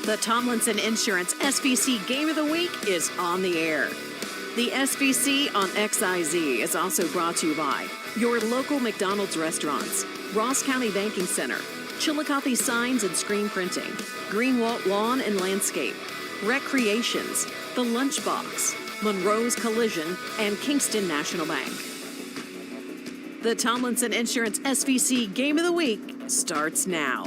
The Tomlinson Insurance SVC Game of the Week is on the air. The SVC on XIZ is also brought to you by your local McDonald's restaurants, Ross County Banking Center, Chillicothe Signs and Screen Printing, Greenwald Lawn and Landscape, Recreations, The Lunchbox, Monroe's Collision, and Kingston National Bank. The Tomlinson Insurance SVC Game of the Week starts now.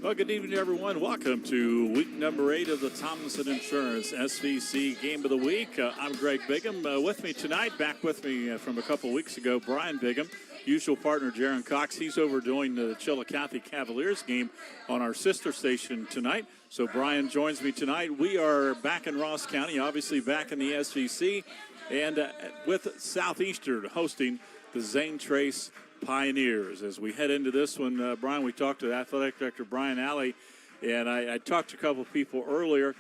Well, good evening, everyone. Welcome to week number 8 of the Tomlinson Insurance SVC Game of the Week. I'm Greg Bigham. With me tonight, back with me from a couple weeks ago, Brian Bigham. Usual partner, Jaron Cox. He's overdoing the Chillicothe Cavaliers game on our sister station tonight. So Brian joins me tonight. We are back in Ross County, obviously back in the SVC, and with Southeastern hosting the Zane Trace Pioneers. As we head into this one, Brian, we talked to Athletic Director Brian Alley, and I talked to a couple of people earlier,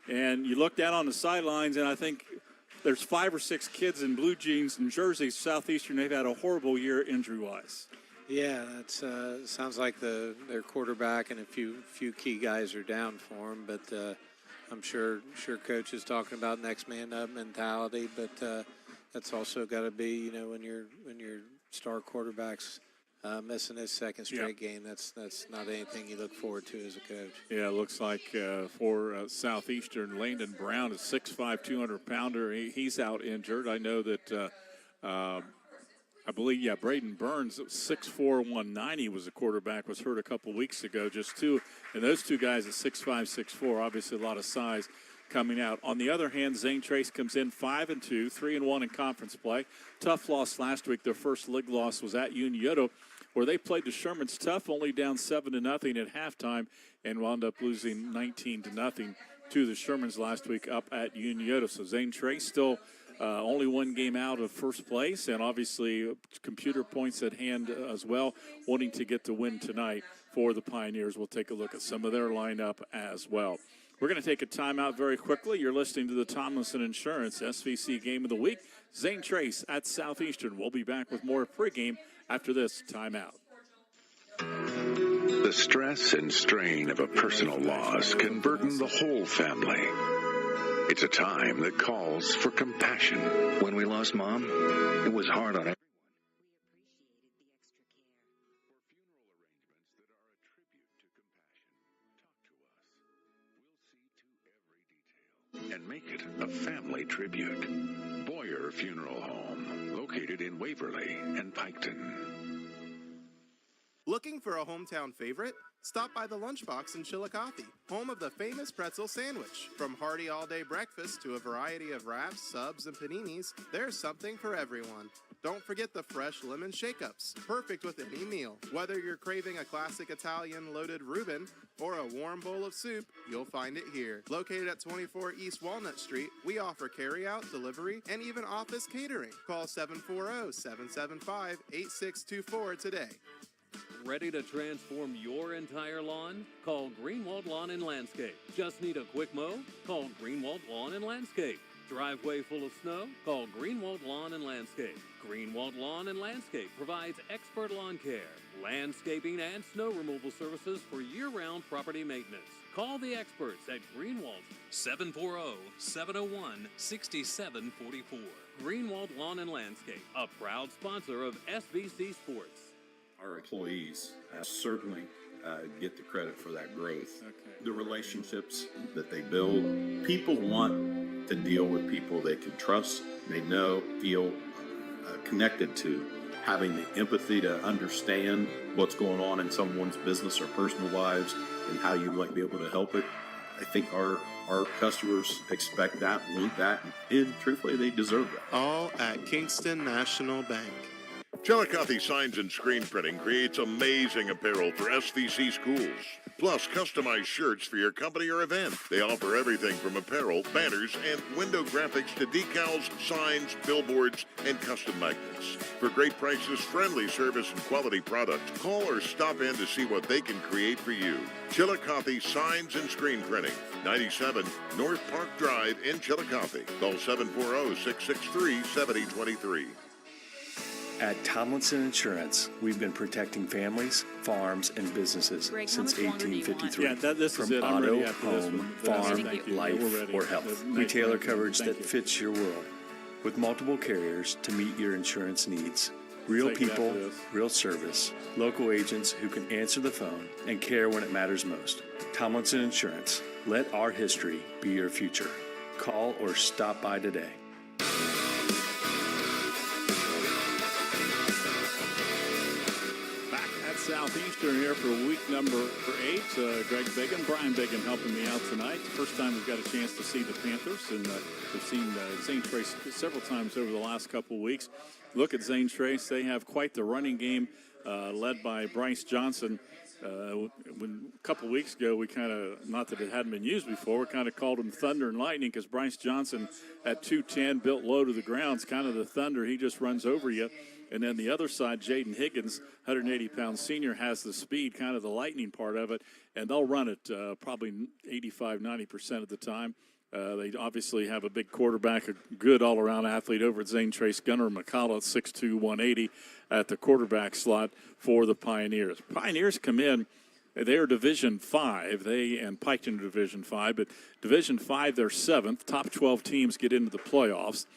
and you look down on the sidelines, and I think there's 5 or 6 kids in blue jeans and jerseys. Southeastern, they've had a horrible year injury-wise. Yeah, that's sounds like their quarterback and a few key guys are down for them, but I'm sure coach is talking about next man up mentality, but that's also got to be, when you're star quarterback's missing his second straight game. That's not anything you look forward to as a coach. Yeah, it looks like for Southeastern, Landon Brown is 6'5", 200-pounder. He's out injured. I know that I believe, Braden Burns, 6'4", 190 was a quarterback, was hurt a couple weeks ago, just two. And those two guys at 6'5", 6'4", obviously a lot of size coming out. On the other hand, Zane Trace comes in 5-2, 3-1 in conference play. Tough loss last week. Their first league loss was at Unioto, where they played the Shermans tough, only down 7-0 at halftime, and wound up losing 19-0 to the Shermans last week up at Unioto. So Zane Trace still only one game out of first place, and obviously computer points at hand as well, wanting to get the win tonight for the Pioneers. We'll take a look at some of their lineup as well. We're going to take a timeout very quickly. You're listening to the Tomlinson Insurance SVC Game of the Week. Zane Trace at Southeastern. We'll be back with more pregame after this timeout. The stress and strain of a personal loss can burden the whole family. It's a time that calls for compassion. When we lost Mom, it was hard on everyone. And make it a family tribute. Boyer Funeral Home, located in Waverly and Piketon. Looking for a hometown favorite? Stop by the Lunchbox in Chillicothe, home of the famous pretzel sandwich. From hearty all-day breakfast to a variety of wraps, subs, and paninis, there's something for everyone. Don't forget the fresh lemon shake-ups, perfect with any meal. Whether you're craving a classic Italian loaded Reuben or a warm bowl of soup, you'll find it here. Located at 24 East Walnut Street, we offer carry-out, delivery, and even office catering. Call 740-775-8624 today. Ready to transform your entire lawn? Call Greenwald Lawn and Landscape. Just need a quick mow? Call Greenwald Lawn and Landscape. Driveway full of snow? Call Greenwald Lawn and Landscape. Greenwald Lawn and Landscape provides expert lawn care, landscaping, and snow removal services for year-round property maintenance. Call the experts at Greenwald, 740-701-6744. Greenwald Lawn and Landscape, a proud sponsor of SVC Sports. Our employees certainly get the credit for that growth. Okay. The relationships that they build, people want to deal with people they can trust, they know, feel connected to, having the empathy to understand what's going on in someone's business or personal lives and how you might be able to help it. I think our customers expect that, want that, and truthfully, they deserve that. All at Kingston National Bank. Chillicothe Signs and Screen Printing creates amazing apparel for SVC schools, plus customized shirts for your company or event. They offer everything from apparel, banners, and window graphics to decals, signs, billboards, and custom magnets. For great prices, friendly service, and quality products, call or stop in to see what they can create for you. Chillicothe Signs and Screen Printing, 97 North Park Drive in Chillicothe. Call 740-663-7023. At Tomlinson Insurance, we've been protecting families, farms, and businesses since 1853. Yeah, this From is it. I'm auto, ready after this home, one. farm, Thank you. life, We're ready. or health. We Nice tailor one. coverage Thank that you. fits your world. With multiple carriers to meet your insurance needs. Real Take it people, after this. real service, local agents who can answer the phone and care when it matters most. Tomlinson Insurance. Let our history be your future. Call or stop by today. Back at Southeastern here for week number 8. Greg Bigham, Brian Bigham helping me out tonight. First time we've got a chance to see the Panthers, and we've seen Zane Trace several times over the last couple of weeks. Look at Zane Trace. They have quite the running game led by Bryce Johnson. When a couple of weeks ago, we kind of, not that it hadn't been used before, we kind of called him Thunder and Lightning because Bryce Johnson at 210, built low to the ground, is kind of the Thunder. He just runs over you. And then the other side, Jaden Higgins, 180-pound senior, has the speed, kind of the lightning part of it, and they'll run it probably 85, 90% of the time. They obviously have a big quarterback, a good all-around athlete over at Zane Trace, Gunnar McCullough at 6'2", 180 at the quarterback slot for the Pioneers. Pioneers come in. They are Division 5. They and Piketon are Division 5, but Division 5, they're 7th. Top 12 teams get into the playoffs.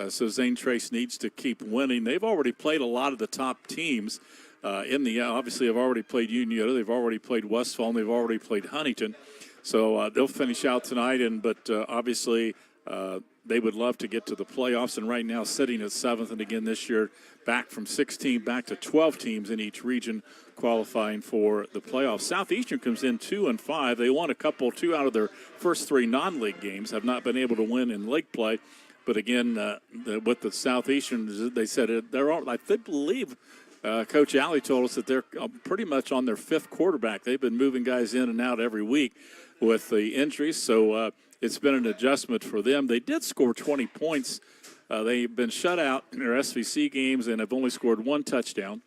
So Zane Trace needs to keep winning. They've already played a lot of the top teams obviously have already played Union. They've already played Westfall, and they've already played Huntington. So they'll finish out tonight, but obviously they would love to get to the playoffs. And right now sitting at 7th, and again this year back from 16 back to 12 teams in each region qualifying for the playoffs. Southeastern comes in 2-5. They won two out of their first 3 non-league games, have not been able to win in league play. But again, with the Southeastern, they said they're all, I believe Coach Alley told us that they're pretty much on their 5th quarterback. They've been moving guys in and out every week with the injuries, so it's been an adjustment for them. They did score 20 points. They've been shut out in their SVC games and have only scored 1 touchdown.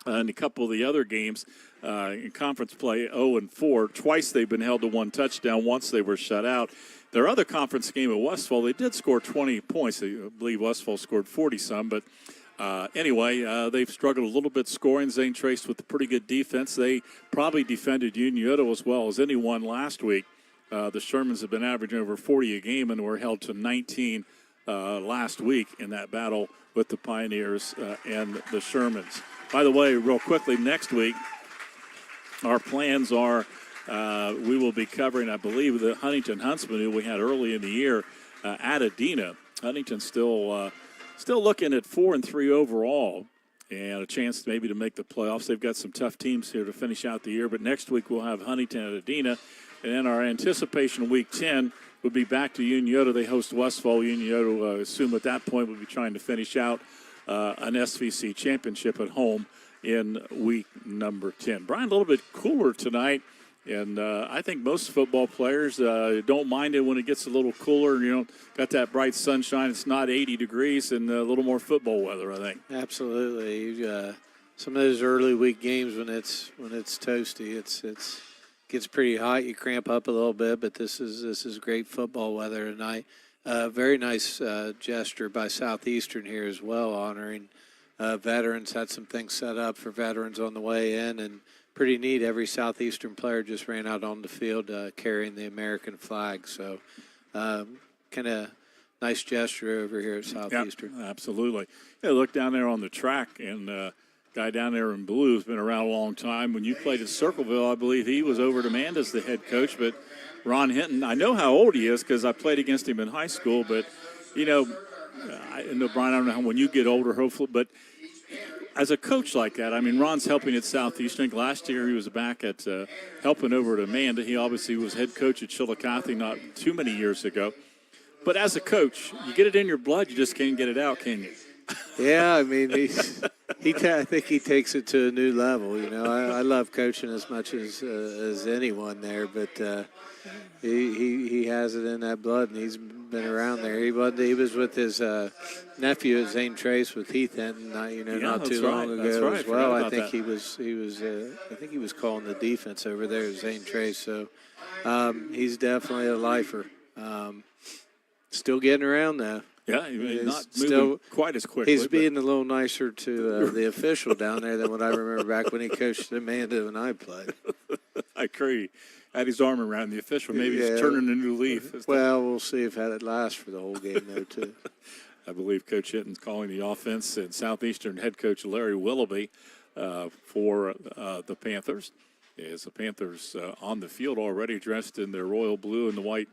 In a couple of the other games in conference play, 0-4. Twice they've been held to 1 touchdown. Once they were shut out. Their other conference game at Westfall, they did score 20 points. I believe Westfall scored 40-some. But anyway, they've struggled a little bit scoring. Zane Trace with a pretty good defense. They probably defended Unioto as well as anyone last week. The Shermans have been averaging over 40 a game and were held to 19 last week in that battle with the Pioneers and the Shermans. By the way, real quickly, next week, our plans are we will be covering, I believe, the Huntington Huntsman, who we had early in the year, at Adena. Huntington's still looking at 4-3 overall and a chance maybe to make the playoffs. They've got some tough teams here to finish out the year, but next week we'll have Huntington at Adena. And then our anticipation week 10 would be back to Unioto. They host Westfall. Unioto, assume at that point, will be trying to finish out an SVC championship at home in week number 10. Brian, a little bit cooler tonight, and I think most football players don't mind it when it gets a little cooler. Got that bright sunshine. It's not 80 degrees and a little more football weather, I think. Absolutely. Some of those early week games when it's toasty, it's gets pretty hot. You cramp up a little bit, but this is great football weather tonight. Very nice gesture by Southeastern here as well, honoring veterans. Had some things set up for veterans on the way in, and pretty neat. Every Southeastern player just ran out on the field carrying the American flag. So kind of nice gesture over here at Southeastern. Yep, absolutely. Yeah, look down there on the track, and guy down there in blue has been around a long time. When you played at Circleville, I believe he was over at Amanda as the head coach, but Ron Hinton, I know how old he is because I played against him in high school, but, I know, Brian, I don't know how when you get older, hopefully, but as a coach like that, I mean, Ron's helping at Southeastern. Last year he was back at helping over at Amanda. He obviously was head coach at Chillicothe not too many years ago. But as a coach, you get it in your blood, you just can't get it out, can you? Yeah, I mean, I think he takes it to a new level. I love coaching as much as anyone there, but he has it in that blood, and he's been around there. He was with his nephew at Zane Trace with Heath Hinton, not too long ago as well. I think he was calling the defense over there at Zane Trace. So he's definitely a lifer. Still getting around though. Yeah, not still moving quite as quickly. He's being a little nicer to the official down there than what I remember back when he coached Amanda and I played. I agree. Had his arm around the official. Maybe he's turning a new leaf. Well, we'll see if it lasts for the whole game, though, too. I believe Coach Hitton's calling the offense, and Southeastern head coach Larry Willoughby for the Panthers. As the Panthers on the field already dressed in their royal blue and the white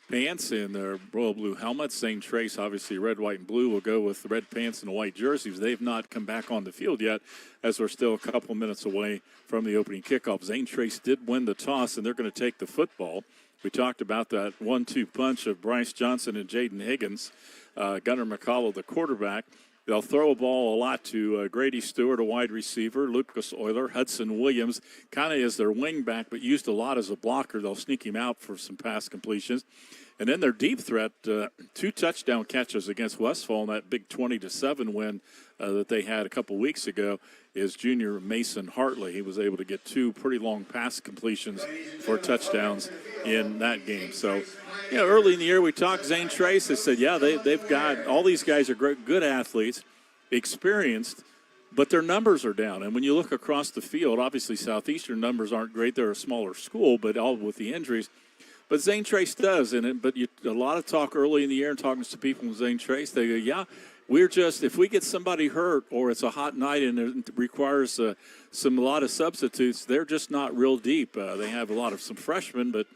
pants and their royal blue helmets. Zane Trace, obviously red, white, and blue, will go with the red pants and the white jerseys. They've not come back on the field yet, as we're still a couple minutes away from the opening kickoff. Zane Trace did win the toss, and they're going to take the football. We talked about that 1-2 punch of Bryce Johnson and Jaden Higgins. Gunnar McCullough, the quarterback. They'll throw a ball a lot to Grady Stewart, a wide receiver, Lucas Euler, Hudson Williams, kind of as their wing back, but used a lot as a blocker. They'll sneak him out for some pass completions. And then their deep threat, 2 touchdown catches against Westfall in that big 20-7 win that they had a couple weeks ago, is junior Mason Hartley. He was able to get 2 pretty long pass completions for touchdowns in that game. So, early in the year we talked Zane Trace. They said, they've got all these guys are great, good athletes, experienced, but their numbers are down. And when you look across the field, obviously Southeastern numbers aren't great. They're a smaller school, but all with the injuries. But Zane Trace does, a lot of talk early in the year and talking to people with Zane Trace, they go, we're just, if we get somebody hurt or it's a hot night and it requires a lot of substitutes, they're just not real deep. They have some freshmen, but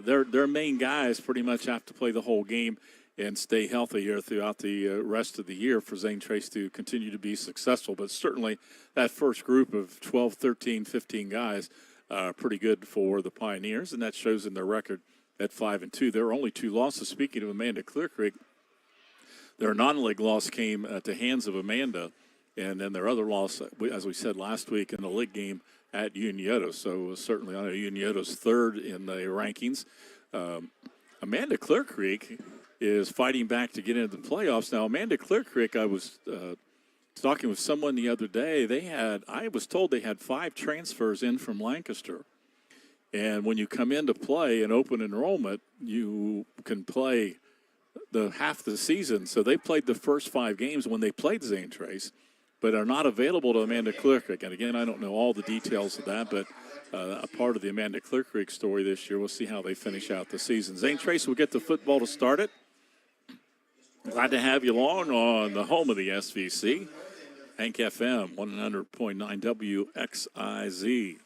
their main guys pretty much have to play the whole game and stay healthy here throughout the rest of the year for Zane Trace to continue to be successful. But certainly that first group of 12, 13, 15 guys, pretty good for the Pioneers, and that shows in their record at 5-2. There are only 2 losses. Speaking of Amanda Clear Creek, their non-league loss came at the hands of Amanda, and then their other loss, as we said last week, in the league game at Unioto. So certainly, I know Unioto's third in the rankings. Amanda Clear Creek is fighting back to get into the playoffs. Now, Amanda Clear Creek, I was talking with someone the other day. I was told they had 5 transfers in from Lancaster. And when you come in to play an open enrollment, you can play the half the season. So they played the first 5 games when they played Zane Trace, but are not available to Amanda Clear Creek. And again, I don't know all the details of that, but a part of the Amanda Clear Creek story this year. We'll see how they finish out the season. Zane Trace will get the football to start it. Glad to have you along on the home of the SVC. Hank FM 100.9 WXIZ.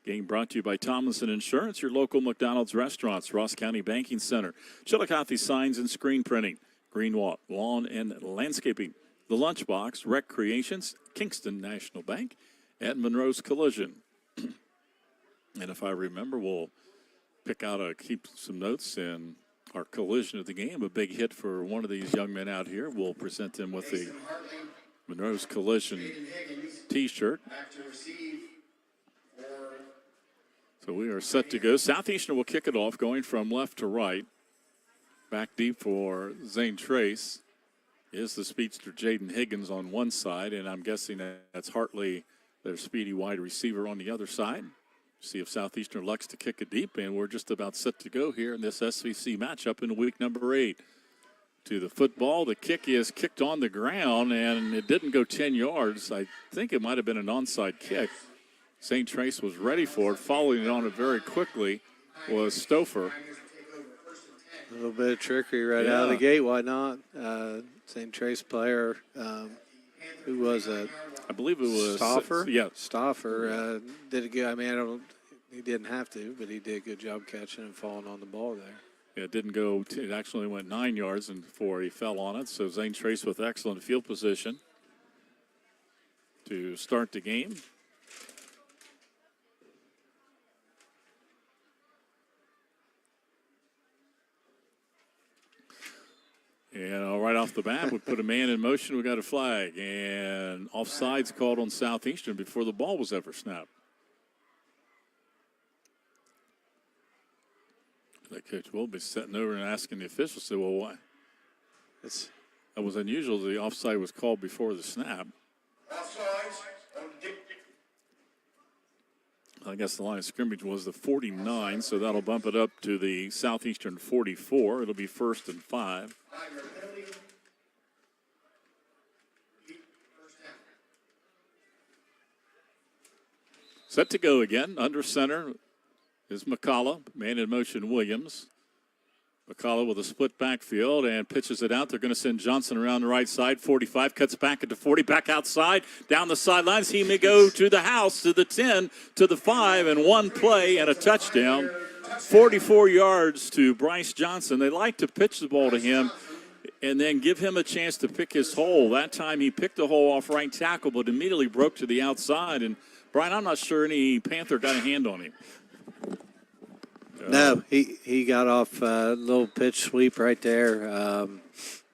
Game brought to you by Tomlinson Insurance, your local McDonald's restaurants, Ross County Banking Center, Chillicothe Signs and Screen Printing, Greenwalk Lawn and Landscaping, The Lunchbox, Rec Creations, Kingston National Bank, and Monroe's Collision. And if I remember, we'll keep some notes in our collision of the game. A big hit for one of these young men out here. We'll present them with the Monroe's Collision T-shirt. So we are set to go. Southeastern will kick it off, going from left to right. Back deep for Zane Trace is the speedster Jaden Higgins on one side, and I'm guessing that's Hartley, their speedy wide receiver, on the other side. See if Southeastern elects to kick it deep, and we're just about set to go here in this SVC matchup in week number 8. To the football, the kick is kicked on the ground, and it didn't go 10 yards. I think it might have been an onside kick. St. Trace was ready for it. Following it on it very quickly was Stouffer. A little bit of trickery out of the gate. Why not? St. Trace player, who was it? I believe it was Stauffer. Yeah, Stauffer did a good. He didn't have to, but he did a good job catching and falling on the ball there. Yeah, it didn't go. It actually went 9 yards before he fell on it. So Zane Trace with excellent field position to start the game. And right off the bat, we put a man in motion. We got a flag, and offsides called on Southeastern before the ball was ever snapped. Like Coach Wilby sitting over and asking the officials, said, "Well, why?" That was unusual. The offside was called before the snap. I guess the line of scrimmage was the 49, so that'll bump it up to the Southeastern 44. It'll be 1st and 5. Set to go again. Under center is McCullough. Man in motion, Williams. McCullough with a split backfield and pitches it out. They're going to send Johnson around the right side. 45, cuts back into 40, back outside, down the sidelines. He may go to the house, to the 10, to the 5, and one play and a touchdown. 44 yards to Bryce Johnson. They like to pitch the ball to him and then give him a chance to pick his hole. That time he picked the hole off right tackle, but immediately broke to the outside. And, Brian, I'm not sure any Panther got a hand on him. No, he got off a little pitch sweep right there,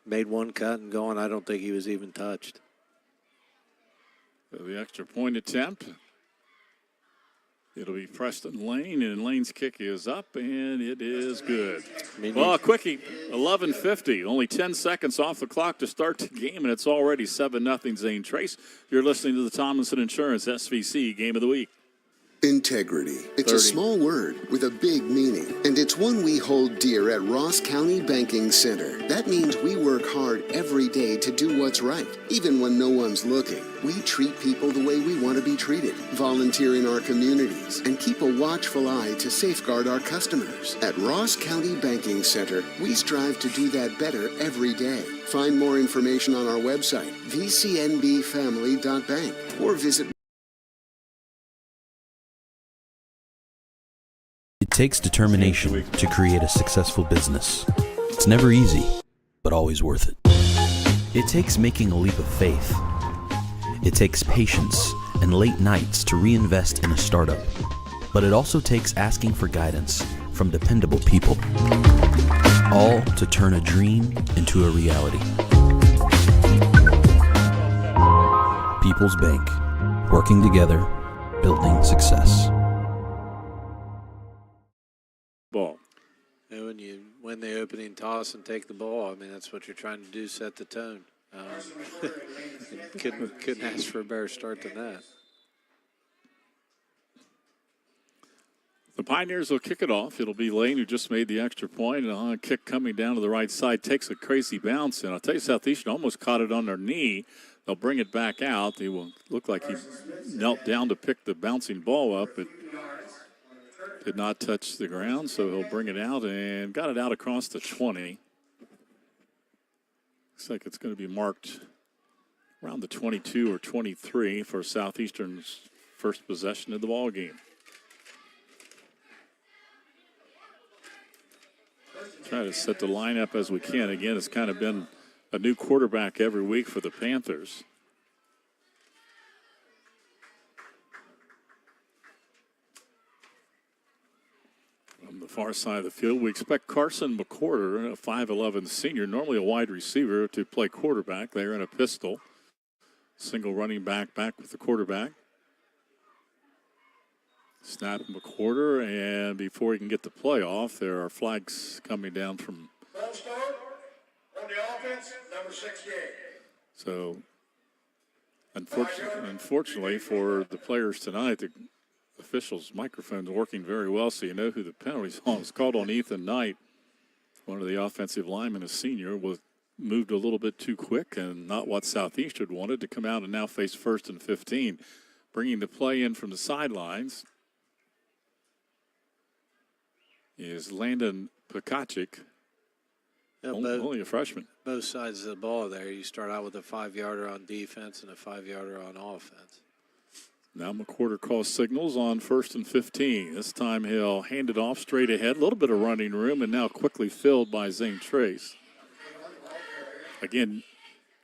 made one cut and going. I don't think he was even touched. So the extra point attempt. It'll be Preston Lane, and Lane's kick is up, and it is good. Well, a quickie, 11:50. Only 10 seconds off the clock to start the game, and it's already 7-0 Zane Trace. You're listening to the Tomlinson Insurance SVC Game of the Week. Integrity. It's a small word with a big meaning, and it's one we hold dear at Ross County Banking Center. That means we work hard every day to do what's right, even when no one's looking. We treat people the way we want to be treated, volunteer in our communities, and keep a watchful eye to safeguard our customers. At Ross County Banking Center, we strive to do that better every day. Find more information on our website, vcnbfamily.bank, or visit. It takes determination to create a successful business. It's never easy, but always worth it. It takes making a leap of faith. It takes patience and late nights to reinvest in a startup. But it also takes asking for guidance from dependable people. All to turn a dream into a reality. People's Bank. Working together, building success. Ball. And when you win the opening toss and take the ball, I mean, that's what you're trying to do, set the tone. Couldn't ask for a better start than that. The Pioneers will kick it off. It'll be Lane who just made the extra point, and on a kick coming down to the right side, takes a crazy bounce. And I'll tell you, Southeastern almost caught it on their knee. They'll bring it back out. They will look like he knelt down to pick the bouncing ball up, but did not touch the ground, so he'll bring it out and got it out across the 20. Looks like it's going to be marked around the 22 or 23 for Southeastern's first possession of the ball game. Try to set the lineup as we can. Again, it's kind of been a new quarterback every week for the Panthers. From the far side of the field, we expect Carson McCorder, a 5'11 senior, normally a wide receiver, to play quarterback. They're in a pistol. Single running back with the quarterback. Snap McCorder, and before he can get the play off, there are flags coming down from. Start on the offense, number 68. So, unfortunately for the players tonight, the officials' microphones working very well, so you know who the penalty's on. It's called on Ethan Knight. One of the offensive linemen, a senior, was moved a little bit too quick and not what Southeastern wanted, to come out and now face 1st and 15. Bringing the play in from the sidelines is Landon Pekacic, only a freshman. Both sides of the ball there. You start out with a 5-yarder on defense and a 5-yarder on offense. Now McCorder calls signals on 1st and 15. This time he'll hand it off straight ahead. A little bit of running room, and now quickly filled by Zane Trace. Again,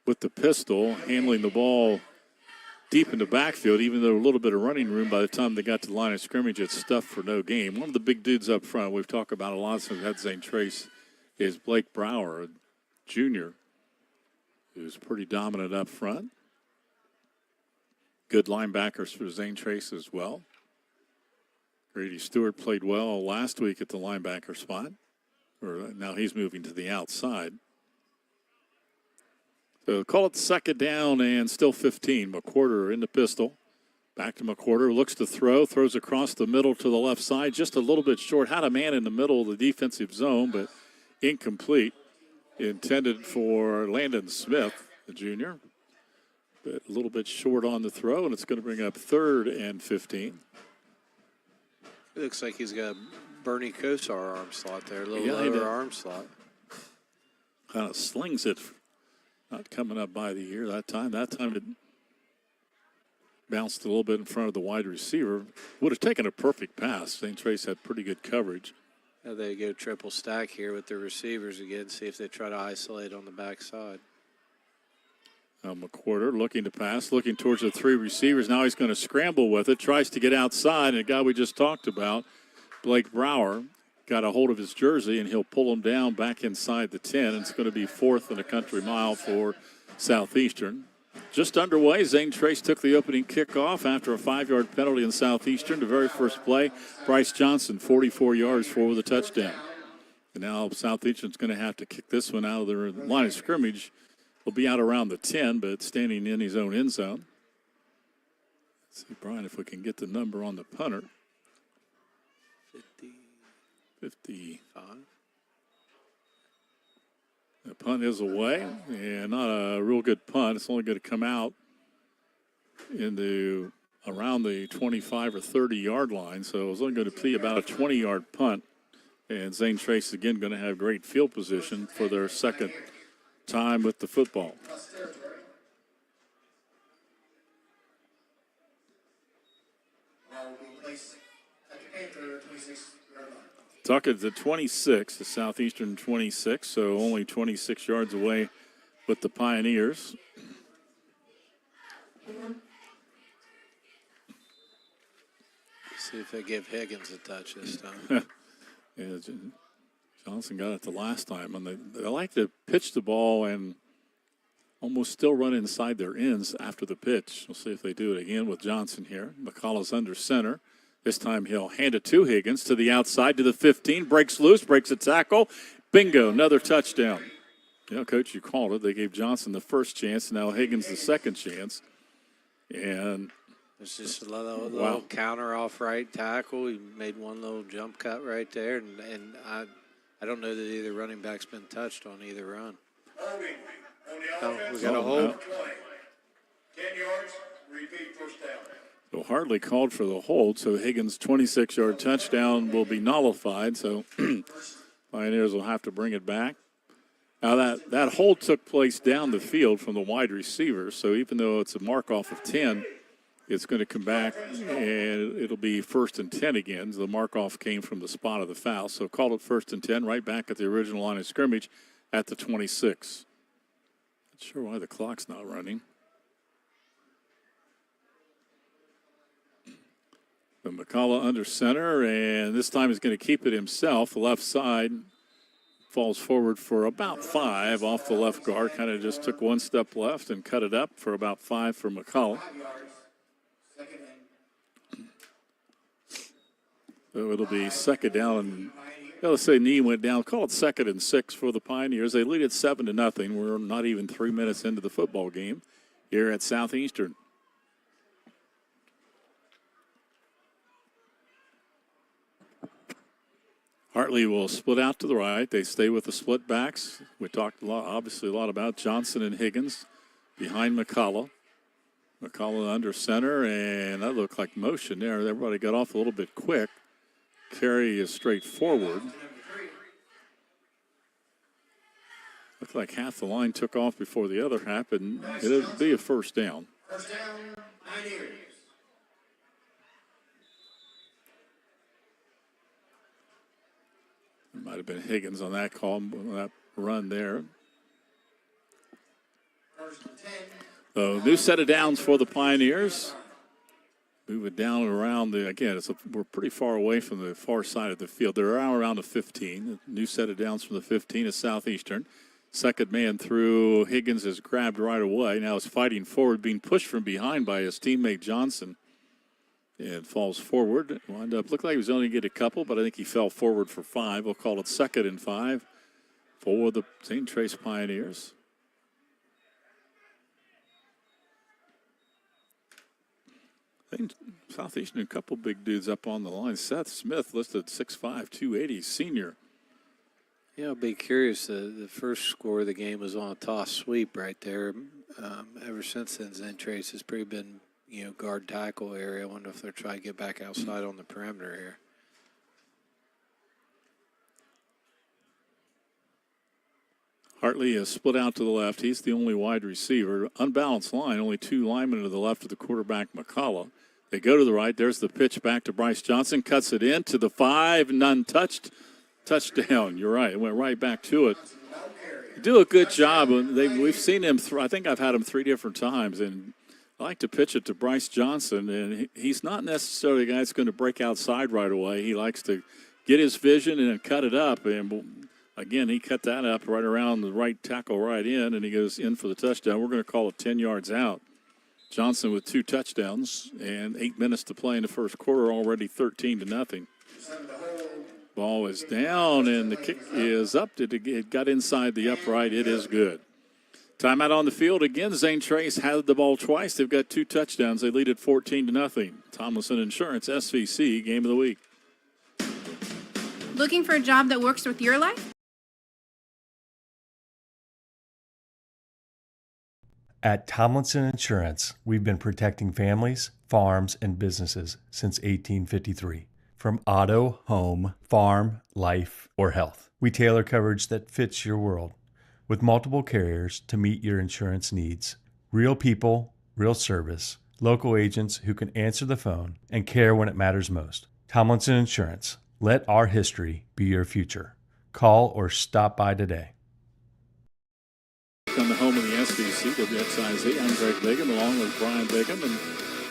with the pistol, handling the ball deep in the backfield, even though a little bit of running room. By the time they got to the line of scrimmage, it's stuffed for no gain. One of the big dudes up front, we've talked about a lot since we had Zane Trace, is Blake Brower, a junior, who's pretty dominant up front. Good linebackers for Zane Trace as well. Grady Stewart played well last week at the linebacker spot. Now he's moving to the outside. So call it second down and still 15. McCorder in the pistol. Back to McCorder. Looks to throw. Throws across the middle to the left side. Just a little bit short. Had a man in the middle of the defensive zone, but incomplete. Intended for Landon Smith, the junior. But a little bit short on the throw, and it's going to bring up 3rd and 15. It looks like he's got a Bernie Kosar arm slot there, a little Yeah, lower arm slot. Kind of slings it. Not coming up by the ear that time. That time it bounced a little bit in front of the wide receiver. Would have taken a perfect pass. Zane Trace had pretty good coverage. Now they go triple stack here with the receivers again, see if they try to isolate on the backside. McWhorter looking to pass, looking towards the three receivers. Now he's going to scramble with it, tries to get outside, and a guy we just talked about, Blake Brower, got a hold of his jersey, and he'll pull him down back inside the 10. And it's going to be 4th and a country mile for Southeastern. Just underway, Zane Trace took the opening kickoff after a 5-yard penalty in Southeastern. The very first play, Bryce Johnson, 44 yards for the touchdown. And now Southeastern's going to have to kick this one out of their line of scrimmage. Will be out around the 10, but standing in his own end zone. Let's see, Brian, if we can get the number on the punter. 55. The punt is away, and not a real good punt. It's only going to come out into around the 25 or 30-yard line, so it's only going to be about a 20-yard punt. And Zane Trace, again, going to have great field position for their second time with the football. Tuckett's at 26, the Southeastern 26, so only 26 yards away with the Pioneers. See if they give Higgins a touch this time. Yeah, Johnson got it the last time, and they like to pitch the ball and almost still run inside their ends after the pitch. We'll see if they do it again with Johnson here. McCullough's under center. This time he'll hand it to Higgins to the outside to the 15, breaks loose, breaks a tackle. Bingo, another touchdown. Yeah, Coach, you called it. They gave Johnson the first chance, now Higgins the second chance. And it's just a little counter off right tackle. He made one little jump cut right there, and I don't know that either running back's been touched on either run. Oh, we got a hold. 10 yards, repeat first down. So hardly called for the hold, so Higgins' 26-yard touchdown will be nullified, so Pioneers will have to bring it back. Now that hold took place down the field from the wide receiver, so even though it's a mark-off of 10, it's going to come back, and it'll be 1st and 10 again. The mark-off came from the spot of the foul, so call it 1st and 10 right back at the original line of scrimmage at the 26. Not sure why the clock's not running. But McCullough under center, and this time he's going to keep it himself. The left side falls forward for about 5 off the left guard. Kind of just took one step left and cut it up for about 5 for McCullough. So it'll be second down, and let's say knee went down. Call it 2nd and 6 for the Pioneers. They lead it 7-0. We're not even 3 minutes into the football game here at Southeastern. Hartley will split out to the right. They stay with the split backs. We talked obviously a lot about Johnson and Higgins behind McCullough. McCullough under center, and that looked like motion there. Everybody got off a little bit quick. Carry is straight forward. Looked like half the line took off before the other half, and it'll be a first down. First down, Pioneers. It might have been Higgins on that call, that run there. First and 10. So new set of downs for the Pioneers. Move it down and around again, we're pretty far away from the far side of the field. They're around the 15. A new set of downs from the 15 is Southeastern. Second man through. Higgins is grabbed right away. Now is fighting forward, being pushed from behind by his teammate Johnson. And falls forward. Looked like he was only going to get a couple, but I think he fell forward for 5. We'll call it 2nd and 5 for the Zane Trace Pioneers. I think Southeastern, a couple big dudes up on the line. Seth Smith listed 6'5", 280, senior. Yeah, I'll be curious. The first score of the game was on a toss sweep right there. Ever since then, Zane Trace has pretty been, guard tackle area. I wonder if they're trying to get back outside on the perimeter here. Hartley is split out to the left. He's the only wide receiver. Unbalanced line, only 2 linemen to the left of the quarterback, McCullough. They go to the right. There's the pitch back to Bryce Johnson. Cuts it in to the 5. None touched. Touchdown. You're right. It went right back to it. Do a good job. We've seen him. I think I've had him 3 different times, and I like to pitch it to Bryce Johnson. And he's not necessarily a guy that's going to break outside right away. He likes to get his vision and cut it up. And again, he cut that up right around the right tackle right in, and he goes in for the touchdown. We're going to call it 10 yards out. Johnson with 2 touchdowns and 8 minutes to play in the first quarter, already 13-0. Ball is down, and the kick is up. It got inside the upright. It is good. Timeout on the field again. Zane Trace had the ball twice. They've got 2 touchdowns. They lead at 14-0. Tomlinson Insurance, SVC, Game of the Week. Looking for a job that works with your life? At Tomlinson Insurance, we've been protecting families, farms, and businesses since 1853. From auto, home, farm, life, or health, we tailor coverage that fits your world. With multiple carriers to meet your insurance needs. Real people, real service, local agents who can answer the phone and care when it matters most. Tomlinson Insurance. Let our history be your future. Call or stop by today. On the home of the SVC, WXIZ, I'm Greg Bigham, along with Brian Bigham, and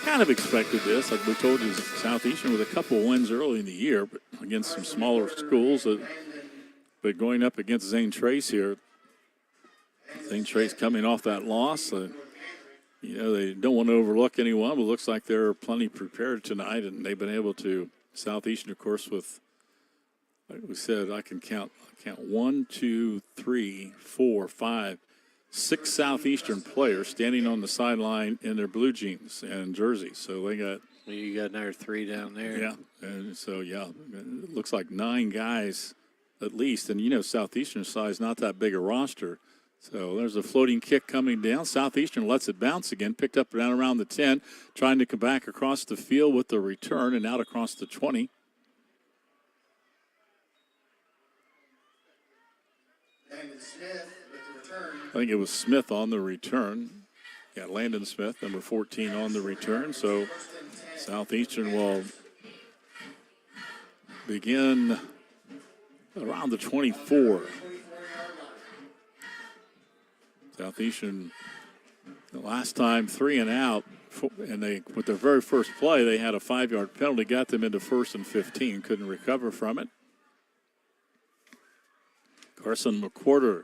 kind of expected this. Like we told you, Southeastern with a couple wins early in the year, but against some smaller schools. But going up against Zane Trace here, Zane Trace coming off that loss. They don't want to overlook anyone, but it looks like they're plenty prepared tonight, and they've been able to. Southeastern, of course, with, like we said, I can count 1, 2, 3, 4, 5, 6 Southeastern players standing on the sideline in their blue jeans and jerseys. So they got. You got another 3 down there. Yeah, and so it looks like 9 guys at least. And Southeastern size, not that big a roster. So there's a floating kick coming down. Southeastern lets it bounce again, picked up down around the 10, trying to come back across the field with the return and out across the 20. I think it was Smith on the return. Yeah, Landon Smith, number 14 on the return. So Southeastern will begin around the 24. Southeastern, the last time 3 and out, and with their very first play, they had a 5-yard penalty, got them into 1st and 15, couldn't recover from it. Carson McQuarter,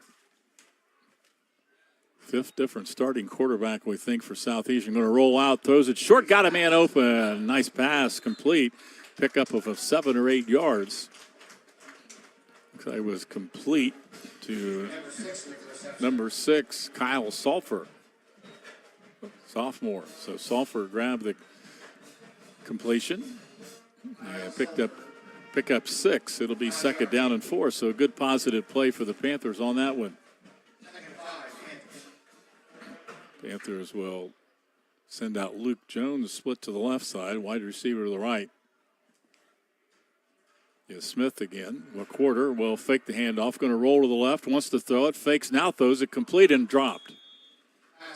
5th different starting quarterback, we think, for Southeastern. Going to roll out, throws it short, got a man open. Nice pass, complete. Pickup of 7 or 8 yards. Looks like it was complete to number 6, Kyle Sulphur, sophomore. So Sulphur grabbed the completion and pick up 6. It'll be 2nd down and 4. So a good positive play for the Panthers on that one. Panthers will send out Luke Jones, split to the left side, wide receiver to the right. Yeah, Smith again. McQuarter will fake the handoff, going to roll to the left, wants to throw it, fakes, now throws it complete and dropped.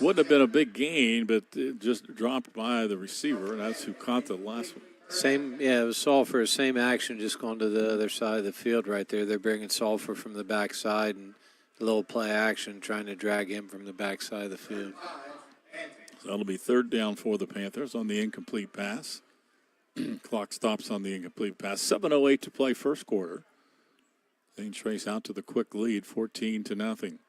Wouldn't have been a big gain, but it just dropped by the receiver, and that's who caught the last one. It was Sulphur, same action, just going to the other side of the field right there. They're bringing Sulphur from the backside and a little play action, trying to drag him from the backside of the field. So that'll be 3rd down for the Panthers on the incomplete pass. Clock stops on the incomplete pass. 7:08 to play first quarter. Zane Trace out to the quick lead, 14-0.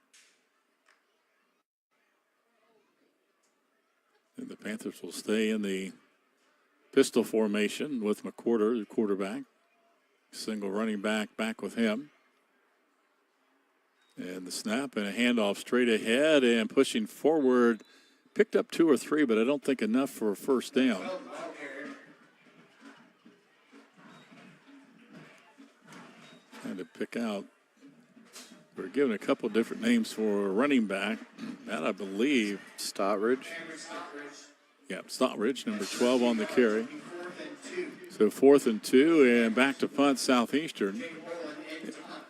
And the Panthers will stay in the pistol formation with McQuarter, the quarterback. Single running back with him. And the snap and a handoff straight ahead and pushing forward. Picked up 2 or 3, but I don't think enough for a 1st down. Trying to pick out. We're given a couple different names for a running back. That, I believe. Stottridge. Yeah, Stottridge, number 12 on the carry. So 4th and 2, and back to punt Southeastern.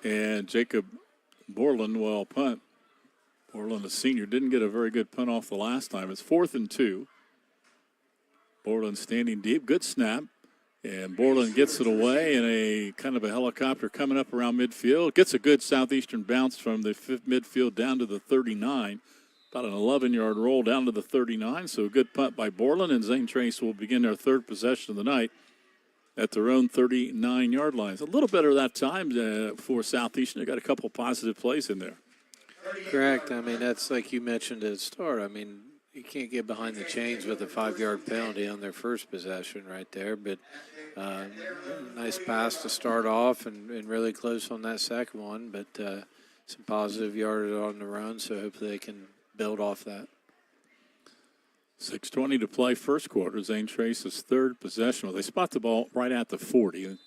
And Jacob Borland will punt. Borland, the senior, didn't get a very good punt off the last time. It's 4th and 2. Borland standing deep. Good snap. And Borland gets it away in a kind of a helicopter coming up around midfield. Gets a good southeastern bounce from the midfield down to the 39. About an 11-yard roll down to the 39. So a good punt by Borland. And Zane Trace will begin their third possession of the night at their own 39-yard line. A little better that time for Southeastern. They got a couple positive plays in there. Correct. I mean, that's like you mentioned at the start. I mean, you can't get behind the chains with a 5-yard penalty on their first possession right there. But nice pass to start off and really close on that second one. But some positive yardage on the run, so hopefully they can build off that. 6:20 to play first quarter. Zane Trace's third possession. Well, they spot the ball right at the 40. To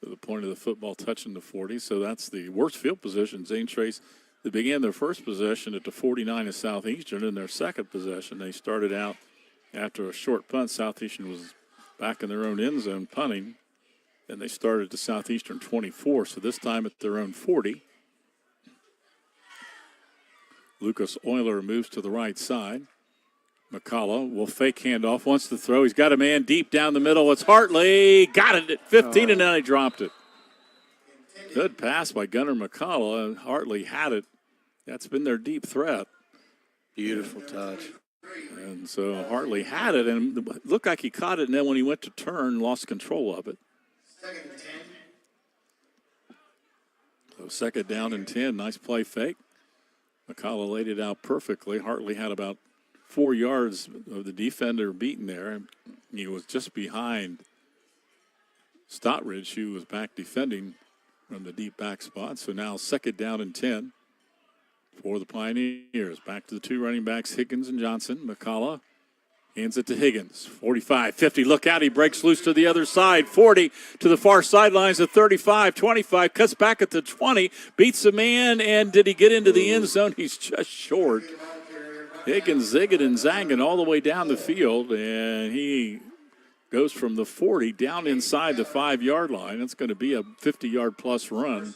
the point of the football touching the 40. So that's the worst field position. Zane Trace, they began their first possession at the 49 of Southeastern. In their second possession, they started out after a short punt. Southeastern was back in their own end zone punting. And they started to Southeastern 24. So this time at their own 40. Lucas Euler moves to the right side. McCullough will fake handoff, wants to throw. He's got a man deep down the middle. It's Hartley. Got it at 15, and then he dropped it. Good pass by Gunnar McCullough, and Hartley had it. That's been their deep threat. Beautiful touch. And so Hartley had it, and it looked like he caught it, and then when he went to turn, lost control of it. So second down and 10. Nice play fake. McCullough laid it out perfectly. Hartley had about 4 yards of the defender beaten there. He was just behind Stottridge, who was back defending from the deep back spot. So now second down and 10 for the Pioneers. Back to the two running backs, Higgins and Johnson. McCullough hands it to Higgins. 45, 50, look out. He breaks loose to the other side. 40 to the far sidelines at 35, 25, cuts back at the 20, beats a man, and did he get into the end zone? He's just short. Higgins zigging and zanging all the way down the field, and he goes from the 40 down inside the 5-yard line. It's going to be a 50-yard plus run.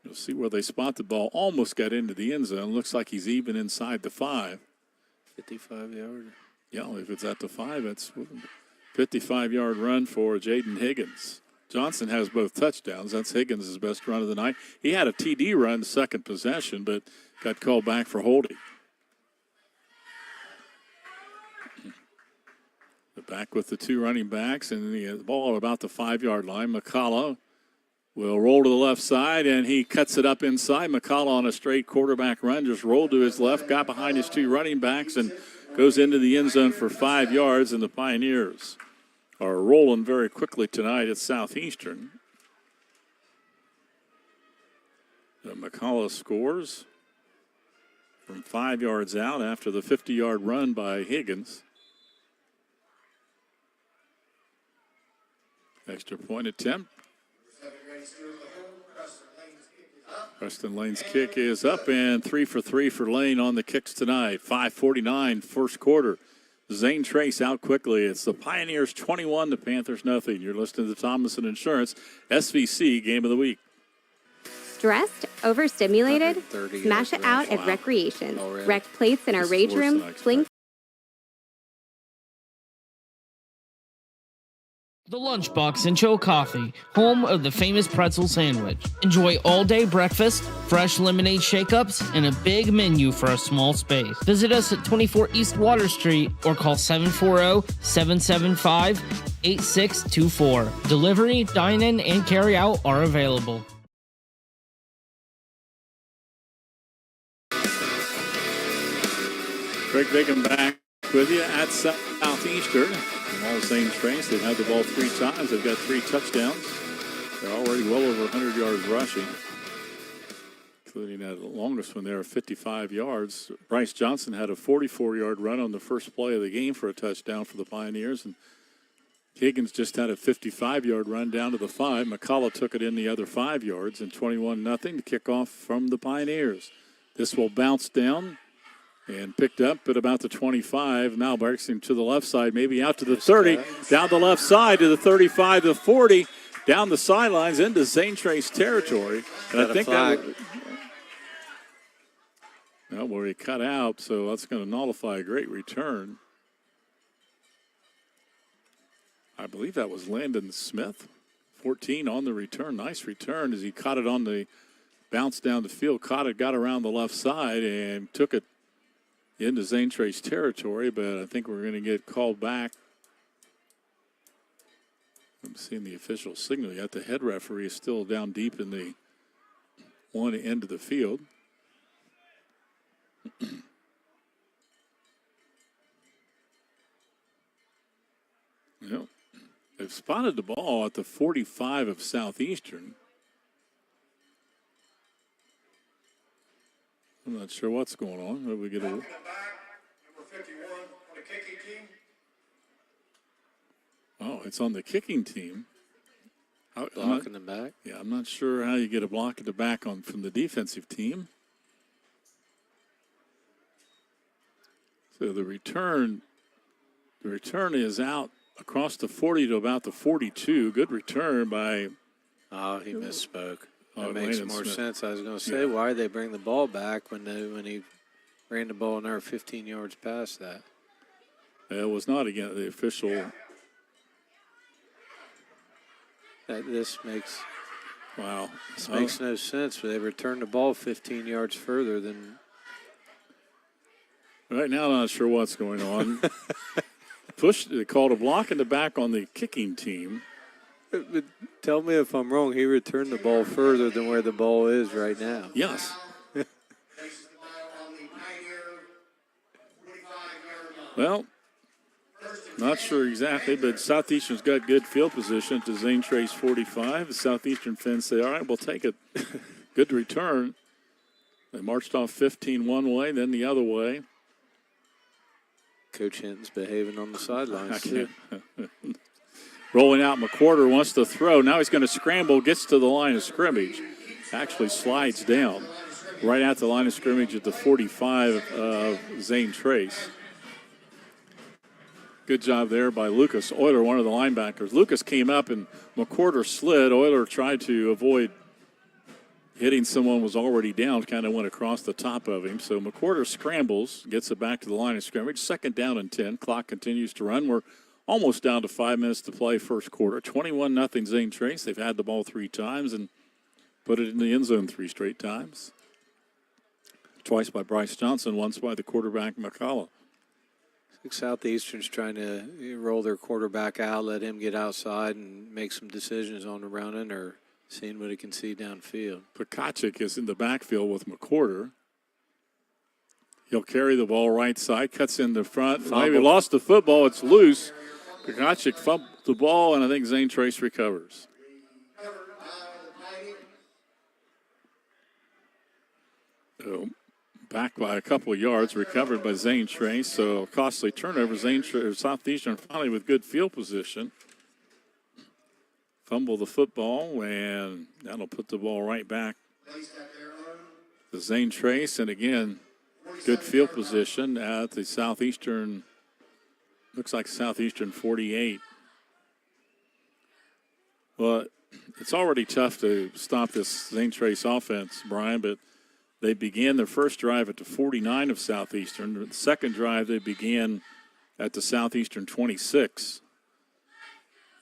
You'll see where they spot the ball. Almost got into the end zone. Looks like he's even inside the 5. 55-yard. Yeah, if it's at the 5, it's a 55-yard run for Jaden Higgins. Johnson has both touchdowns. That's Higgins' best run of the night. He had a TD run the second possession, but got called back for holding. Back with the two running backs, and the ball about the 5-yard line. McCullough will roll to the left side, and he cuts it up inside. McCullough on a straight quarterback run, just rolled to his left, got behind his two running backs, and goes into the end zone for 5 yards, and the Pioneers are rolling very quickly tonight at Southeastern. McCullough scores from 5 yards out after the 50-yard run by Higgins. Extra point attempt. Preston Lane's kick is up, and 3 for 3 for Lane on the kicks tonight. 5:49 first quarter. Zane Trace out quickly. It's the Pioneers 21, the Panthers nothing. You're listening to Thomason Insurance SVC Game of the Week. Stressed? Overstimulated? Smash it out at Recreation. Rec plates in our rage room. Fling. The Lunchbox and Chill Coffee, home of the famous pretzel sandwich. Enjoy all-day breakfast, fresh lemonade shake-ups, and a big menu for a small space. Visit us at 24 East Water Street or call 740-775-8624. Delivery, dine-in, and carry-out are available. Greg Bigham back with you at Southeastern. All Zane Trace. They've had the ball 3 times. They've got 3 touchdowns. They're already well over 100 yards rushing, including that longest one there of 55 yards. Bryce Johnson had a 44-yard run on the first play of the game for a touchdown for the Pioneers, and Higgins just had a 55-yard run down to the 5. McCullough took it in the other 5 yards, and 21-0 to kick off from the Pioneers. This will bounce down. And picked up at about the 25. Now Barksing to the left side, maybe out to the 30. Down the left side to the 35, the 40. Down the sidelines into Zane Trace territory. And I think that Well, where he cut out, so that's going to nullify a great return. I believe that was Landon Smith, 14 on the return. Nice return as he caught it on the bounce down the field, caught it, got around the left side, and took it into Zane Trace territory, but I think we're going to get called back. I'm seeing the official signal yet. The head referee is still down deep in the one end of the field. Well, they've spotted the ball at the 45 of Southeastern. I'm not sure what's going on. Maybe we get a... Number 51 on the kicking team. Oh, it's on the kicking team. Block in the back? Yeah, I'm not sure how you get a block in the back from the defensive team. So the return is out across the 40 to about the 42. Good return by... Oh, he misspoke. That makes Landon more Smith. sense. I was going to say, why did they bring the ball back when he ran the ball another 15 yards past that? It was not again the official. This makes This makes no sense. They returned the ball 15 yards further than. Right now, I'm not sure what's going on. They called a block in the back on the kicking team. But tell me if I'm wrong. He returned the ball further than where the ball is right now. Yes. Well, not sure exactly, but Southeastern's got good field position to Zane Trace 45. The Southeastern fans say, all right, we'll take it. Good return. They marched off 15 one way, then the other way. Coach Hinton's behaving on the sidelines, too. Rolling out, McWhorter wants to throw. Now he's going to scramble, gets to the line of scrimmage. Actually slides down right at the line of scrimmage at the 45 of Zane Trace. Good job there by Lucas Euler, one of the linebackers. Lucas came up and McWhorter slid. Euler tried to avoid hitting someone was already down, kind of went across the top of him. So McWhorter scrambles, gets it back to the line of scrimmage. 2nd down and 10. Clock continues to run. We're almost down to 5 minutes to play first quarter. 21-0 Zane Trace. They've had the ball 3 times and put it in the end zone 3 straight times. Twice by Bryce Johnson, once by the quarterback McCullough. I think Southeastern's trying to roll their quarterback out, let him get outside and make some decisions on the running or seeing what he can see downfield. Pekacic is in the backfield with McWhorter. He'll carry the ball right side, cuts in the front. Maybe lost the football. It's loose. Pekacic fumbled the ball, and I think Zane Trace recovers. So back by a couple of yards, recovered by Zane Trace. So costly turnover. Southeastern finally with good field position. Fumble the football, and that'll put the ball right back to Zane Trace. And again, good field position at the Southeastern, looks like Southeastern 48. Well, it's already tough to stop this Zane Trace offense, Brian, but they began their first drive at the 49 of Southeastern. The second drive, they began at the Southeastern 26.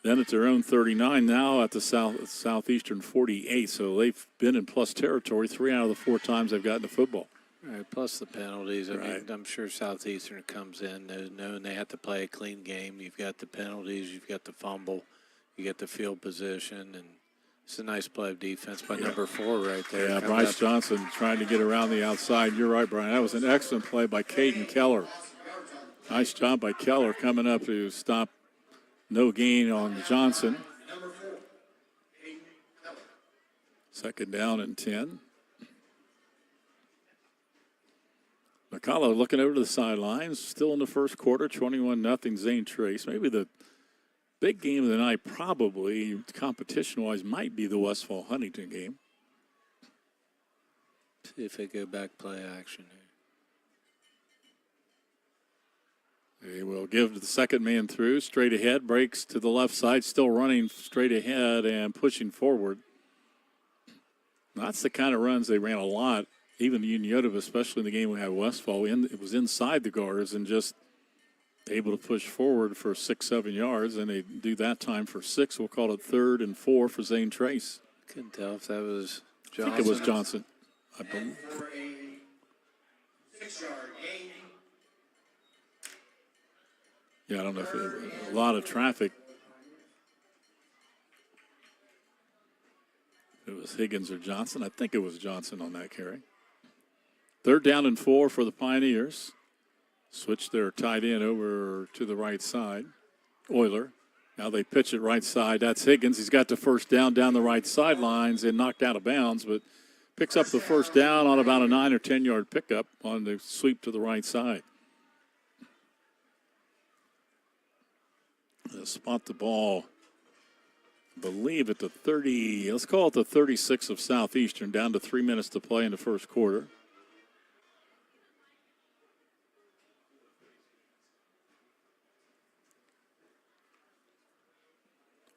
Then at their own 39, now at the Southeastern 48. So they've been in plus territory 3 out of the 4 times they've gotten the football. All right, plus the penalties. I mean, I'm sure Southeastern comes in knowing they have to play a clean game. You've got the penalties, you've got the fumble, you get the field position, and it's a nice play of defense by number 4 right there. Yeah, Bryce Johnson trying to get around the outside. You're right, Brian. That was an excellent play by Caden Keller. Nice job by Keller coming up to stop no gain on Johnson. 2nd down and 10. McCullough looking over to the sidelines, still in the first quarter, 21-0 Zane Trace. Maybe the big game of the night, probably competition-wise, might be the Westfall Huntington game. See if they go back play action here. They will give the second man through, straight ahead, breaks to the left side, still running straight ahead and pushing forward. That's the kind of runs they ran a lot even Unionota, especially in the game we had Westfall, it was inside the guards and just able to push forward for 6-7 yards, and they do that time for 6. We'll call it 3rd and 4 for Zane Trace. Couldn't tell if that was Johnson. I think it was Johnson. I believe. For a 6-yard gain. Yeah, I don't know if a lot of traffic. It was Higgins or Johnson. I think it was Johnson on that carry. 3rd down and 4 for the Pioneers. Switch their tight end over to the right side. Euler. Now they pitch it right side. That's Higgins. He's got the first down the right sidelines and knocked out of bounds, but picks up the first down on about a 9 or 10 yard pickup on the sweep to the right side. They'll spot the ball, I believe, at the 30, let's call it the 36 of Southeastern, down to 3 minutes to play in the first quarter.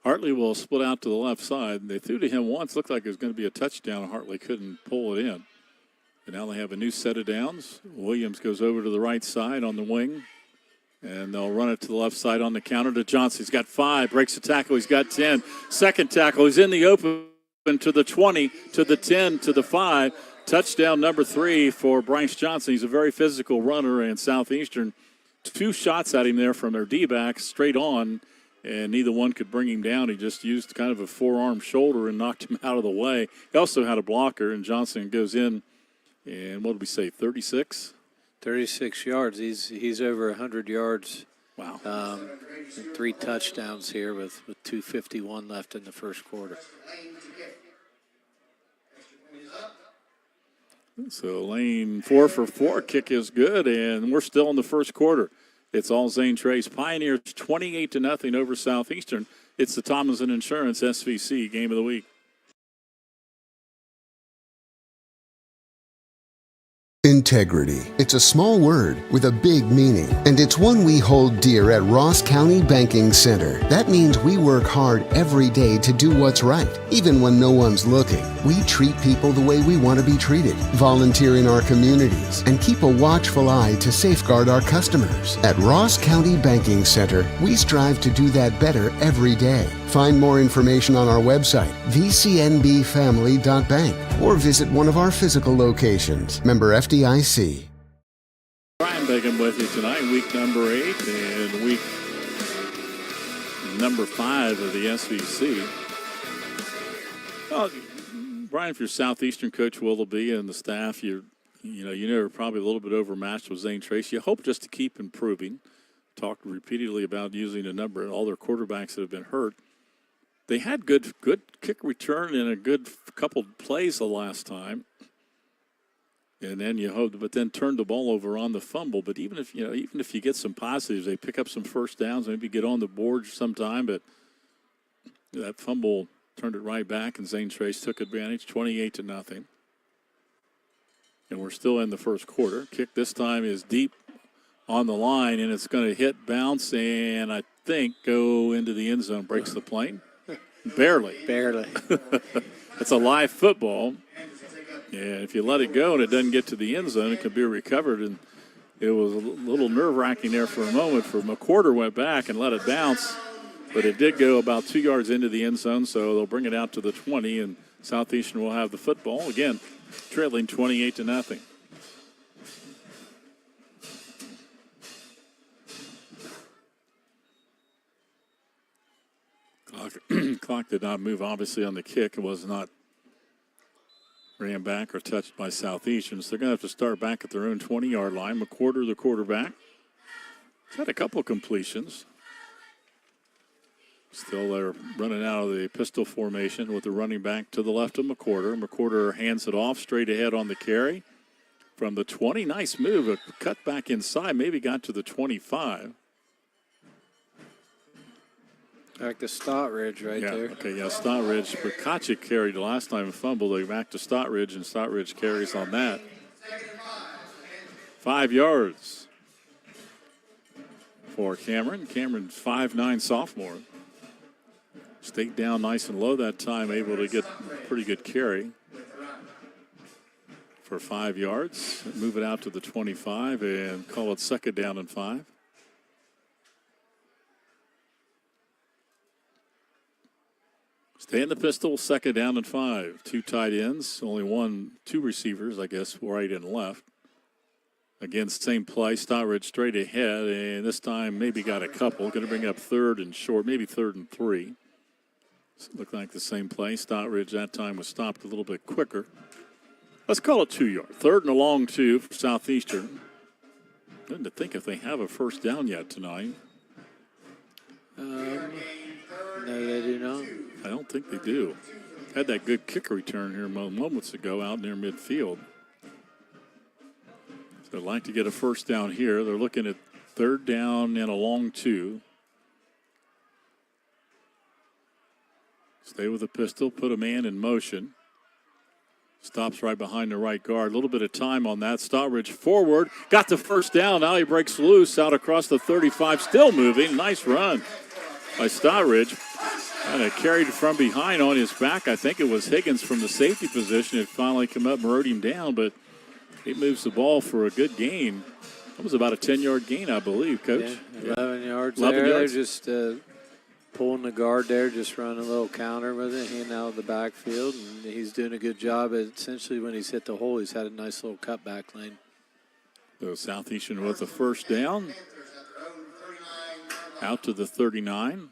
Hartley will split out to the left side. They threw to him once, looked like it was going to be a touchdown. Hartley couldn't pull it in. And now they have a new set of downs. Williams goes over to the right side on the wing. And they'll run it to the left side on the counter to Johnson. He's got 5, breaks the tackle. He's got 10. Second tackle, he's in the open to the 20, to the 10, to the 5. Touchdown number 3 for Bryce Johnson. He's a very physical runner, and Southeastern, 2 shots at him there from their D-backs straight on, and neither one could bring him down. He just used kind of a forearm shoulder and knocked him out of the way. He also had a blocker, and Johnson goes in, and what did we say, 36? 36 yards. He's over 100 yards. Wow. And 3 touchdowns here with 2:51 left in the first quarter. So Lane 4 for 4. Kick is good, and we're still in the first quarter. It's all Zane Trace. Pioneers 28-0 over Southeastern. It's the Tomlinson Insurance SVC Game of the Week. Integrity. It's a small word with a big meaning, and it's one we hold dear at Ross County Banking Center. That means we work hard every day to do what's right, even when no one's looking. We treat people the way we want to be treated, volunteer in our communities, and keep a watchful eye to safeguard our customers. At Ross County Banking Center, we strive to do that better every day. Find more information on our website, vcnbfamily.bank, or visit one of our physical locations. Member FDIC. Brian Bigham with you tonight, week number 8 and week number 5 of the SVC. Well, Brian, if you're Southeastern Coach Willoughby and the staff, you know probably a little bit overmatched with Zane Trace. You hope just to keep improving. Talked repeatedly about using a number of all their quarterbacks that have been hurt. They had good kick return and a good couple plays the last time. And then you hope, but then turn the ball over on the fumble. But even if you get some positives, they pick up some first downs, maybe get on the board sometime. But that fumble turned it right back, and Zane Trace took advantage, 28-0. And we're still in the first quarter. Kick this time is deep on the line, and it's going to hit, bounce, and I think go into the end zone. Breaks the plane. Barely. It's a live football. And if you let it go and it doesn't get to the end zone, it can be recovered. And it was a little nerve-wracking there for a moment. For McWhorter went back and let it bounce, but it did go about 2 yards into the end zone, so they'll bring it out to the 20, and Southeastern will have the football. Again, trailing 28-0. Clock did not move, obviously, on the kick. It was not ran back or touched by Southeastern. So they're going to have to start back at their own 20-yard line. McWhorter, the quarterback, he's had a couple completions. Still they're running out of the pistol formation with the running back to the left of McWhorter. McWhorter hands it off straight ahead on the carry. From the 20, nice move. A cut back inside, maybe got to the 25. Back to Stottridge right there. Okay, Stottridge. Prakacic carried the last time and fumbled. They back to Stottridge, and Stottridge carries on that. 5 yards for Cameron. Cameron's 5'9" sophomore. Stayed down nice and low that time, able to get pretty good carry. for 5 yards. Move it out to the 25 and call it 2nd down and 5. Stay in the pistol, 2nd down and 5. 2 tight ends, only 2 receivers, I guess, right and left. Against same play, Stockridge straight ahead, and this time maybe got a couple. Going to bring up 3rd and short, maybe 3rd and 3. Looked like the same play. Stockridge that time was stopped a little bit quicker. Let's call it 2 yard. 3rd and a long 2 for Southeastern. Good to think if they have a first down yet tonight. No, they do not. I don't think they do. Had that good kick return here moments ago out near midfield. So they'd like to get a first down here. They're looking at 3rd down and a long 2. Stay with the pistol, put a man in motion. Stops right behind the right guard. A little bit of time on that. Stockridge forward. Got the first down. Now he breaks loose out across the 35. Still moving. Nice run by Stockridge. Kind of carried from behind on his back. I think it was Higgins from the safety position. It finally come up and rode him down, but he moves the ball for a good gain. That was about a 10-yard gain, I believe, Coach. Yeah, 11 yards 11 there. yards. They're just pulling the guard there, just running a little counter with it, handing out of the backfield, and he's doing a good job. Essentially, when he's hit the hole, he's had a nice little cutback lane. So Southeastern with the first down. Out to the 39.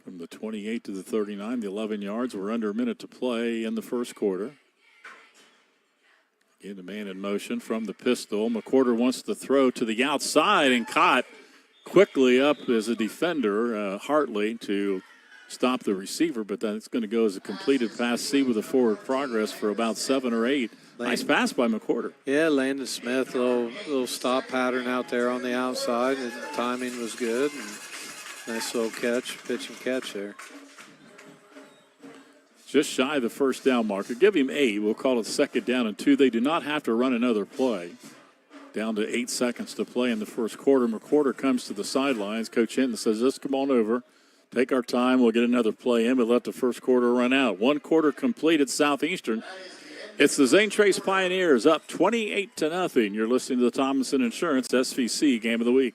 From the 28 to the 39, the 11 yards. We're under a minute to play in the first quarter. Again, the man in motion from the pistol. McWhorter wants to throw to the outside and caught quickly up as a defender, Hartley, to stop the receiver, but that's going to go as a completed pass C with a forward progress for about 7 or 8. Nice pass by McWhorter. Yeah, Landon Smith, little stop pattern out there on the outside, and the timing was good. And nice little catch, pitch and catch there. Just shy of the first down marker. Give him 8. We'll call it 2nd down and 2. They do not have to run another play. Down to 8 seconds to play in the first quarter. McWhorter comes to the sidelines. Coach Hinton says, just come on over. Take our time. We'll get another play in, but let the first quarter run out. 1 quarter complete at Southeastern. It's the Zane Trace Pioneers up 28-0. You're listening to the Thompson Insurance SVC Game of the Week.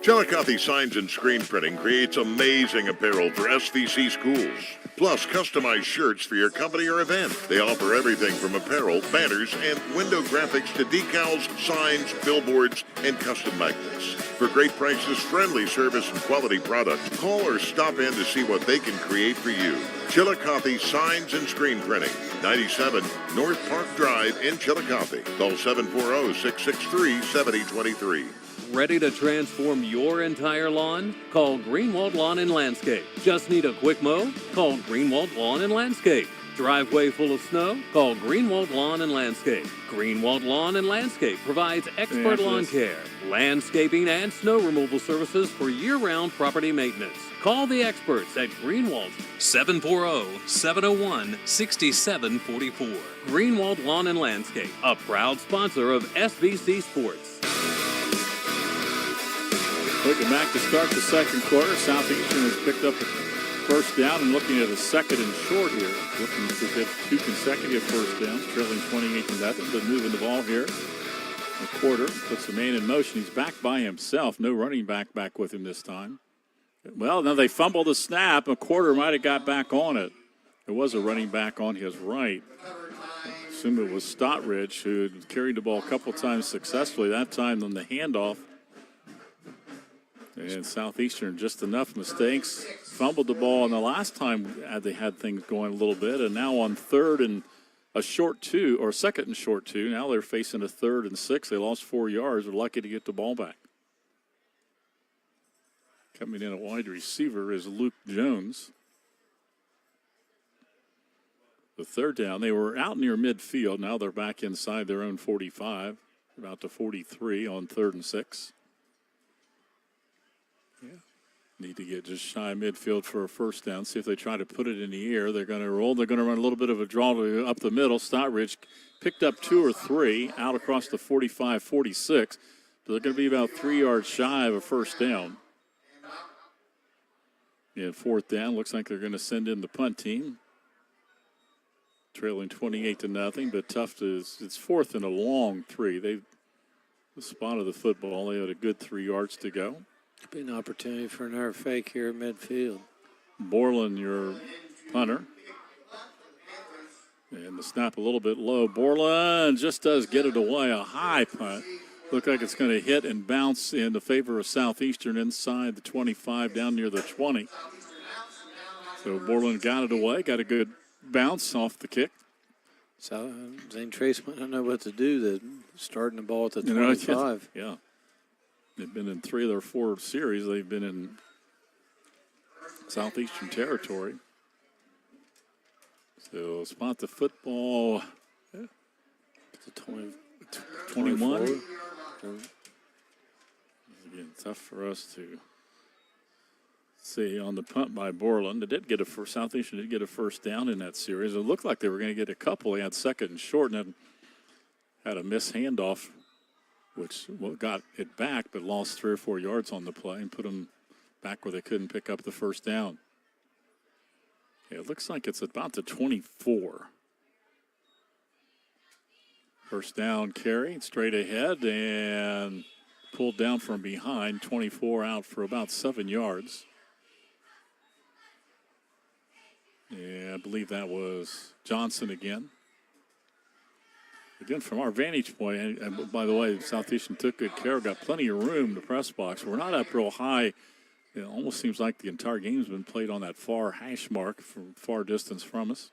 Chillicothe Signs and Screen Printing creates amazing apparel for SVC schools, plus customized shirts for your company or event. They offer everything from apparel, banners, and window graphics to decals, signs, billboards, and custom magnets. For great prices, friendly service, and quality products, call or stop in to see what they can create for you. Chillicothe Signs and Screen Printing, 97 North Park Drive in Chillicothe. Call 740-663-7023. Ready to transform your entire lawn? Call Greenwald Lawn and Landscape. Just need a quick mow? Call Greenwald Lawn and Landscape. Driveway full of snow? Call Greenwald Lawn and Landscape. Greenwald Lawn and Landscape provides expert lawn care, landscaping, and snow removal services for year-round property maintenance. Call the experts at Greenwald, 740-701-6744. Greenwald Lawn and Landscape, a proud sponsor of SVC Sports. Looking back to start the second quarter, Southeastern has picked up the first down and looking at a 2nd and short here. Looking to get 2 consecutive first downs, trailing 28-0, but moving the ball here. McWhorter puts the man in motion. He's back by himself. No running back with him this time. Well, now they fumbled the snap. McWhorter might have got back on it. There was a running back on his right. I assume it was Stockridge who carried the ball a couple times successfully. That time on the handoff. And Southeastern, just enough mistakes. Fumbled the ball, and the last time they had things going a little bit, and now on 3rd and a short 2, or 2nd and short 2, now they're facing a 3rd and 6. They lost 4 yards. They're lucky to get the ball back. Coming in at wide receiver is Luke Jones. The 3rd down, they were out near midfield. Now they're back inside their own 45, about to 43 on 3rd and 6. Need to get just shy of midfield for a first down. See if they try to put it in the air. They're going to roll. They're going to run a little bit of a draw up the middle. Stockridge picked up 2 or 3 out across the 45, 46. So they're going to be about 3 yards shy of a first down. And 4th down, looks like they're going to send in the punt team. trailing 28-0, but Tufts it's fourth and a long 3. They spotted the football. They had a good 3 yards to go. Could be an opportunity for another fake here at midfield. Borland, your punter. And the snap a little bit low. Borland just does get it away. A high punt. Look like it's going to hit and bounce in the favor of Southeastern inside the 25 down near the 20. So Borland got it away. Got a good bounce off the kick. So Zane Trace might not know what to do. Starting the ball at the 25. Yeah. They've been in 3 of their 4 series. They've been in Southeastern territory. So spot the football. The 21. Again, tough for us to see on the punt by Borland. They did get Southeastern did get a first down in that series. It looked like they were going to get a couple. They had second and short and had a missed handoff, which got it back, but lost 3 or 4 yards on the play and put them back where they couldn't pick up the first down. Yeah, it looks like it's about the 24. First down carry, straight ahead, and pulled down from behind. 24 out for about 7 yards. Yeah, I believe that was Johnson again. Again, from our vantage point, and by the way, Southeastern took good care, got plenty of room to press box. We're not up real high. It almost seems like the entire game's been played on that far hash mark from far distance from us.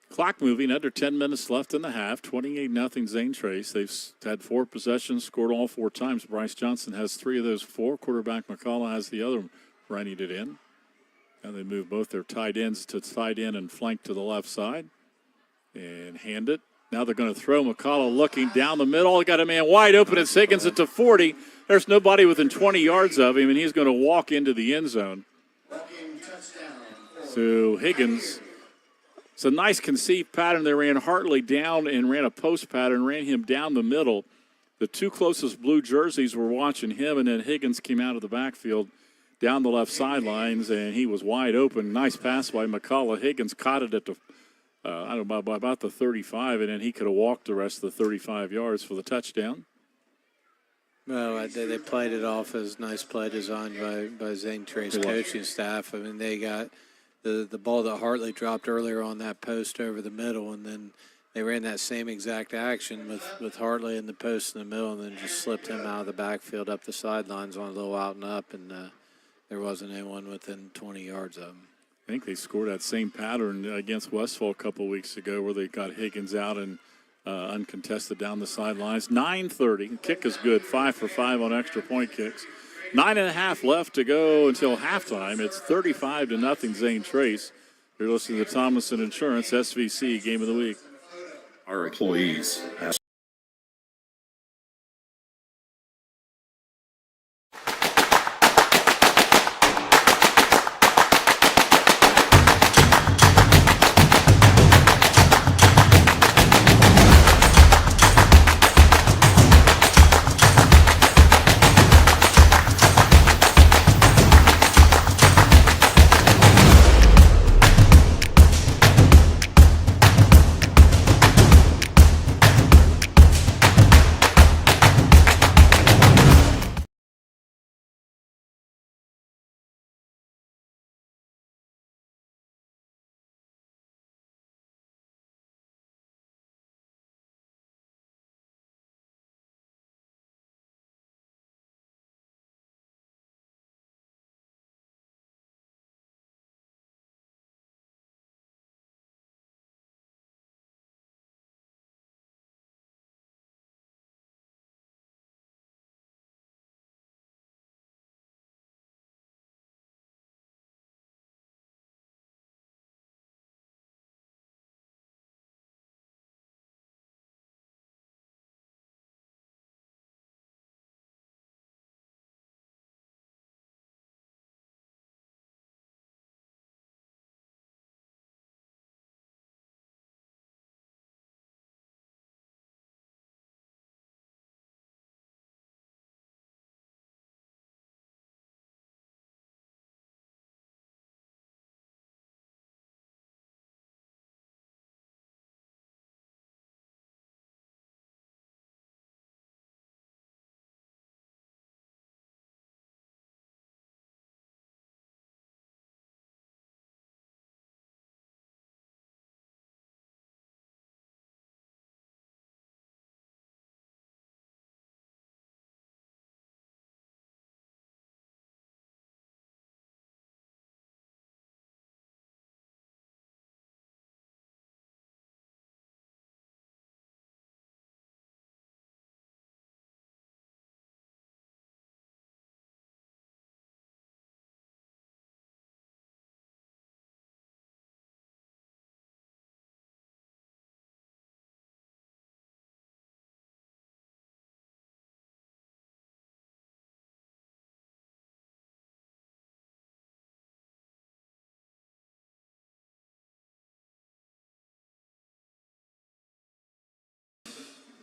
Clock moving, under 10 minutes left in the half. 28-0 Zane Trace. They've had 4 possessions, scored all 4 times. Bryce Johnson has 3 of those 4. Quarterback McCullough has the other, running it in. And they move both their tight ends to tight end and flank to the left side. And hand it. Now they're going to throw. McCullough looking down the middle. Got a man wide open. It's Higgins at the 40. There's nobody within 20 yards of him, and he's going to walk into the end zone. So Higgins, it's a nice conceived pattern. They ran Hartley down and ran a post pattern, ran him down the middle. The 2 closest blue jerseys were watching him, and then Higgins came out of the backfield down the left sidelines, and he was wide open. Nice pass by McCullough. Higgins caught it at the I don't know, about the 35, and then he could have walked the rest of the 35 yards for the touchdown. Well, they played it off as nice play designed by Zane Trace coaching staff. I mean, they got the ball that Hartley dropped earlier on that post over the middle, and then they ran that same exact action with Hartley in the post in the middle, and then just slipped him out of the backfield up the sidelines on a little out and up, and there wasn't anyone within 20 yards of him. I think they scored that same pattern against Westfall a couple weeks ago where they got Higgins out and uncontested down the sidelines. 9:30. Kick is good. 5 for 5 on extra point kicks. 9.5 left to go until halftime. It's 35-0 Zane Trace. You're listening to Tomlinson Insurance SVC Game of the Week. Our employees have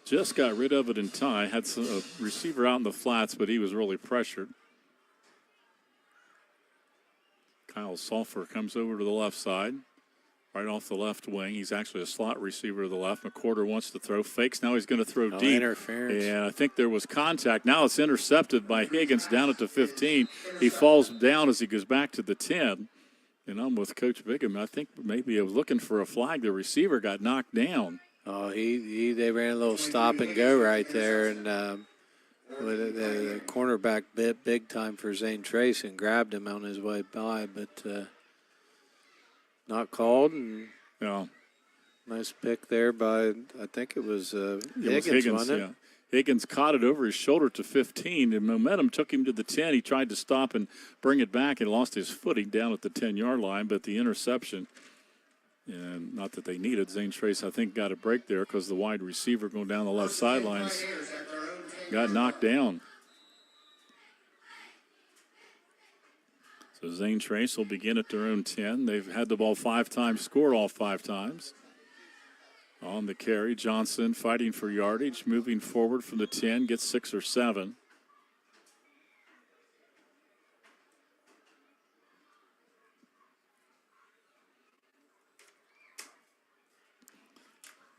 Just got rid of it in time. Had a receiver out in the flats, but he was really pressured. Kyle Sulfur comes over to the left side, right off the left wing. He's actually a slot receiver to the left. McWhorter wants to throw. Fakes. Now he's going to throw deep. Interference. And I think there was contact. Now it's intercepted by Higgins down at the 15. He falls down as he goes back to the 10. And I'm with Coach Bigham. I think maybe I was looking for a flag. The receiver got knocked down. Oh, they ran a little stop and go right there, and the cornerback bit big time for Zane Trace and grabbed him on his way by, but not called. And nice pick there by, I think it was Higgins, wasn't it? Yeah. Higgins caught it over his shoulder to 15, and momentum took him to the 10. He tried to stop and bring it back and lost his footing down at the 10-yard line, but the interception, and not that they needed, Zane Trace, I think, got a break there because the wide receiver going down the left sidelines got knocked down. So Zane Trace will begin at their own 10. They've had the ball 5 times, scored all 5 times. On the carry, Johnson fighting for yardage, moving forward from the 10, gets 6 or 7.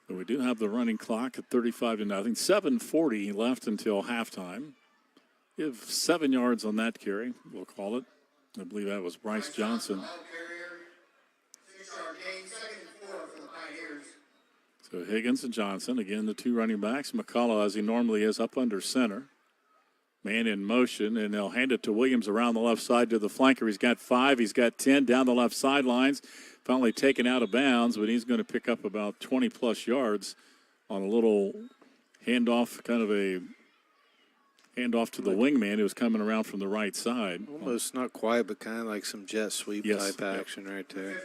But we do have the running clock at 35-0. 7:40 left until halftime. You have 7 yards on that carry, we'll call it. I believe that was Bryce Johnson. So Higgins and Johnson, again, the 2 running backs. McCullough, as he normally is, up under center. Man in motion, and they'll hand it to Williams around the left side to the flanker. He's got 5, he's got 10 down the left sidelines. Finally taken out of bounds, but he's going to pick up about 20-plus yards on a little handoff, kind of a handoff to the wingman who was coming around from the right side. Almost not quite, but kind of like some jet sweep type action right there.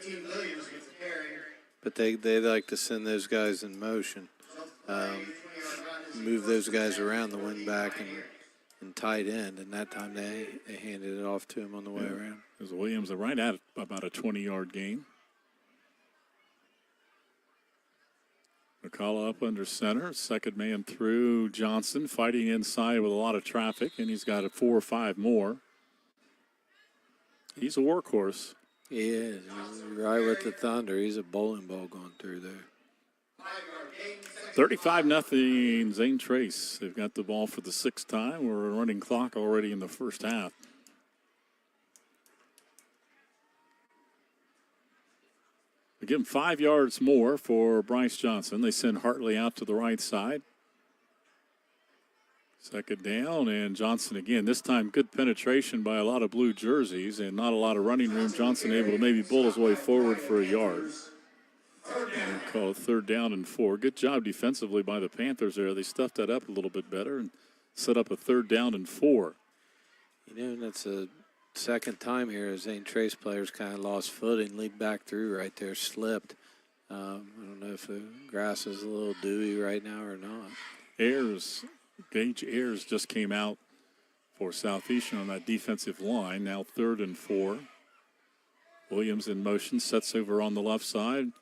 But they like to send those guys in motion, move those guys around the wing back and tight end, and that time they handed it off to him on the way around. There's Williams right at about a 20-yard gain. McCullough up under center, second man through. Johnson fighting inside with a lot of traffic, and he's got 4 or 5 more. He's a workhorse. He is. He's right with the Thunder. He's a bowling ball going through there. 35-0 Zane Trace. They've got the ball for the 6th time. We're running clock already in the first half. They give him 5 yards more for Bryce Johnson. They send Hartley out to the right side. Second down, and Johnson again. This time good penetration by a lot of blue jerseys and not a lot of running room. Johnson able to maybe bull his way forward for a yard. And call it 3rd down and 4. Good job defensively by the Panthers there. They stuffed that up a little bit better and set up a 3rd down and 4. You know, that's a second time here as Zane Trace players kind of lost footing, lead back through right there, slipped. I don't know if the grass is a little dewy right now or not. Gage Ayers just came out for Southeastern on that defensive line. Now 3rd and 4. Williams in motion, sets over on the left side.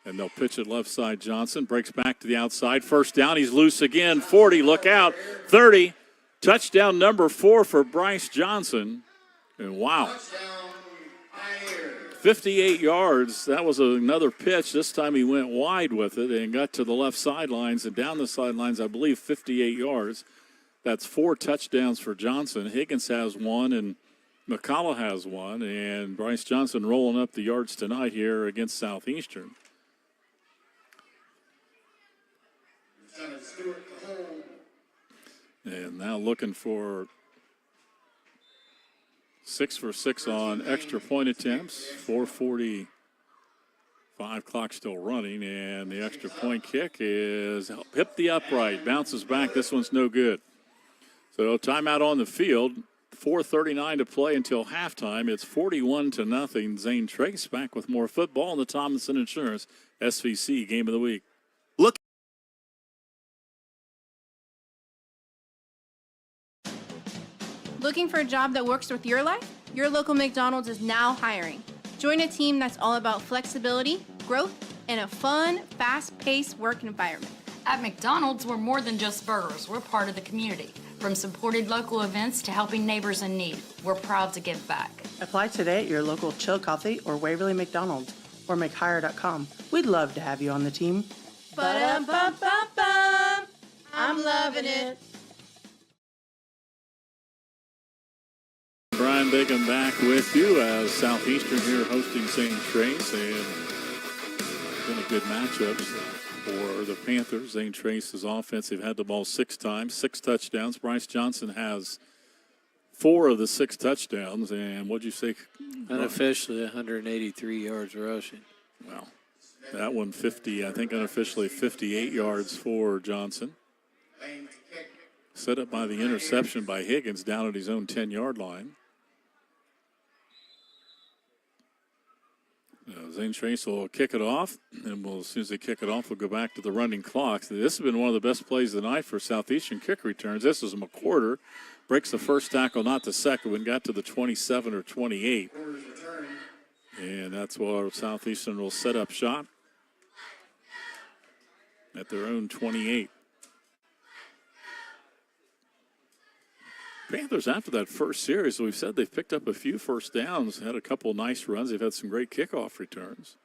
And they'll pitch it left side. Johnson breaks back to the outside. 1st down, he's loose again. 40, look out. 30, touchdown number 4 for Bryce Johnson. And wow, 58 yards. That was another pitch. This time he went wide with it and got to the left sidelines and down the sidelines, I believe, 58 yards. That's 4 touchdowns for Johnson. Higgins has 1 and McCullough has 1. And Bryce Johnson rolling up the yards tonight here against Southeastern. And now looking for 6 for 6 on extra point attempts. 4:45 clock still running, and the extra point kick is hit the upright, bounces back. This one's no good. So timeout on the field. 4:39 to play until halftime. It's 41-0. Zane Trace back with more football in the Thompson Insurance SVC Game of the Week. Looking for a job that works with your life? Your local McDonald's is now hiring. Join a team that's all about flexibility, growth, and a fun, fast-paced work environment. At McDonald's, we're more than just burgers. We're part of the community. From supported local events to helping neighbors in need, we're proud to give back. Apply today at your local Chillicothe or Waverly McDonald's or McHire.com. We'd love to have you on the team. Ba-dum-bum-bum-bum. I'm loving it. Brian Bigham back with you as Southeastern here hosting Zane Trace, and been a good matchup for the Panthers. Zane Trace's offense, they've had the ball 6 times, 6 touchdowns. Bryce Johnson has 4 of the 6 touchdowns, and what'd you say? Unofficially, 183 yards rushing. Wow. That one 50, I think unofficially 58 yards for Johnson. Set up by the interception by Higgins down at his own 10-yard line. Zane Trace will kick it off, and as soon as they kick it off, we'll go back to the running clock. This has been one of the best plays of the night for Southeastern kick returns. This is McWhorter. Breaks the first tackle, not the second one, got to the 27 or 28. And that's where Southeastern will set up shop at their own 28. Panthers, after that first series, we've said they've picked up a few first downs, had a couple of nice runs. They've had some great kickoff returns.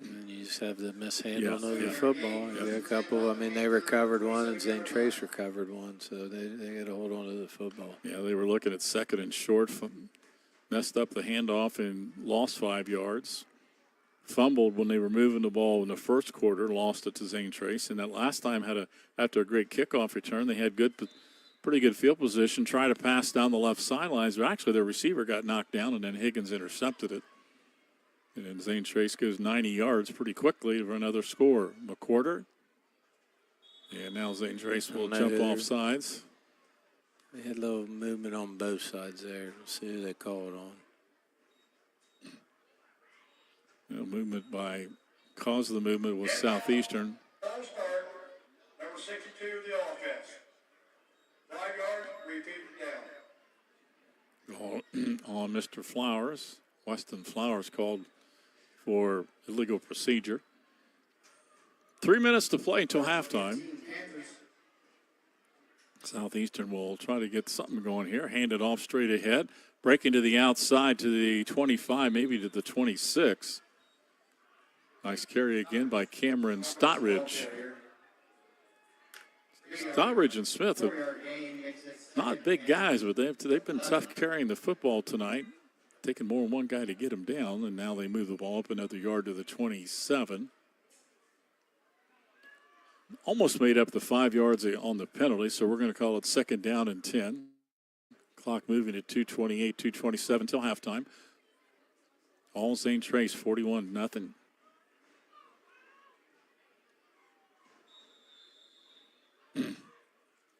And you just have the mishandling of the football. You got a couple. I mean, they recovered one, and Zane Trace recovered one, so they got to hold on to the football. Yeah, they were looking at second and short, messed up the handoff and lost 5 yards. Fumbled when they were moving the ball in the first quarter, lost it to Zane Trace. And that last time after a great kickoff return, they had pretty good field position, try to pass down the left sidelines, but actually their receiver got knocked down, and then Higgins intercepted it. And then Zane Trace goes 90 yards pretty quickly for another score. McWhorter. And now Zane Trace will jump off sides. They had a little movement on both sides there. We'll see who they call it on. Movement cause of the movement was Southeastern. Number 62 of the offense. 5 yard, repeat it down. On Mr. Flowers. Weston Flowers called for illegal procedure. 3 minutes to play until halftime. Southeastern will try to get something going here. Hand it off straight ahead. Breaking to the outside to the 25, maybe to the 26. Nice carry again by Cameron Stottridge. Stottridge and Smith are not big guys, but they've been tough carrying the football tonight. Taking more than one guy to get them down, and now they move the ball up another yard to the 27. Almost made up the 5 yards on the penalty, so we're going to call it second down and 10. Clock moving at 2:28, 2:27 till halftime. All Zane Trace, 41-0.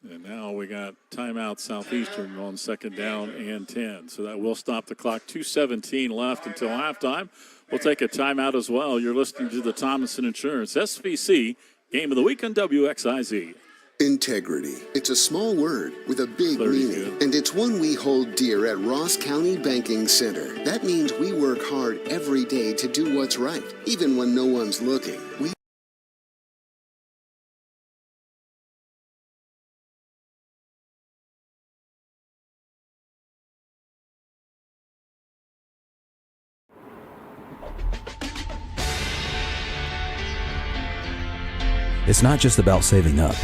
And now we got timeout Southeastern on second down and 10. So that will stop the clock. 2:17 left until halftime. We'll take a timeout as well. You're listening to the Thomason Insurance SVC Game of the Week on WXIZ. Integrity. It's a small word with a big meaning, and it's one we hold dear at Ross County Banking Center. That means we work hard every day to do what's right, even when no one's looking. It's not just about saving up.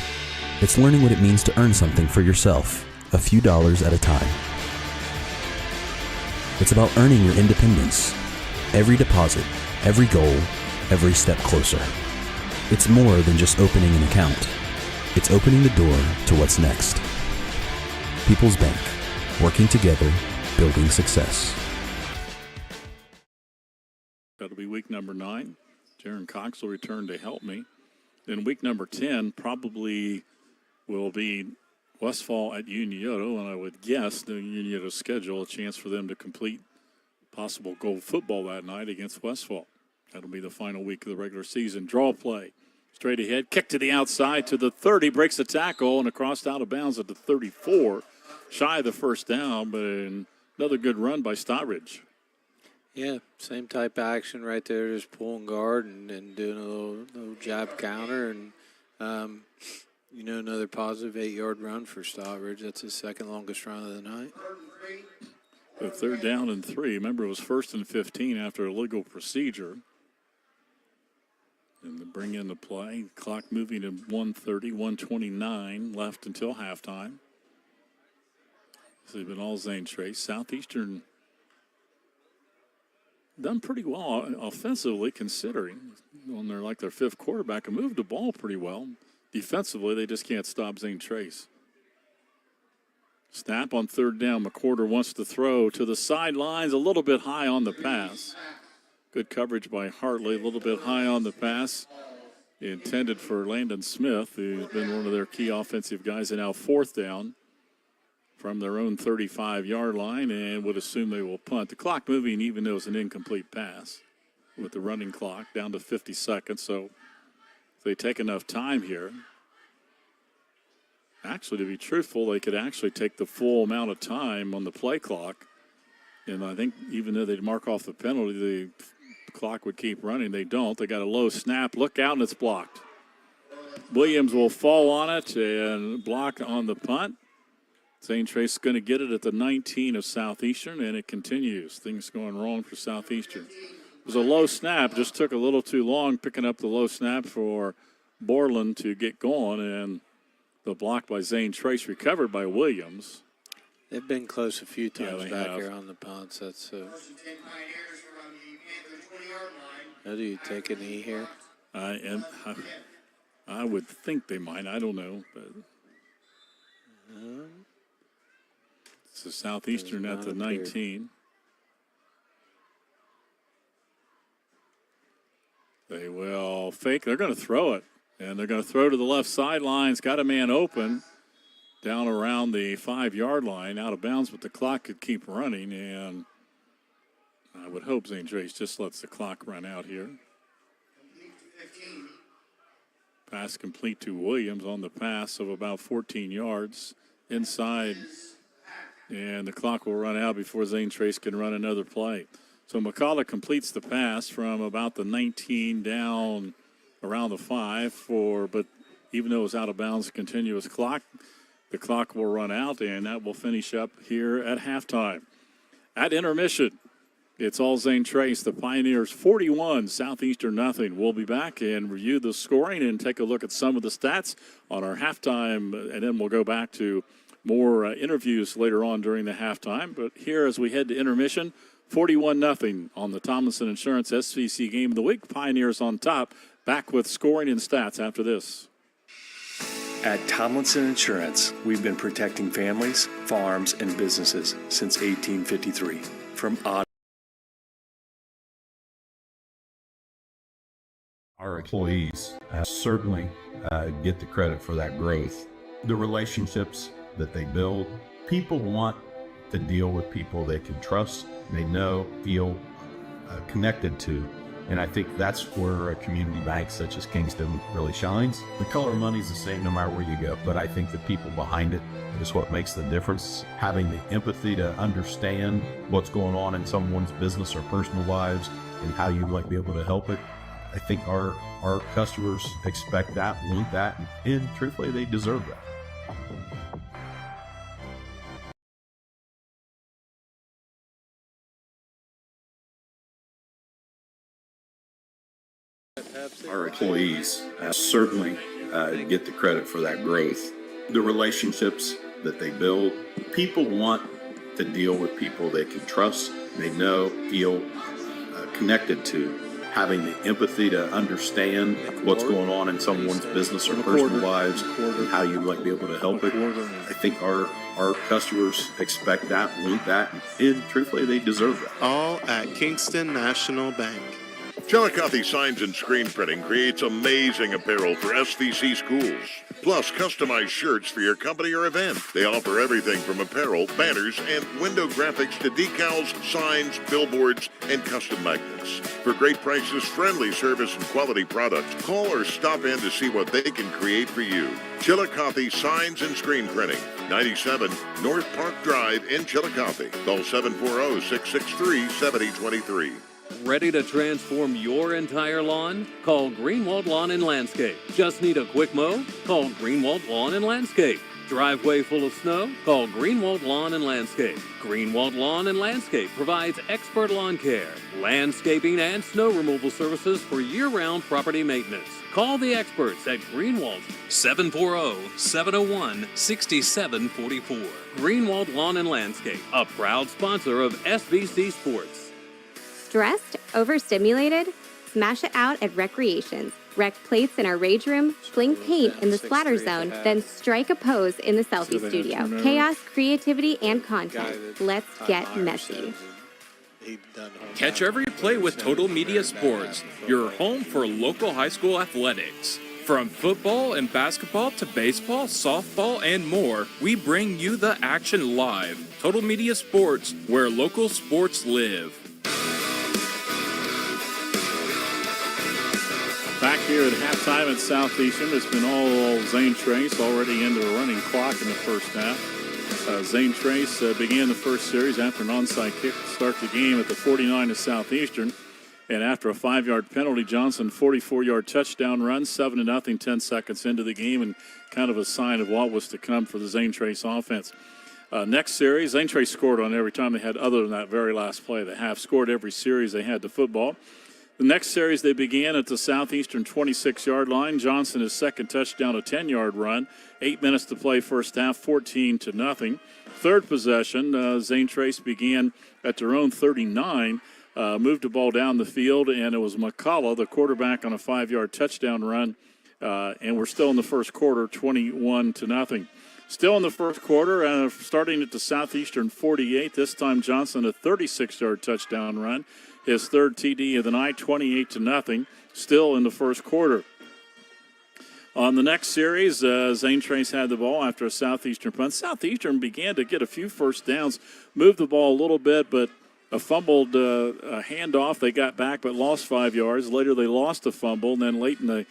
It's learning what it means to earn something for yourself, a few dollars at a time. It's about earning your independence. Every deposit, every goal, every step closer. It's more than just opening an account. It's opening the door to what's next. People's Bank, working together, building success. That'll be week number 9. Jaron Cox will return to help me. Then week number 10 probably will be Westfall at Unioto, and I would guess the Unioto schedule a chance for them to complete possible goal football that night against Westfall. That'll be the final week of the regular season. Draw play. Straight ahead, kick to the outside to the 30, breaks the tackle, and across out of bounds at the 34. Shy of the first down, but another good run by Stottridge. Yeah, same type of action right there, just pulling guard and doing a little jab counter. And Another positive 8-yard run for Stockbridge. That's his second longest run of the night. The 3rd down and 3. Remember, it was 1st and 15 after a legal procedure. And to bring in the play, clock moving to 1:30, 1:29 left until halftime. This has been all Zane Trace. Southeastern done pretty well offensively, considering on their 5th quarterback and moved the ball pretty well. Defensively, they just can't stop Zane Trace. Snap on 3rd down. McWhorter wants to throw to the sidelines, a little bit high on the pass. Good coverage by Hartley, a little bit high on the pass. Intended for Landon Smith, who's been one of their key offensive guys, and now 4th down from their own 35-yard line, and would assume they will punt. The clock moving, even though it's an incomplete pass, with the running clock down to 50 seconds. So if they take enough time here, actually, to be truthful, they could actually take the full amount of time on the play clock. And I think even though they'd mark off the penalty, the clock would keep running. They don't. They got a low snap. Look out, and it's blocked. Williams will fall on it and block on the punt. Zane Trace is going to get it at the 19 of Southeastern, and it continues. Things going wrong for Southeastern. It was a low snap. Just took a little too long picking up the low snap for Borland to get going, and the block by Zane Trace recovered by Williams. They've been close a few times here on the punts. That's How do you take a knee here? I would think they might. I don't know, but it's the Southeastern at the 19. They will fake. They're going to throw it, and they're going to throw to the left sideline. It's got a man open down around the 5-yard line, out of bounds, but the clock could keep running, and I would hope Zane Trace just lets the clock run out here. Pass complete to Williams on the pass of about 14 yards inside, and the clock will run out before Zane Trace can run another play. So McCullough completes the pass from about the 19 down around the 5 but even though it's out of bounds, continuous clock, the clock will run out, and that will finish up here at halftime. At intermission, it's all Zane Trace. The Pioneers 41, Southeastern nothing. We'll be back and review the scoring and take a look at some of the stats on our halftime, and then we'll go back to more interviews later on during the halftime. But here, as we head to intermission, 41-0 on the Tomlinson Insurance SVC Game of the Week. Pioneers on top. Back with scoring and stats after this. At Tomlinson Insurance, we've been protecting families, farms, and businesses since 1853. From Our employees certainly get the credit for that growth. The relationships that they build, people want to deal with people they can trust, they know, feel connected to. And I think that's where a community bank such as Kingston really shines. The color of money is the same no matter where you go, but I think the people behind it is what makes the difference. Having the empathy to understand what's going on in someone's business or personal lives and how you might be able to help it. I think our customers expect that, want that, and truthfully, they deserve that. Our employees certainly get the credit for that growth. The relationships that they build, people want to deal with people they can trust, they know, feel connected to. Having the empathy to understand what's going on in someone's business or personal lives and how you might be able to help it. I think our customers expect that, want that, and truthfully, they deserve that. All at Kingston National Bank. Chillicothe Signs and Screen Printing creates amazing apparel for SVC schools, plus customized shirts for your company or event. They offer everything from apparel, banners, and window graphics to decals, signs, billboards, and custom magnets. For great prices, friendly service, and quality products, call or stop in to see what they can create for you. Chillicothe Signs and Screen Printing, 97 North Park Drive in Chillicothe. Call 740-663-7023. Ready to transform your entire lawn? Call Greenwald Lawn and Landscape. Just need a quick mow? Call Greenwald Lawn and Landscape. Driveway full of snow? Call Greenwald Lawn and Landscape. Greenwald Lawn and Landscape provides expert lawn care, landscaping, and snow removal services for year-round property maintenance. Call the experts at Greenwald, 740-701-6744. Greenwald Lawn and Landscape, a proud sponsor of SVC Sports. Stressed? Overstimulated? Smash it out at Recreations. Rec plates in our rage room, fling paint in the splatter zone, then strike a pose in the selfie studio. Chaos, creativity, and content. Let's get messy. Catch every play with Total Media Sports, your home for local high school athletics. From football and basketball to baseball, softball, and more, we bring you the action live. Total Media Sports, where local sports live. Back here at halftime at South Eastern, it's been all Zane Trace, already into the running clock in the first half. Zane Trace began the first series after an onside kick to start the game at the 49 of Southeastern. And after a 5-yard penalty, Johnson 44-yard touchdown run, 7-0, 10 seconds into the game, and kind of a sign of what was to come for the Zane Trace offense. Next series, Zane Trace scored on every time they had, other than that very last play. They have scored every series they had the football. The next series, they began at the Southeastern 26-yard line. Johnson, his second touchdown, a 10-yard run. 8 minutes to play first half, 14-0. Third possession, Zane Trace began at their own 39, moved the ball down the field, and it was McCullough, the quarterback, on a 5-yard touchdown run. And we're still in the first quarter, 21-0. Still in the first quarter, starting at the Southeastern 48, this time Johnson, a 36-yard touchdown run. His third TD of the night, 28-0, still in the first quarter. On the next series, Zane Trace had the ball after a Southeastern punt. Southeastern began to get a few first downs, moved the ball a little bit, but a fumbled handoff. They got back but lost 5 yards. Later they lost a fumble, and then late in the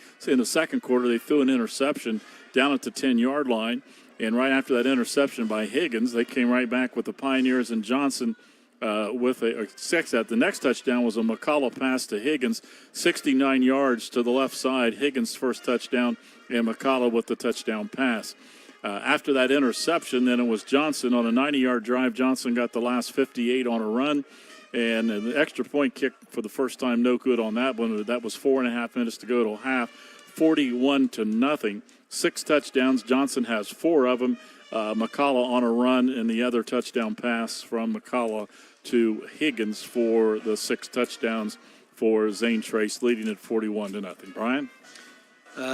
second quarter they threw an interception down at the 10-yard line. And right after that interception by Higgins, they came right back with the Pioneers and Johnson with a 6. The next touchdown was a McCullough pass to Higgins, 69 yards to the left side. Higgins' first touchdown, and McCullough with the touchdown pass. After that interception, then it was Johnson on a 90-yard drive. Johnson got the last 58 on a run, and an extra point kick for the first time, no good on that one. That was 4.5 minutes to go till half, 41-0. 6 touchdowns. Johnson has 4 of them. McCullough on a run, and the other touchdown pass from McCullough to Higgins for the 6 touchdowns for Zane Trace, leading at 41-0. Brian?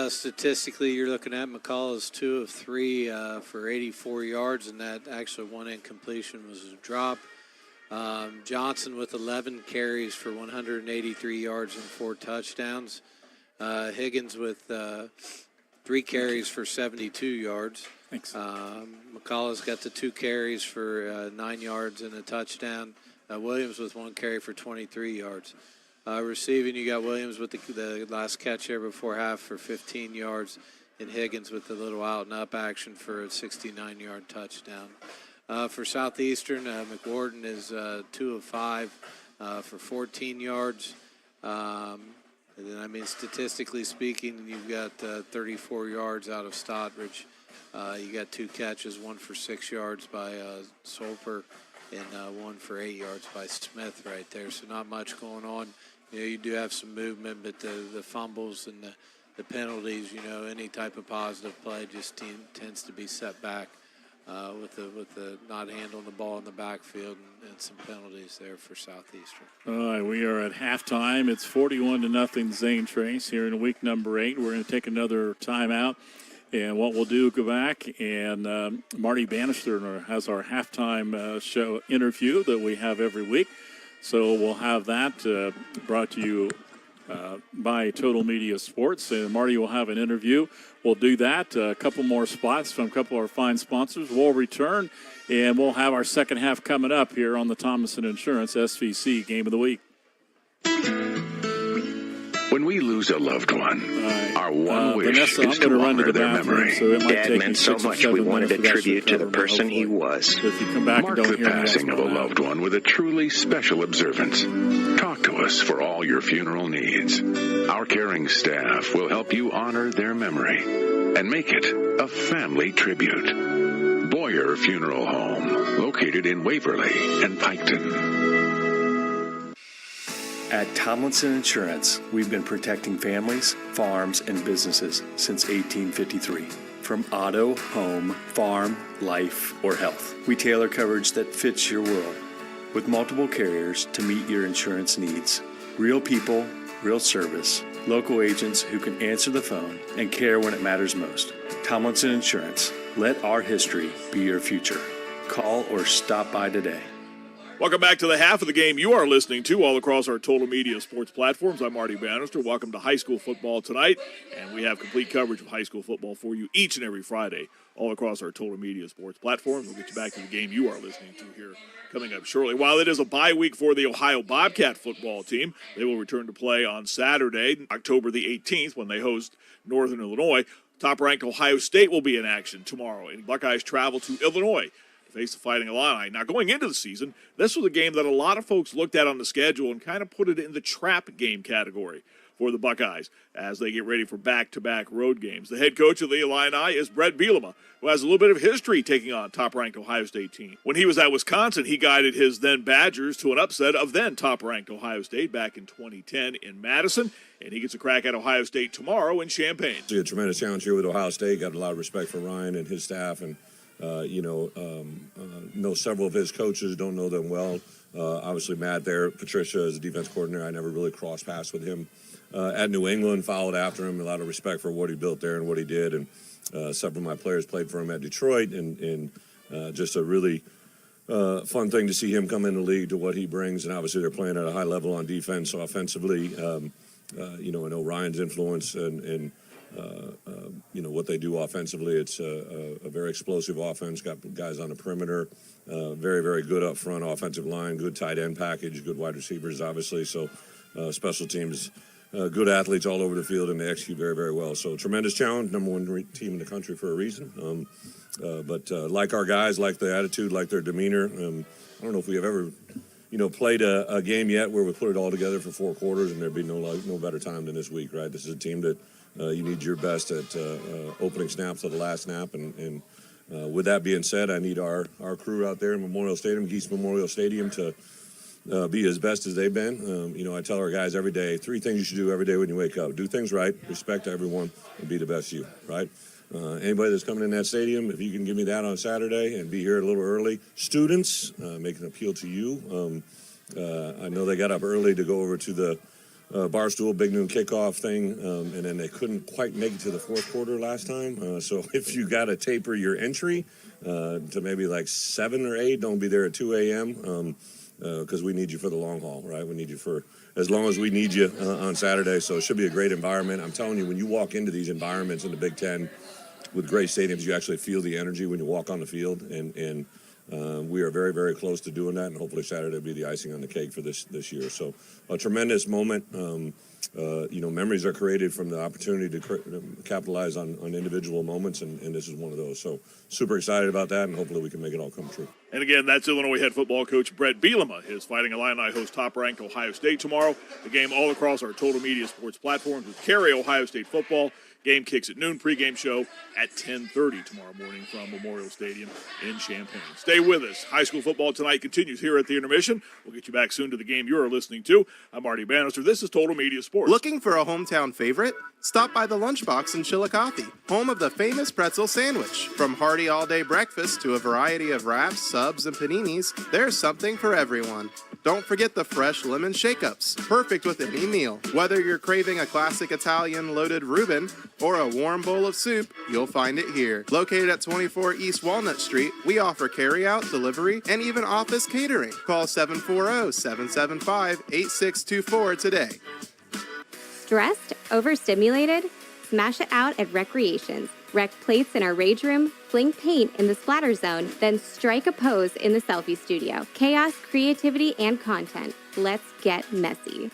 Statistically, you're looking at McCullough's 2 of 3 for 84 yards, and that actually one incompletion was a drop. Johnson with 11 carries for 183 yards and 4 touchdowns. Higgins with 3 carries for 72 yards. Thanks. McCullough's got the 2 carries for 9 yards and a touchdown. Williams with 1 carry for 23 yards. Receiving, you got Williams with the last catch there before half for 15 yards, and Higgins with the little out-and-up action for a 69-yard touchdown. For Southeastern, McWarden is 2 of 5 for 14 yards. And then, I mean, statistically speaking, you've got 34 yards out of Stoddridge. You got 2 catches, 1 for 6 yards by Solper, and 1 for 8 yards by Smith right there. So not much going on. You know, you do have some movement, but the fumbles and the penalties, you know, any type of positive play just tends to be set back with the not handling the ball in the backfield and some penalties there for Southeastern. All right, we are at halftime. It's 41-0 Zane Trace here in week number 8. We're going to take another timeout. And what we'll do, go back, and Marty Bannister has our halftime show interview that we have every week. So we'll have that brought to you by Total Media Sports. And Marty will have an interview. We'll do that. A couple more spots from a couple of our fine sponsors. We'll return, and we'll have our second half coming up here on the Thomason Insurance SVC Game of the Week. When we lose a loved one, our one wish Vanessa, is I'm to gonna run to honor the their bathroom, memory. so it might Dad take meant me so 6 or much. 7 We wanted a minutes for that tribute to the shit person he hopefully. was. So if you come back Mark and don't the hear me, that's passing why of a I'm out. loved one with a truly special observance. Talk to us for all your funeral needs. Our caring staff will help you honor their memory and make it a family tribute. Boyer Funeral Home, located in Waverly and Piketon. At Tomlinson Insurance, we've been protecting families, farms, and businesses since 1853. From auto, home, farm, life, or health, we tailor coverage that fits your world. With multiple carriers to meet your insurance needs. Real people, real service. Local agents who can answer the phone and care when it matters most. Tomlinson Insurance. Let our history be your future. Call or stop by today. Welcome back to the half of the game you are listening to all across our Total Media sports platforms. I'm Marty Bannister. Welcome to high school football tonight, and we have complete coverage of high school football for you each and every Friday all across our Total Media sports platforms. We'll get you back to the game you are listening to here coming up shortly. While it is a bye week for the Ohio Bobcat football team, they will return to play on Saturday, October the 18th, when they host Northern Illinois. Top-ranked Ohio State will be in action tomorrow, and Buckeyes travel to Illinois face the Fighting Illini. Now, going into the season, this was a game that a lot of folks looked at on the schedule and kind of put it in the trap game category for the Buckeyes as they get ready for back-to-back road games. The head coach of the Illini is Brett Bielema, who has a little bit of history taking on top-ranked Ohio State team. When he was at Wisconsin, he guided his then Badgers to an upset of then top-ranked Ohio State back in 2010 in Madison, and he gets a crack at Ohio State tomorrow in Champaign. It's a tremendous challenge here with Ohio State. Got a lot of respect for Ryan and his staff, and know several of his coaches, don't know them well. Obviously, Matt there, Patricia as a defense coordinator, I never really crossed paths with him. At New England, followed after him, a lot of respect for what he built there and what he did. And several of my players played for him at Detroit, and just a really fun thing to see him come in the league to what he brings. And obviously, they're playing at a high level on defense. So offensively, I know Ryan's influence and what they do offensively. It's a very explosive offense, got guys on the perimeter, very, very good up front offensive line, good tight end package, good wide receivers, obviously. So special teams, good athletes all over the field, and they execute very, very well. So tremendous challenge, number one team in the country for a reason. But like our guys, like their attitude, like their demeanor. I don't know if we have ever played a game yet where we put it all together for 4 quarters, and there'd be no better time than this week, right? This is a team that you need your best at opening snaps to the last snap. And with that being said, I need our crew out there in Memorial Stadium, Geese Memorial Stadium, to be as best as they've been. I tell our guys every day, 3 things you should do every day when you wake up. Do things right, respect everyone, and be the best you, right? Anybody that's coming in that stadium, if you can give me that on Saturday and be here a little early. Students, make an appeal to you. I know they got up early to go over to the Barstool Big Noon kickoff thing, and then they couldn't quite make it to the 4th quarter last time. So if you got to taper your entry to maybe like 7 or 8, don't be there at 2 a.m. Because we need you for the long haul, right? We need you for as long as we need you on Saturday. So it should be a great environment. I'm telling you, when you walk into these environments in the Big Ten with great stadiums, you actually feel the energy when you walk on the field, and we are very, very close to doing that, and hopefully Saturday will be the icing on the cake for this year. So a tremendous moment. Memories are created from the opportunity to capitalize on individual moments, and this is one of those. So super excited about that, and hopefully we can make it all come true. And again, that's Illinois head football coach Brett Bielema. His Fighting Illini host top-ranked Ohio State tomorrow. The game all across our Total Media sports platforms with Carry Ohio State football. Game kicks at noon, pregame show at 10:30 tomorrow morning from Memorial Stadium in Champaign. Stay with us. High school football tonight continues here at the intermission. We'll get you back soon to the game you are listening to. I'm Marty Bannister. This is Total Media Sports. Looking for a hometown favorite? Stop by the Lunchbox in Chillicothe, home of the famous pretzel sandwich. From hearty all-day breakfast to a variety of wraps, subs, and paninis, there's something for everyone. Don't forget the fresh lemon shake-ups, perfect with any meal. Whether you're craving a classic Italian loaded Reuben or a warm bowl of soup, you'll find it here. Located at 24 East Walnut Street, we offer carry-out, delivery, and even office catering. Call 740-775-8624 today. Stressed? Overstimulated? Smash it out at Recreations. Rec plates in our rage room, fling paint in the splatter zone, then strike a pose in the selfie studio. Chaos, creativity, and content. Let's get messy.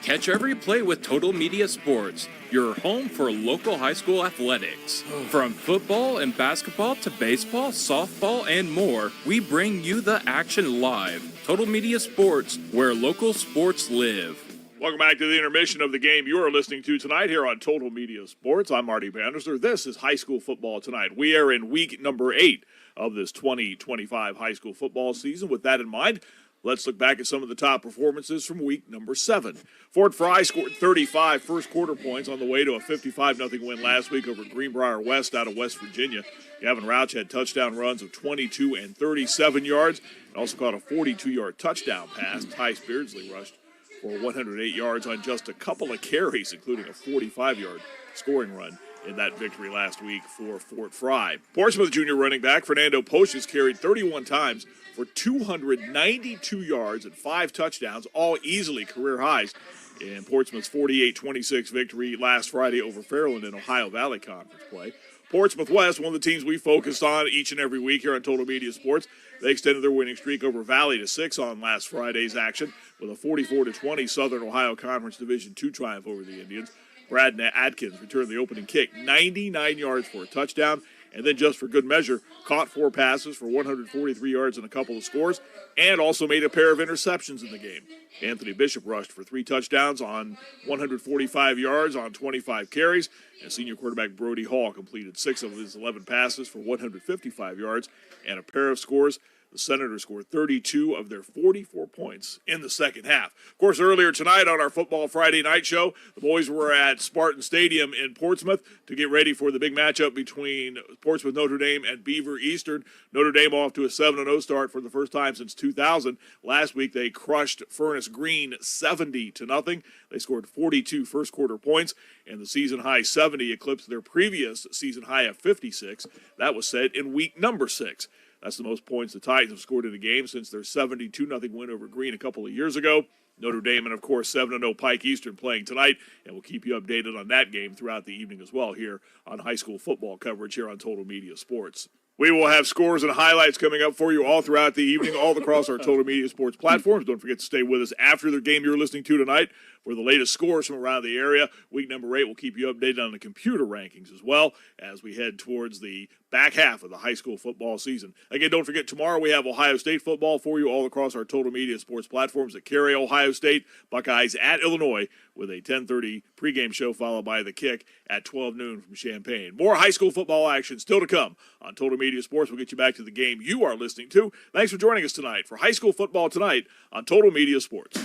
Catch every play with Total Media Sports, your home for local high school athletics. From football and basketball to baseball, softball, and more, we bring you the action live. Total Media Sports, where local sports live. Welcome back to the intermission of the game you are listening to tonight here on Total Media Sports. I'm Marty Bannister. This is high school football tonight. We are in week number 8 of this 2025 high school football season. With that in mind, let's look back at some of the top performances from week number 7. Fort Fry scored 35 first quarter points on the way to a 55-0 win last week over Greenbrier West out of West Virginia. Gavin Rauch had touchdown runs of 22 and 37 yards and also caught a 42-yard touchdown pass. Ty Beardsley rushed for 108 yards on just a couple of carries, including a 45-yard scoring run in that victory last week for Fort Fry. Portsmouth junior running back Fernando Poches carried 31 times for 292 yards and 5 touchdowns, all easily career highs in Portsmouth's 48-26 victory last Friday over Fairland in Ohio Valley Conference play. Portsmouth West, one of the teams we focused on each and every week here on Total Media Sports. They extended their winning streak over Valley to 6 on last Friday's action with a 44-20 Southern Ohio Conference Division II triumph over the Indians. Brad Atkins returned the opening kick, 99 yards for a touchdown, and then just for good measure, caught 4 passes for 143 yards and a couple of scores, and also made a pair of interceptions in the game. Anthony Bishop rushed for 3 touchdowns on 145 yards on 25 carries, and senior quarterback Brody Hall completed 6 of his 11 passes for 155 yards and a pair of scores. The Senators scored 32 of their 44 points in the second half. Of course, earlier tonight on our Football Friday night show, the boys were at Spartan Stadium in Portsmouth to get ready for the big matchup between Portsmouth Notre Dame and Beaver Eastern. Notre Dame off to a 7-0 start for the first time since 2000. Last week, they crushed Furnace Green 70-0. They scored 42 first quarter points, and the season high 70 eclipsed their previous season high of 56. That was set in week number 6. That's the most points the Titans have scored in a game since their 72-0 win over Green a couple of years ago. Notre Dame and, of course, 7-0 Pike Eastern playing tonight, and we'll keep you updated on that game throughout the evening as well here on high school football coverage here on Total Media Sports. We will have scores and highlights coming up for you all throughout the evening, all across our Total Media Sports platforms. Don't forget to stay with us after the game you're listening to tonight for the latest scores from around the area. Week number 8 will keep you updated on the computer rankings as well as we head towards the back half of the high school football season. Again, don't forget, tomorrow we have Ohio State football for you all across our Total Media Sports platforms that carry Ohio State. Buckeyes at Illinois with a 10:30 pregame show followed by the kick at 12 noon from Champaign. More high school football action still to come on Total Media Sports. We'll get you back to the game you are listening to. Thanks for joining us tonight for high school football tonight on Total Media Sports.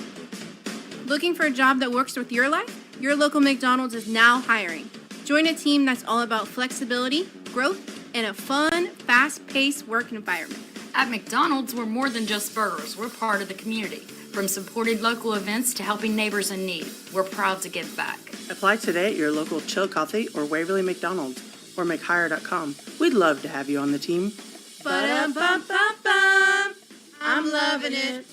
Looking for a job that works with your life? Your local McDonald's is now hiring. Join a team that's all about flexibility, growth, and a fun, fast-paced work environment. At McDonald's, we're more than just burgers. We're part of the community. From supported local events to helping neighbors in need, we're proud to give back. Apply today at your local Chillicothe or Waverly McDonald's or McHire.com. We'd love to have you on the team. Ba-dum-bum-bum-bum. I'm loving it.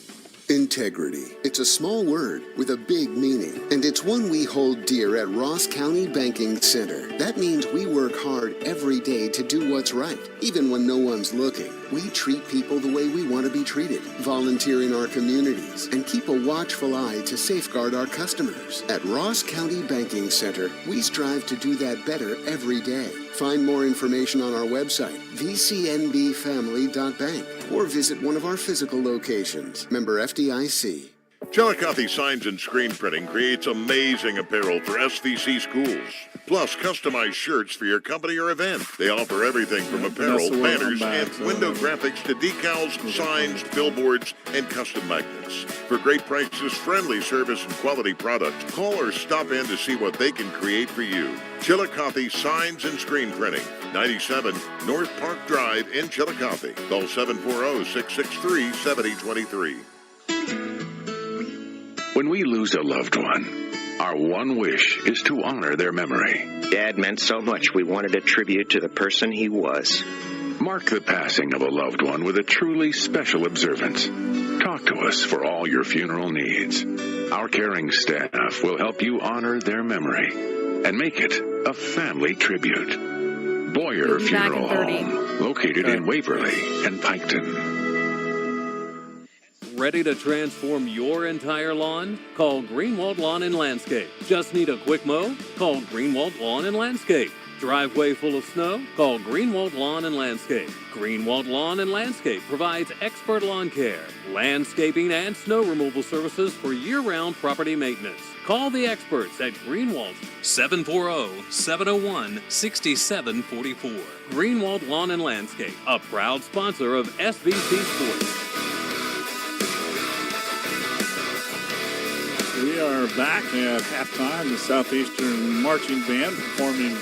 Integrity. It's a small word with a big meaning, and it's one we hold dear at Ross County Banking Center. That means we work hard every day to do what's right, even when no one's looking. We treat people the way we want to be treated, volunteer in our communities, and keep a watchful eye to safeguard our customers. At Ross County Banking Center, we strive to do that better every day. Find more information on our website, vcnbfamily.bank, or visit one of our physical locations. Member FDIC. Chillicothe Signs and Screen Printing creates amazing apparel for SVC schools. Plus, customized shirts for your company or event. They offer everything from apparel, banners, and window graphics to decals, signs, billboards, and custom magnets. For great prices, friendly service, and quality products, call or stop in to see what they can create for you. Chillicothe Signs and Screen Printing, 97 North Park Drive in Chillicothe. Call 740-663-7023. When we lose a loved one, our one wish is to honor their memory. Dad meant so much, we wanted a tribute to the person he was. Mark the passing of a loved one with a truly special observance. Talk to us for all your funeral needs. Our caring staff will help you honor their memory and make it a family tribute. Boyer Funeral Home, located in Waverly and Piketon. Ready to transform your entire lawn? Call Greenwald Lawn and Landscape. Just need a quick mow? Call Greenwald Lawn and Landscape. Driveway full of snow? Call Greenwald Lawn and Landscape. Greenwald Lawn and Landscape provides expert lawn care, landscaping, and snow removal services for year-round property maintenance. Call the experts at Greenwald, 740-701-6744. Greenwald Lawn and Landscape, a proud sponsor of SVC Sports. We are back at halftime. The Southeastern Marching Band performing,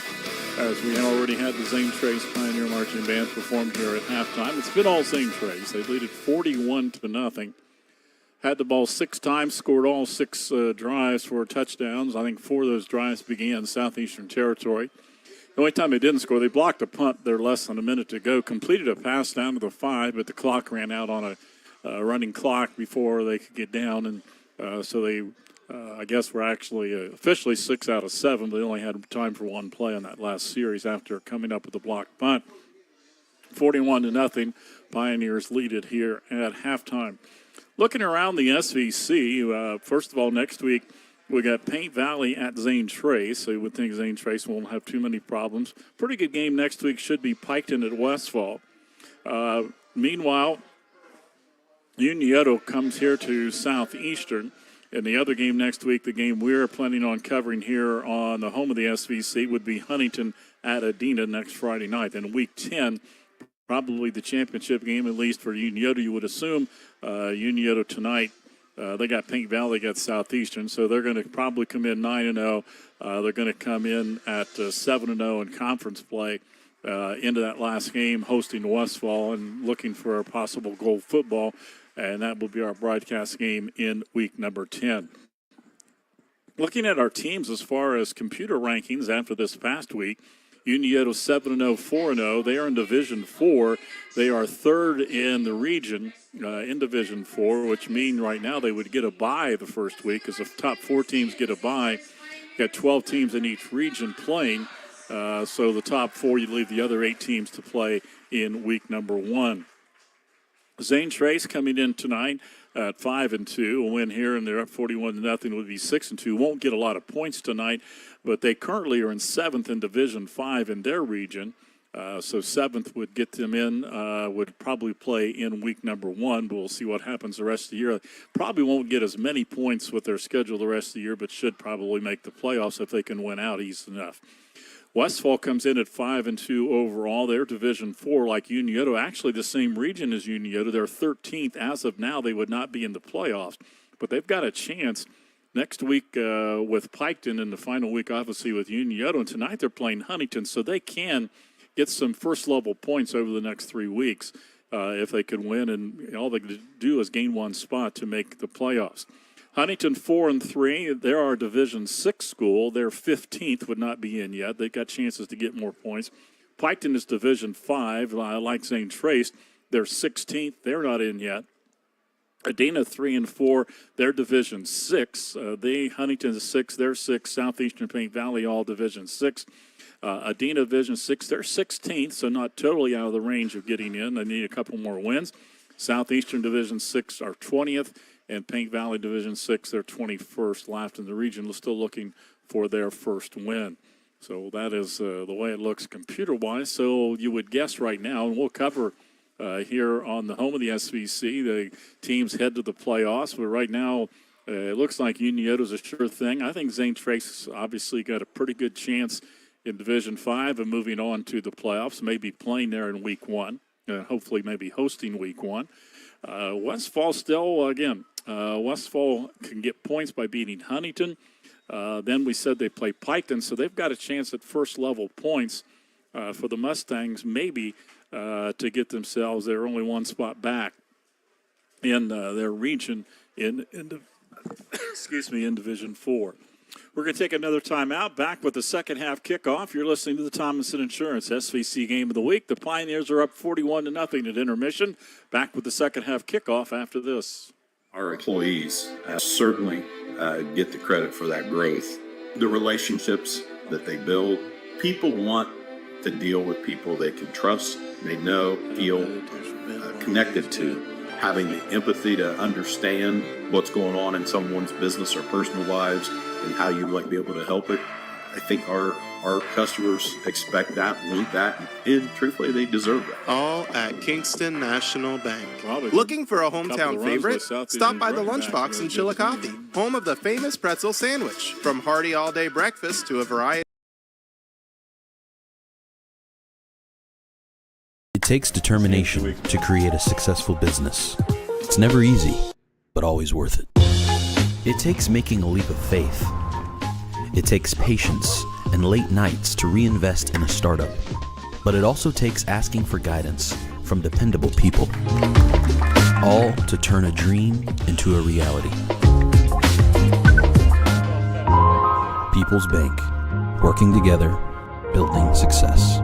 as we already had the Zane Trace Pioneer Marching Band performed here at halftime. It's been all Zane Trace. They lead it 41-0. Had the ball 6 times, scored all 6 drives for touchdowns. I think 4 of those drives began Southeastern territory. The only time they didn't score, they blocked a punt there less than a minute to go, completed a pass down to the 5, but the clock ran out on a running clock before they could get down, and so they, I guess, were actually officially 6 out of 7. But they only had time for 1 play on that last series after coming up with a blocked punt. 41-0, Pioneers lead it here at halftime. Looking around the SVC, first of all, next week we got Paint Valley at Zane Trace. So you would think Zane Trace won't have too many problems. Pretty good game next week should be Piketon at Westfall. Meanwhile, Unioto comes here to Southeastern. And the other game next week, the game we're planning on covering here on the home of the SVC, would be Huntington at Adena next Friday night. And week 10, probably the championship game, at least for Unioto, you would assume. Unioto tonight, they got Paint Valley, got Southeastern, so they're going to probably come in 9-0. They're going to come in at 7-0 in conference play into that last game, hosting Westfall and looking for a possible gold football. And that will be our broadcast game in week number 10. Looking at our teams as far as computer rankings after this past week, Unioto 7-0, 4-0. They are in Division 4. They are third in the region in Division 4, which means right now they would get a bye the first week because the top 4 teams get a bye. You got 12 teams in each region playing. So the top 4, you leave the other 8 teams to play in week number 1. Zane Trace coming in tonight at 5-2. A win here, and they're up 41-0. Would be 6-2. Won't get a lot of points tonight, but they currently are in 7th in Division 5 in their region. So 7th would get them in. Would probably play in week number 1, but we'll see what happens the rest of the year. Probably won't get as many points with their schedule the rest of the year, but should probably make the playoffs if they can win out easy enough. Westfall comes in at 5-2 overall. They're Division 4 like Unioto. Actually, the same region as Unioto. They're 13th. As of now, they would not be in the playoffs. But they've got a chance next week with Piketon and the final week, obviously, with Unioto. And tonight they're playing Huntington, so they can get some first-level points over the next 3 weeks if they could win. And all they could do is gain 1 spot to make the playoffs. Huntington 4-3. They're our Division 6 school. They're 15th, would not be in yet. They've got chances to get more points. Piketon is Division 5, like Zane Trace. They're 16th. They're not in yet. Adena 3-4. They're Division 6. Huntington is 6. They're 6. Southeastern Paint Valley all Division 6. Adena Division 6. They're 16th, so not totally out of the range of getting in. They need a couple more wins. Southeastern Division 6 are 20th. And Paint Valley Division 6, they're 21st last in the region. We're still looking for their first win. So that is the way it looks computer-wise. So you would guess right now, and we'll cover here on the home of the SVC, the teams head to the playoffs. But right now, it looks like Unioto's a sure thing. I think Zane Trace obviously got a pretty good chance in Division 5 of moving on to the playoffs, maybe playing there in week 1, hopefully maybe hosting week 1. Westfall still, again, Westfall can get points by beating Huntington. Then we said they play Piketon, so they've got a chance at first-level points for the Mustangs, maybe to get themselves. They're only 1 spot back in their region in Division 4. We're going to take another timeout. Back with the second half kickoff. You're listening to the Thomason Insurance SVC Game of the Week. The Pioneers are up 41-0 at intermission. Back with the second half kickoff after this. Our employees certainly get the credit for that growth. The relationships that they build, people want to deal with people they can trust, they know, feel connected to. having the empathy to understand what's going on in someone's business or personal lives and how you might be able to help it. I think our customers expect that, want that, and truthfully, they deserve that. All at Kingston National Bank. Looking for a hometown favorite? Stop by the Lunchbox in Chillicothe, home of the famous pretzel sandwich. From hearty all-day breakfast to a variety. It takes determination to create a successful business. It's never easy, but always worth it. It takes making a leap of faith. It takes patience and late nights to reinvest in a startup. But it also takes asking for guidance from dependable people. All to turn a dream into a reality. People's Bank. Working together, building success.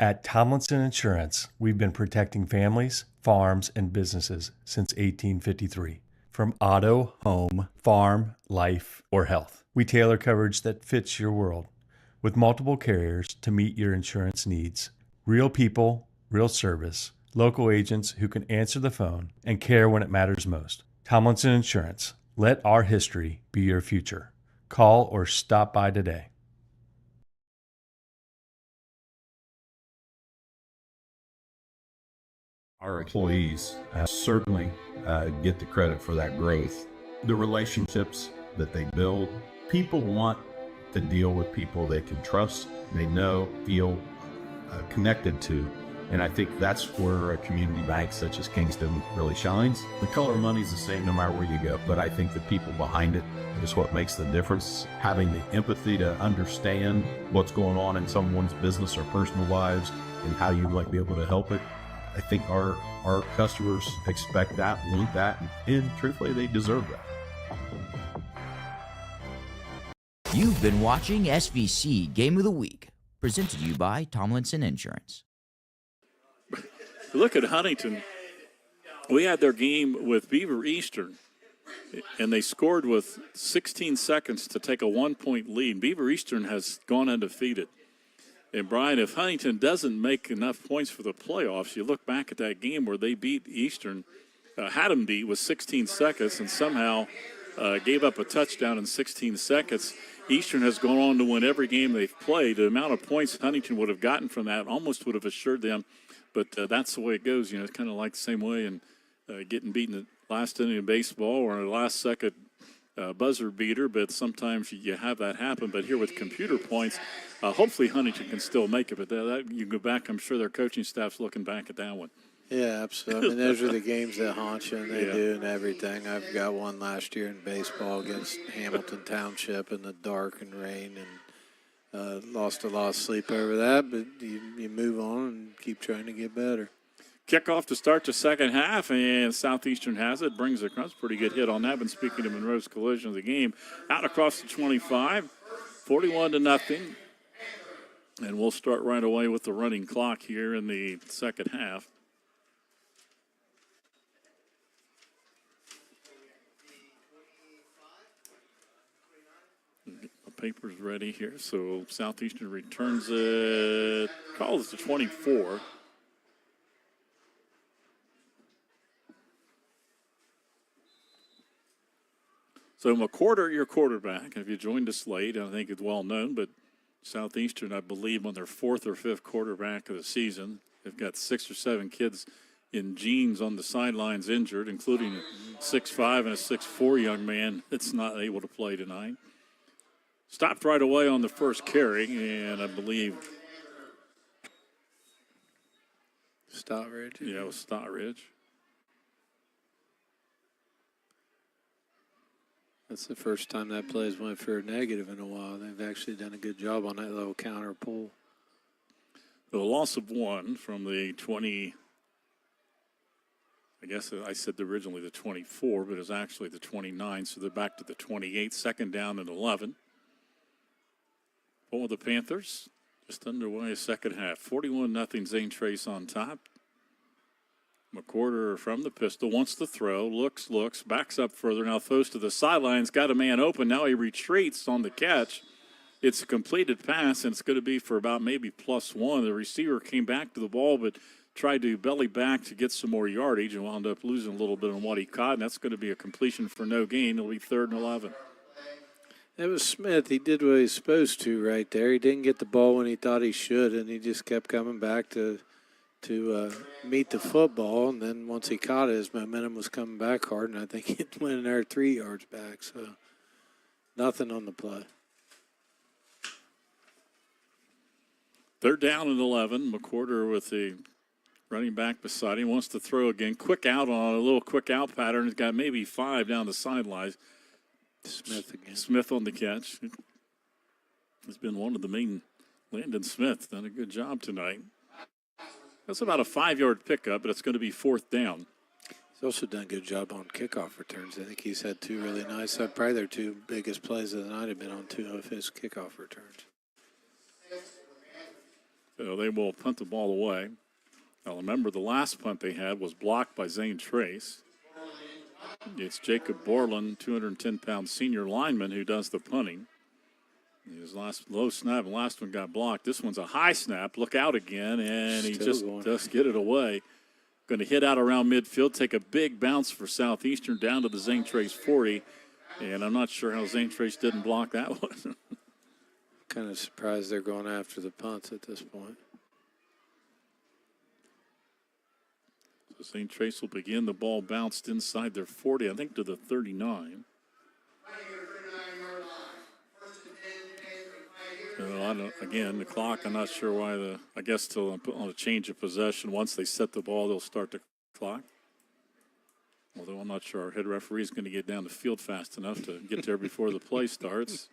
At Tomlinson Insurance, we've been protecting families, farms, and businesses since 1853. From auto, home, farm, life, or health, we tailor coverage that fits your world. With multiple carriers to meet your insurance needs. Real people, real service, local agents who can answer the phone and care when it matters most. Tomlinson Insurance. Let our history be your future. Call or stop by today. Our employees certainly get the credit for that growth. The relationships that they build, people want to deal with people they can trust, they know, feel connected to. And I think that's where a community bank such as Kingston really shines. The color of money is the same no matter where you go, but I think the people behind it is what makes the difference. Having the empathy to understand what's going on in someone's business or personal lives and how you might be able to help it. I think our customers expect that, want that, and truthfully, they deserve that. You've been watching SVC Game of the Week, presented to you by Tomlinson Insurance. Look at Huntington. We had their game with Beaver Eastern, and they scored with 16 seconds to take a 1-point lead. Beaver Eastern has gone undefeated. And, Brian, if Huntington doesn't make enough points for the playoffs, you look back at that game where they beat Eastern, had them beat with 16 seconds and somehow gave up a touchdown in 16 seconds. Eastern has gone on to win every game they've played. The amount of points Huntington would have gotten from that almost would have assured them. But that's the way it goes. You know, it's kind of like the same way in getting beaten at last inning of baseball or a last-second buzzer beater, but sometimes you have that happen. But here with computer points, hopefully Huntington can still make it. But that you go back, I'm sure their coaching staff's looking back at that one. Yeah, absolutely. I mean, those are the games that haunt you, and they do and everything. I've got one last year in baseball against Hamilton Township in the dark and rain, and lost a lot of sleep over that. But you move on and keep trying to get better. Kickoff to start the second half, and Southeastern has it. Brings it across. Pretty good hit on that. Been speaking to Monroe's collision of the game. Out across the 25, 41-0. And we'll start right away with the running clock here in the second half. The paper's ready here. So Southeastern returns it, calls it to 24. So McCorder, your quarterback. If you joined us late, I think it's well known, but Southeastern, I believe, on their fourth or fifth quarterback of the season. They've got 6 or 7 kids in jeans on the sidelines injured, including a 6'5" and a 6'4" young man that's not able to play tonight. Stopped right away on the first carry, and I believe Stottridge. Yeah, it was Stottridge. That's the first time that play's went for a negative in a while. They've actually done a good job on that little counter pull. The loss of 1 from the 20, I guess I said originally the 24, but it was actually the 29, so they're back to the 28, second down and 11. For the Panthers, just underway second half. 41-0 Zane Trace on top. McCorder from the pistol, wants to throw, looks, backs up further, now throws to the sidelines, got a man open, now he retreats on the catch, It's a completed pass, and it's going to be for about maybe +1. The receiver came back to the ball, but tried to belly back to get some more yardage and wound up losing a little bit on what he caught, and that's going to be a completion for no gain. It'll be 3rd and 11. It was Smith. He did what he's supposed to right there. He didn't get the ball when he thought he should, and he just kept coming back to meet the football. And then once he caught it, his momentum was coming back hard, and I think he went in there 3 yards back. So nothing on the play. 3rd down and 11. McWhorter with the running back beside him. Wants to throw again. Quick out on a little quick out pattern. He's got maybe 5 down the sidelines. Smith again. Smith on the catch. He's been one of the main. Landon Smith done a good job tonight. That's about a 5-yard pickup, but it's going to be 4th down. He's also done a good job on kickoff returns. I think he's had 2 really nice. Probably their 2 biggest plays of the night have been on 2 of his kickoff returns. So they will punt the ball away. Now remember, the last punt they had was blocked by Zane Trace. It's Jacob Borland, 210-pound senior lineman, who does the punting. His last low snap and last one got blocked. This one's a high snap. Look out again, and he just does get it away. Going to hit out around midfield, take a big bounce for Southeastern down to the Zane Trace 40. And I'm not sure how Zane Trace didn't block that one. Kind of surprised they're going after the punts at this point. So Zane Trace will begin. The ball bounced inside their 40, I think to the 39. Again, the clock, I'm not sure why I guess till on a change of possession, once they set the ball, they'll start the clock. Although I'm not sure our head referee is going to get down the field fast enough to get there before the play starts.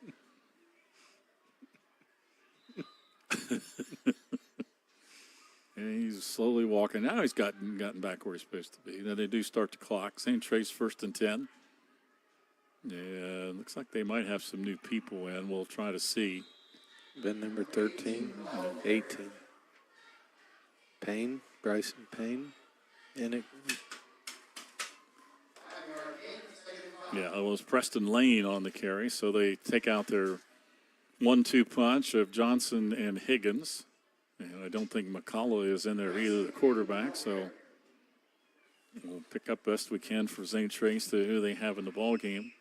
And he's slowly walking. Now he's gotten back where he's supposed to be. Then they do start the clock. St. Trace 1st and 10. Yeah, looks like they might have some new people in. We'll try to see. Ben number 13, 18. Payne, Bryson Payne. In it. Yeah, it was Preston Lane on the carry, so they take out their 1-2 punch of Johnson and Higgins. And I don't think McCullough is in there either, the quarterback, so we'll pick up best we can for Zane Trace to who they have in the ball game.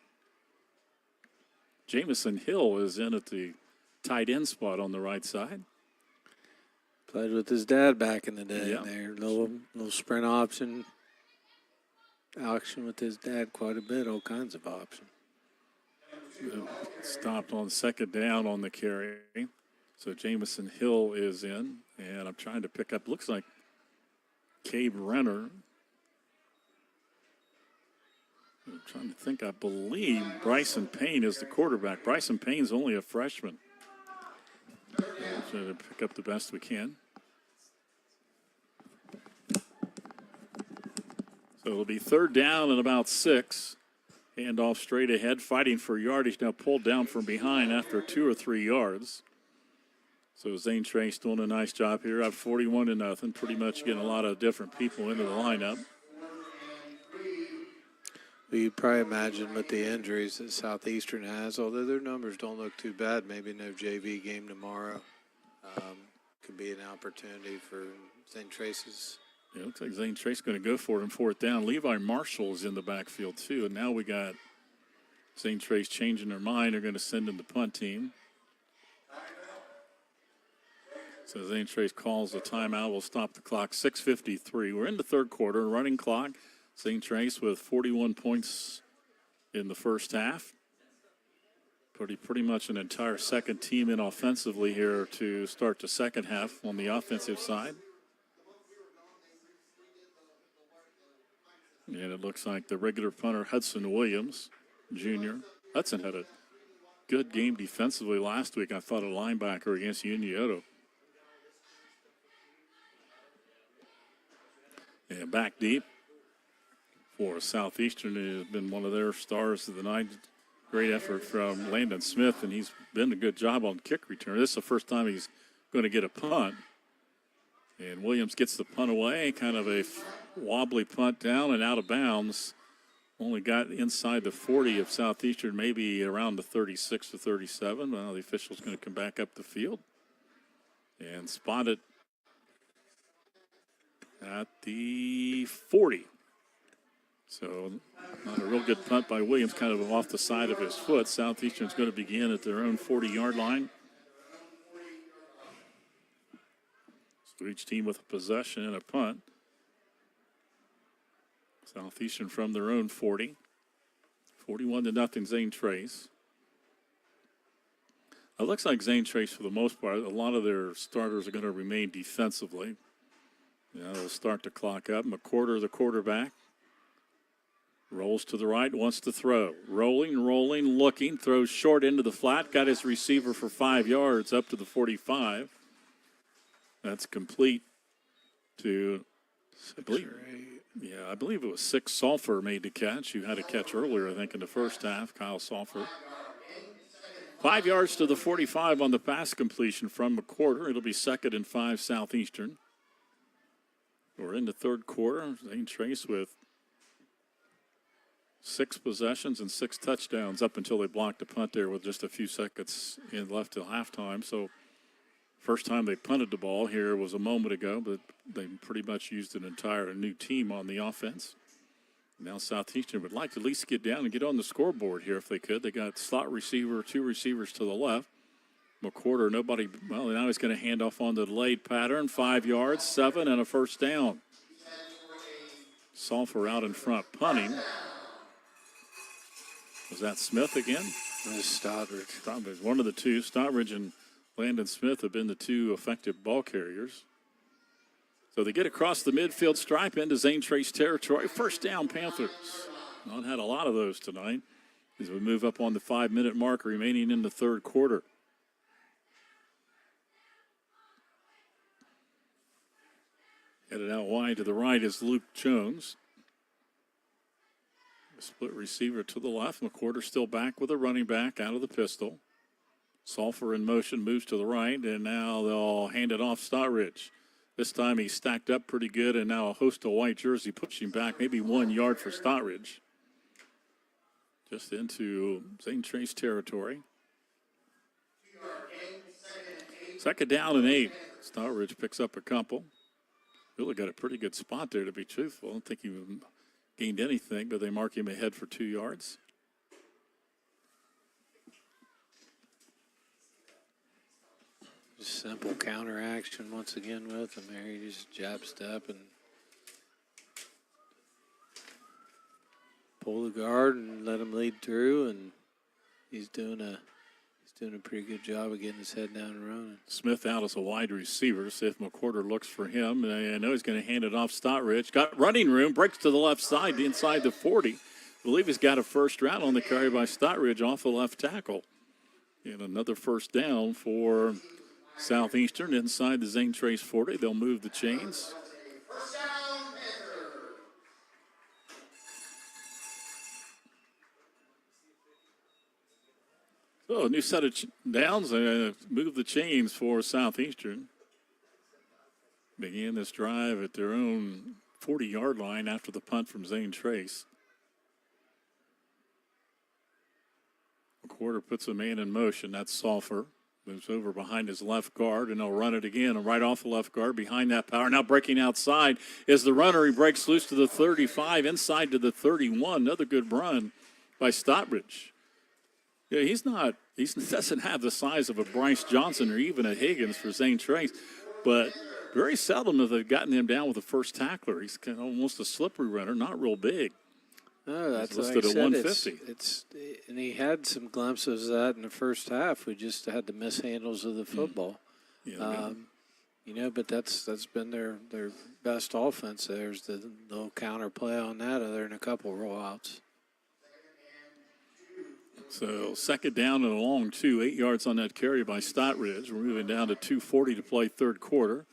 Jamison Hill is in at the tight end spot on the right side. Played with his dad back in the day. Yeah. There, little sprint option with his dad quite a bit, all kinds of options. Stopped on 2nd down on the carry. So Jamison Hill is in, and I'm trying to pick up, looks like Cabe Renner. I'm trying to think, I believe Bryson Payne is the quarterback. Bryson Payne's only a freshman. We'll try to pick up the best we can. So it'll be 3rd down and about 6. Handoff straight ahead, fighting for yardage. Now pulled down from behind after 2 or 3 yards. So Zane Trace doing a nice job here. Up 41-0. Pretty much getting a lot of different people into the lineup. Well, you'd probably imagine with the injuries that Southeastern has, although their numbers don't look too bad, maybe no JV game tomorrow. Could be an opportunity for Zane Trace's. Yeah, looks like Zane Trace going to go for it on 4th down. Levi Marshall is in the backfield too, and now we got Zane Trace changing their mind. They're going to send in the punt team. So Zane Trace calls the timeout. We'll stop the clock. 6:53. We're in the 3rd quarter. Running clock. Zane Trace with 41 points in the first half. Pretty much an entire second team in offensively here to start the second half on the offensive side. And it looks like the regular punter, Hudson Williams, Jr. Hudson had a good game defensively last week. I thought a linebacker against Unioto. And back deep for Southeastern has been one of their stars of the night. Great effort from Landon Smith, and he's been a good job on kick return. This is the first time he's going to get a punt. And Williams gets the punt away, kind of a wobbly punt down and out of bounds. only got inside the 40 of Southeastern, maybe around the 36 to 37. Well, the official's going to come back up the field and spot it at the 40. So not a real good punt by Williams, kind of off the side of his foot. Southeastern's going to begin at their own 40-yard line. So each team with a possession and a punt. Southeastern from their own 40. 41-0 Zane Trace. It looks like Zane Trace, for the most part, a lot of their starters are going to remain defensively. They'll start the clock up. McWhorter, the quarterback, rolls to the right, wants to throw. Rolling, looking, throws short into the flat. Got his receiver for 5 yards up to the 45. That's complete to, I believe it was 6 Sulphur made the catch. You had a catch earlier, I think, in the first half, Kyle Sulphur. 5 yards to the 45 on the pass completion from McWhorter. It'll be 2nd and 5 Southeastern. We're in the third quarter. Zane Trace with 6 possessions and 6 touchdowns up until they blocked the punt there with just a few seconds left till halftime. So first time they punted the ball here was a moment ago, but they pretty much used an entire new team on the offense. Now Southeastern would like to at least get down and get on the scoreboard here if they could. They got slot receiver, 2 receivers to the left. McWhorter, nobody, well, now he's going to hand off on the delayed pattern. 5 yards, 7, and a first down. Sulphur out in front, punting. Was that Smith again? It was Stoddard. Stoddard, one of the two. Stoddard and Landon Smith have been the 2 effective ball carriers. So they get across the midfield stripe into Zane Trace territory. First down, Panthers. Not had a lot of those tonight as we move up on the 5-minute mark remaining in the third quarter. Headed out wide to the right is Luke Jones. A split receiver to the left. McWhorter still back with a running back out of the pistol. Sulphur in motion, moves to the right, and now they'll hand it off Stottridge. This time he's stacked up pretty good, and now a host of white jersey pushing back maybe 1 yard for Stottridge. Just into Zane Trace territory. 2nd down and 8. Stottridge picks up a couple. Really got a pretty good spot there, to be truthful. I don't think he gained anything, but they mark him ahead for 2 yards. Just simple counter action once again with him there. He just jab step and pull the guard and let him lead through, and he's doing a pretty good job of getting his head down and running. Smith out as a wide receiver. See if McWhorter looks for him. And I know he's going to hand it off Stottridge. Got running room, breaks to the left side, inside the 40. I believe he's got a first round on the carry by Stottridge off the left tackle. And another first down for Southeastern inside the Zane Trace 40. They'll move the chains. So a new set of downs. Move the chains for Southeastern. Began this drive at their own 40-yard line after the punt from Zane Trace. McWhorter puts a man in motion. That's Sulphur. Moves over behind his left guard, and they'll run it again. And right off the left guard, behind that power. Now breaking outside is the runner. He breaks loose to the 35, inside to the 31. Another good run by Stottridge. Yeah, he doesn't have the size of a Bryce Johnson or even a Higgins for Zane Trace, but very seldom have they gotten him down with a first tackler. He's kind of almost a slippery runner, not real big. No, that's listed like at 150. And he had some glimpses of that in the first half. We just had the mishandles of the football. Yeah, but that's been their best offense. There's the little counter play on that, other than a couple rollouts. So 2nd down and a long 2, 8 yards on that carry by Stottridge. We're moving down to 2:40 to play third quarter.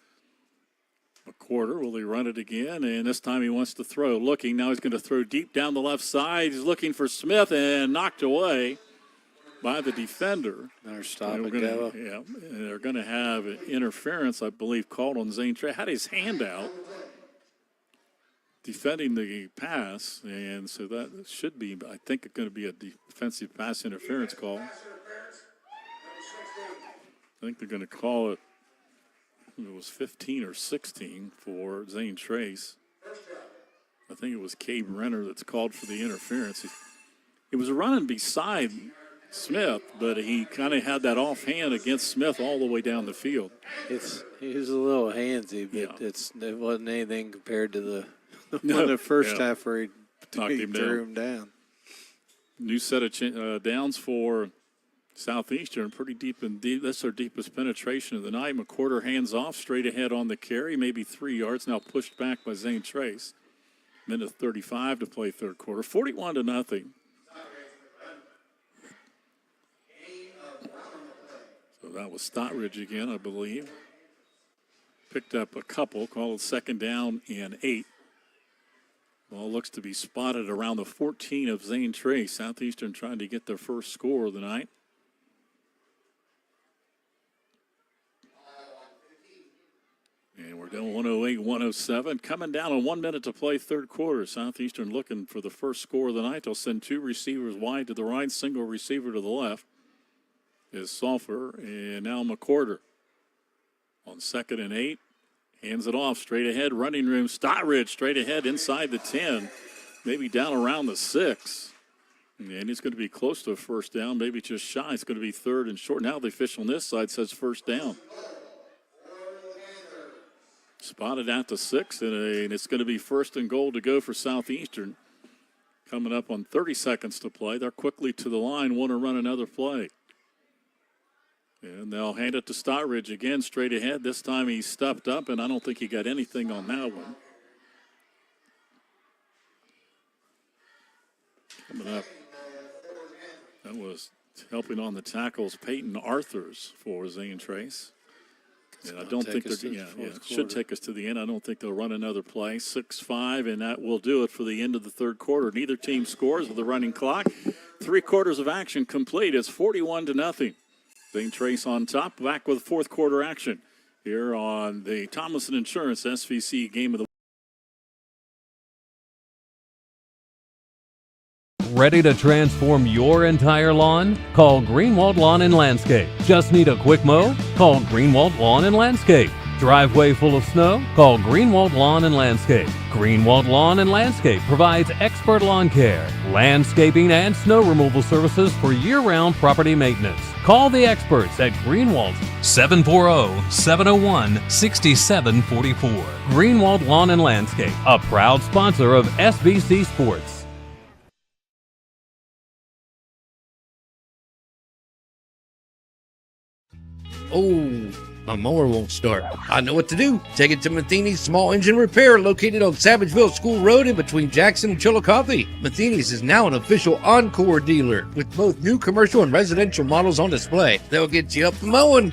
McWhorter, will he run it again? And this time he wants to throw. Looking, now he's going to throw deep down the left side. He's looking for Smith and knocked away by the defender. Another stop and go. Yeah, and they're going to have interference, I believe, called on Zane Trace. Had his hand out. defending the pass, and so that should be, I think, going to be a defensive pass interference call. I think they're going to call it. It was 15 or 16 for Zane Trace. I think it was Cabe Renner that's called for the interference. He was running beside Smith, but he kind of had that offhand against Smith all the way down the field. He was a little handsy, but it wasn't anything compared to the one the first half where he threw him down. New set of downs for Southeastern, pretty deep and deep. That's their deepest penetration of the night. McWhorter hands off straight ahead on the carry, maybe 3 yards. Now pushed back by Zane Trace. Minute 35 to play third quarter. 41-0. So that was Stottridge again, I believe. Picked up a couple, called second down and 8. Ball looks to be spotted around the 14 of Zane Trace. Southeastern trying to get their first score of the night. And we're down 108-107. Coming down on 1 minute to play third quarter. Southeastern looking for the first score of the night. They'll send 2 receivers wide to the right, single receiver to the left. Is Sulphur, and now McWhorter. On 2nd and 8. Hands it off straight ahead. Running room. Stottridge straight ahead inside the 10. Maybe down around the 6. And he's going to be close to a first down. Maybe just shy. It's going to be third and short. Now the official on this side says first down. Spotted at the 6, and it's going to be first and goal to go for Southeastern. Coming up on 30 seconds to play. They're quickly to the line, want to run another play. And they'll hand it to Stottridge again, straight ahead. This time he stepped up, and I don't think he got anything on that one. Coming up, that was helping on the tackles, Peyton Arthurs for Zane Trace. And I don't think they're, it should take us to the end. I don't think they'll run another play. 6-5, and that will do it for the end of the third quarter. Neither team scores with the running clock. 3 quarters of action complete. It's 41-0. Zane Trace on top. Back with fourth quarter action here on the Tomlinson Insurance SVC Game of the Week. Ready to transform your entire lawn? Call Greenwald Lawn and Landscape. Just need a quick mow? Call Greenwald Lawn and Landscape. Driveway full of snow? Call Greenwald Lawn and Landscape. Greenwald Lawn and Landscape provides expert lawn care, landscaping, and snow removal services for year-round property maintenance. Call the experts at Greenwald 740-701-6744. Greenwald Lawn and Landscape, a proud sponsor of SVC Sports. Oh, my mower won't start. I know what to do. Take it to Matheny's Small Engine Repair, located on Savageville School Road in between Jackson and Chillicothe. Matheny's is now an official Encore dealer with both new commercial and residential models on display. They'll get you up and mowing.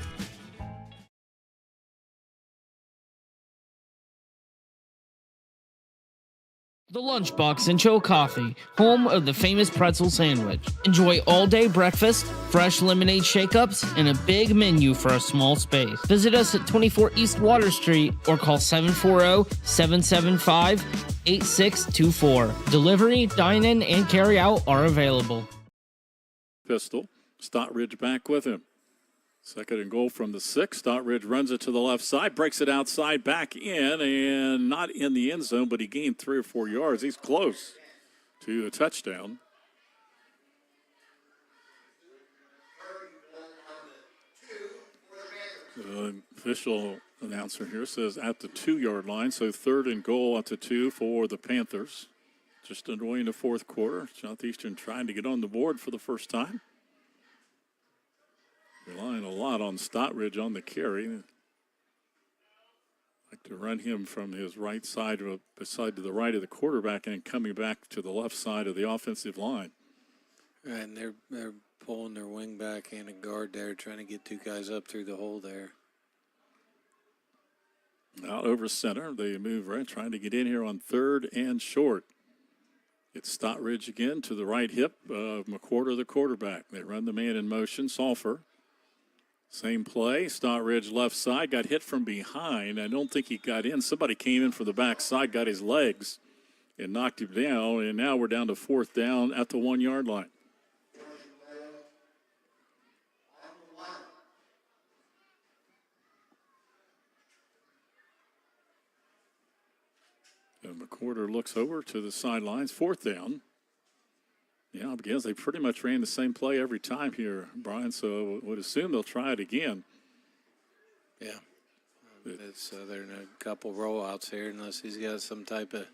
The Lunchbox in Chillicothe, home of the famous pretzel sandwich. Enjoy all-day breakfast, fresh lemonade shake-ups, and a big menu for a small space. Visit us at 24 East Water Street or call 740-775-8624. Delivery, dine-in, and carry-out are available. Pistol. Stottridge back with him. Second and goal from the 6. Stottridge runs it to the left side, breaks it outside, back in, and not in the end zone, but he gained 3 or 4 yards. He's close to a touchdown. The official announcer here says at the 2-yard line, so third and goal at the 2 for the Panthers. Just underway in the fourth quarter. Southeastern trying to get on the board for the first time. Relying a lot on Stottridge on the carry. Like to run him from his right side to the right of the quarterback and coming back to the left side of the offensive line. And they're pulling their wing back and a guard there, trying to get 2 guys up through the hole there. Out over center, they move right, trying to get in here on third and short. It's Stottridge again to the right hip of McWhorter, the quarterback. They run the man in motion, Sulphur. Same play, Stottridge left side, got hit from behind. I don't think he got in. Somebody came in from the back side, got his legs and knocked him down, and now we're down to 4th down at the 1-yard line. And McWhorter looks over to the sidelines, 4th down. Yeah, because they pretty much ran the same play every time here, Brian, so would assume they'll try it again. Yeah. They're in a couple rollouts here unless he's got some type of...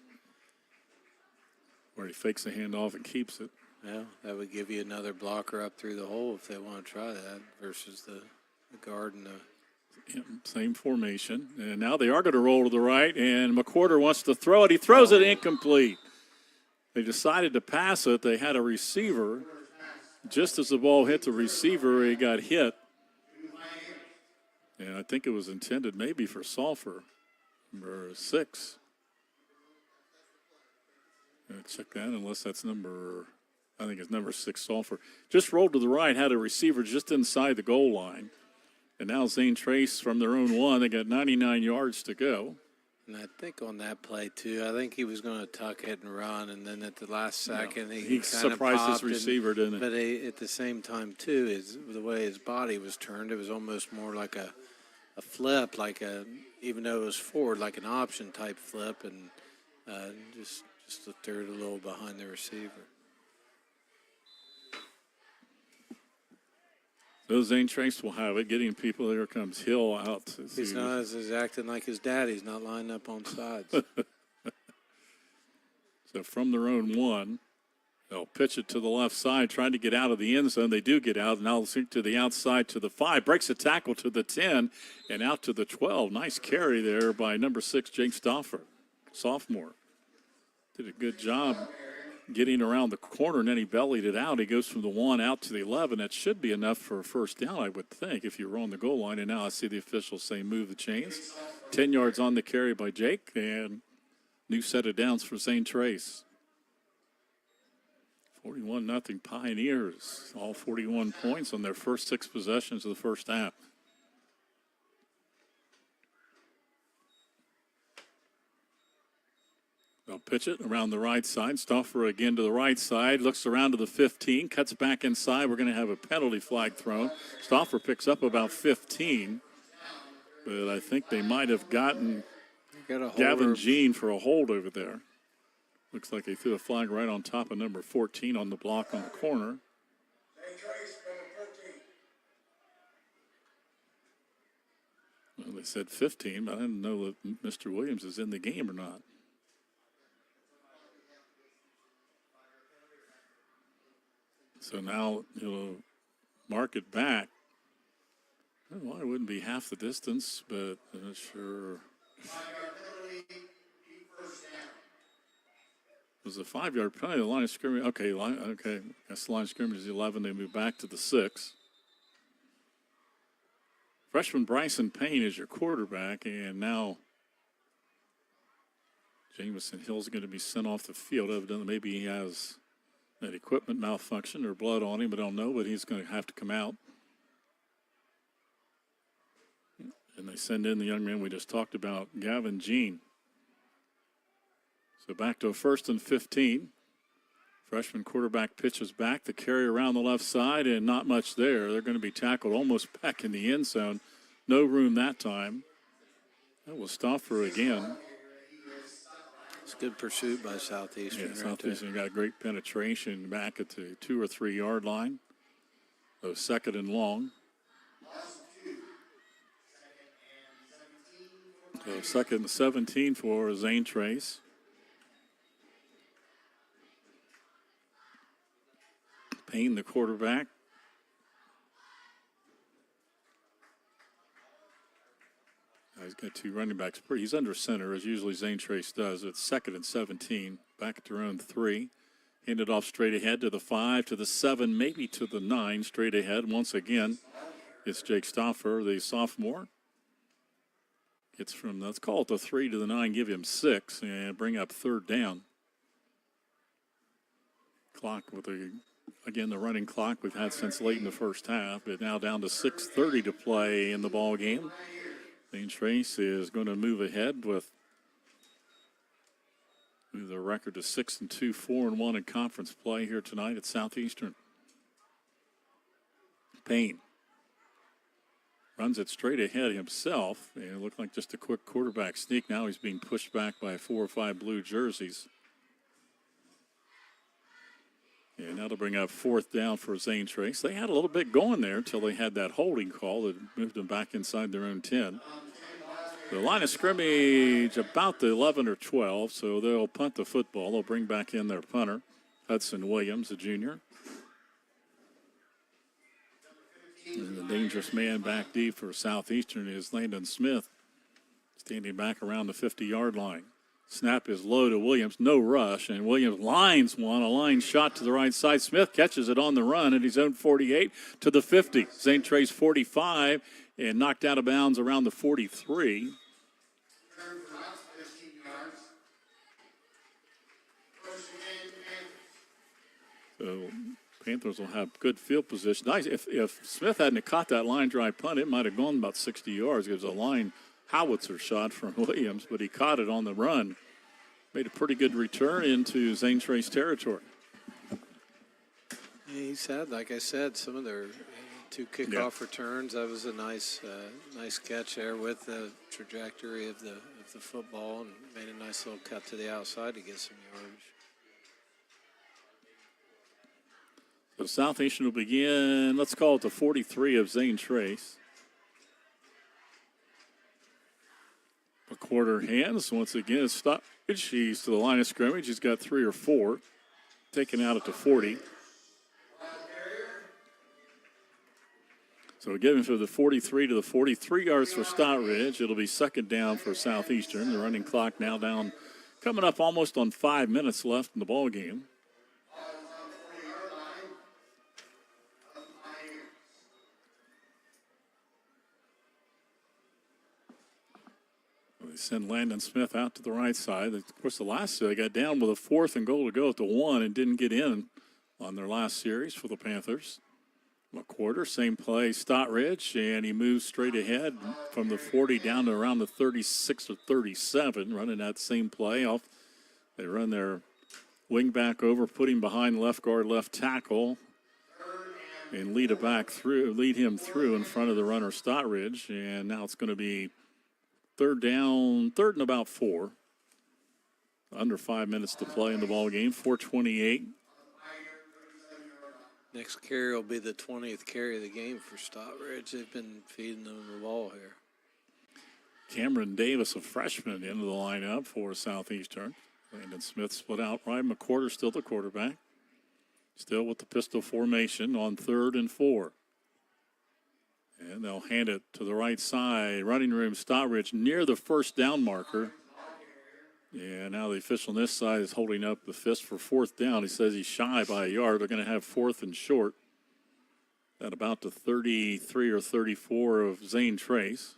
Where he fakes the handoff and keeps it. Yeah, that would give you another blocker up through the hole if they want to try that versus the guard and the... Yeah, same formation. And now they are going to roll to the right, and McWhorter wants to throw it. He throws it incomplete. They decided to pass it. They had a receiver. Just as the ball hit the receiver, he got hit. And I think it was intended maybe for Sulphur, number 6. Check that, unless that's I think it's number 6, Sulphur. Just rolled to the right, had a receiver just inside the goal line. And now Zane Trace from their own 1. They got 99 yards to go. And I think on that play, too, I think he was going to tuck it and run, and then at the last second, he kind of surprised his receiver, didn't he? But at the same time, too, the way his body was turned, it was almost more like a flip, even though it was forward, like an option type flip, and just to throw it a little behind the receiver. So Zane Trace will have it, getting people. There comes Hill out. He's acting like his dad. He's not lined up on sides. So from their own 1, they'll pitch it to the left side, trying to get out of the end zone. They do get out, and now they'll to the outside to the 5. Breaks a tackle to the 10 and out to the 12. Nice carry there by number 6, Jake Stauffer, sophomore. Did a good job getting around the corner, and then he bellied it out. He goes from the 1 out to the 11. That should be enough for a first down, I would think, if you were on the goal line. And now I see the officials say move the chains. 10 yards on the carry by Jake, and new set of downs for Zane Trace. 41-0 Pioneers. All 41 points on their first 6 possessions of the first half. They'll pitch it around the right side. Stauffer again to the right side. Looks around to the 15. Cuts back inside. We're going to have a penalty flag thrown. Stauffer picks up about 15. But I think they might have gotten Gavin Jean for a hold over there. Looks like they threw a flag right on top of number 14 on the block on the corner. Well, they said 15, but I didn't know that Mr. Williams is in the game or not. So now he'll mark it back. Well, it wouldn't be half the distance, but I'm not sure. It was a 5-yard penalty. The line of scrimmage. Okay. That's the line of scrimmage is 11. They move back to the 6. Freshman Bryson Payne is your quarterback, and now Jamison Hill's going to be sent off the field. Evidently, maybe he has that equipment malfunction or blood on him, I don't know, but he's going to have to come out. And they send in the young man we just talked about, Gavin Jean. So back to a 1st and 15. Freshman quarterback pitches back, the carry around the left side, and not much there. They're going to be tackled almost back in the end zone. No room that time. That was Stauffer again. It's good pursuit by Southeastern. Yeah, Southeastern got great penetration back at the 2 or 3 yard line. So 2nd and long. So 2nd and 17 for Zane Trace. Payne, the quarterback. He's got 2 running backs. He's under center, as usually Zane Trace does. It's 2nd and 17. Back at their own 3. Handed off straight ahead to the 5, to the 7, maybe to the 9. Straight ahead once again. It's Jake Stauffer, the sophomore. Gets from, let's call it the 3 to the 9, give him 6, and bring up 3rd down. Clock with the running clock we've had since late in the first half, but now down to 6:30 to play in the ball game. Zane Trace is going to move ahead with Move their record to 6-2, 4-1 in conference play here tonight at Southeastern. Payne runs it straight ahead himself. And it looked like just a quick quarterback sneak. Now he's being pushed back by 4 or 5 blue jerseys. And that'll bring up 4th down for Zane Trace. They had a little bit going there until they had that holding call that moved them back inside their own 10. The line of scrimmage about the 11 or 12, so they'll punt the football. They'll bring back in their punter, Hudson Williams, a junior. And the dangerous man back deep for Southeastern is Landon Smith, standing back around the 50-yard line. Snap is low to Williams, no rush, and Williams lines one, a line shot to the right side. Smith catches it on the run at his own 48 to the 50. Zane Trace 45 and knocked out of bounds around the 43. So Panthers will have good field position. Nice. If Smith hadn't caught that line drive punt, it might have gone about 60 yards. It was a line howitzer shot from Williams, but he caught it on the run. Made a pretty good return into Zane Trace territory. Yeah, he's had, like I said, some of their 2 kickoff returns. That was a nice catch there with the trajectory of the football, and made a nice little cut to the outside to get some yardage. So Southeastern will begin, let's call it the 43 of Zane Trace. A quarter hands once again. Stop. He's to the line of scrimmage. He's got 3 or 4. Taken out at the 40. So given for the 43 to the 43 yards for Stockridge. It'll be 2nd down for Southeastern. The running clock now down, coming up almost on 5 minutes left in the ball game. They send Landon Smith out to the right side. Of course, the last they got down with a 4th and goal to go at the 1 and didn't get in on their last series for the Panthers. McQuarter, same play, Stockridge, and he moves straight ahead from the 40 down to around the 36 or 37, running that same play off. They run their wing back over, put him behind left guard, left tackle, and lead him through in front of the runner, Stockridge, and now it's going to be 3rd down, 3rd and about 4. Under 5 minutes to play in the ball game. 4:28. Next carry will be the 20th carry of the game for Stockridge. They've been feeding them the ball here. Cameron Davis, a freshman, into the lineup for Southeastern. Landon Smith split out. Ryan McQuarter still the quarterback. Still with the pistol formation on 3rd and 4. And they'll hand it to the right side. Running room, Stockridge near the 1st down marker. And now the official on this side is holding up the fist for 4th down. He says he's shy by a yard. They're going to have 4th and short at about the 33 or 34 of Zane Trace.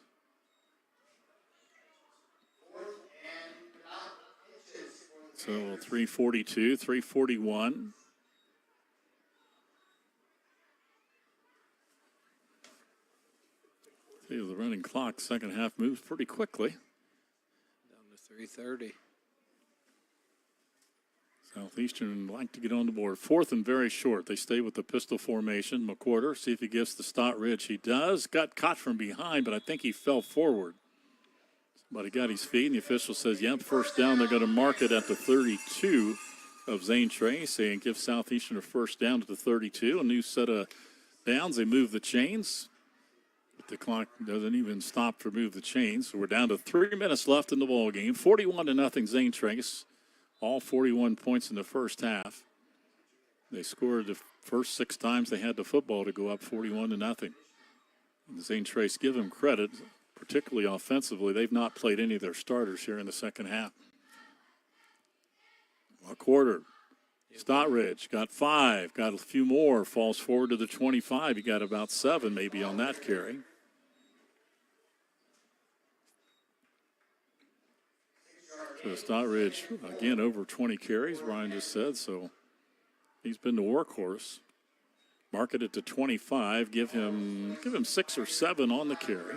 So 3:42, 3:41. See, the running clock, second half moves pretty quickly. Down to 3:30. Southeastern like to get on the board. 4th and very short. They stay with the pistol formation. McQuarter, see if he gets the Stockridge. He does. Got caught from behind, but I think he fell forward. Somebody got his feet, and the official says, yep, 1st down. They're going to mark it at the 32 of Zane Trace and give Southeastern a 1st down at the 32. A new set of downs. They move the chains. The clock doesn't even stop to move the chains. So we're down to 3 minutes left in the ball game. 41-0 Zane Trace. All 41 points in the first half. They scored the first 6 times they had the football to go up 41-0. And Zane Trace, give them credit, particularly offensively. They've not played any of their starters here in the second half. McQuarter. Stockridge got 5, got a few more, falls forward to the 25. He got about 7 maybe on that carry. So Stockridge, again, over 20 carries, Ryan just said, so he's been the workhorse. Mark it at the 25, give him 6 or 7 on the carry.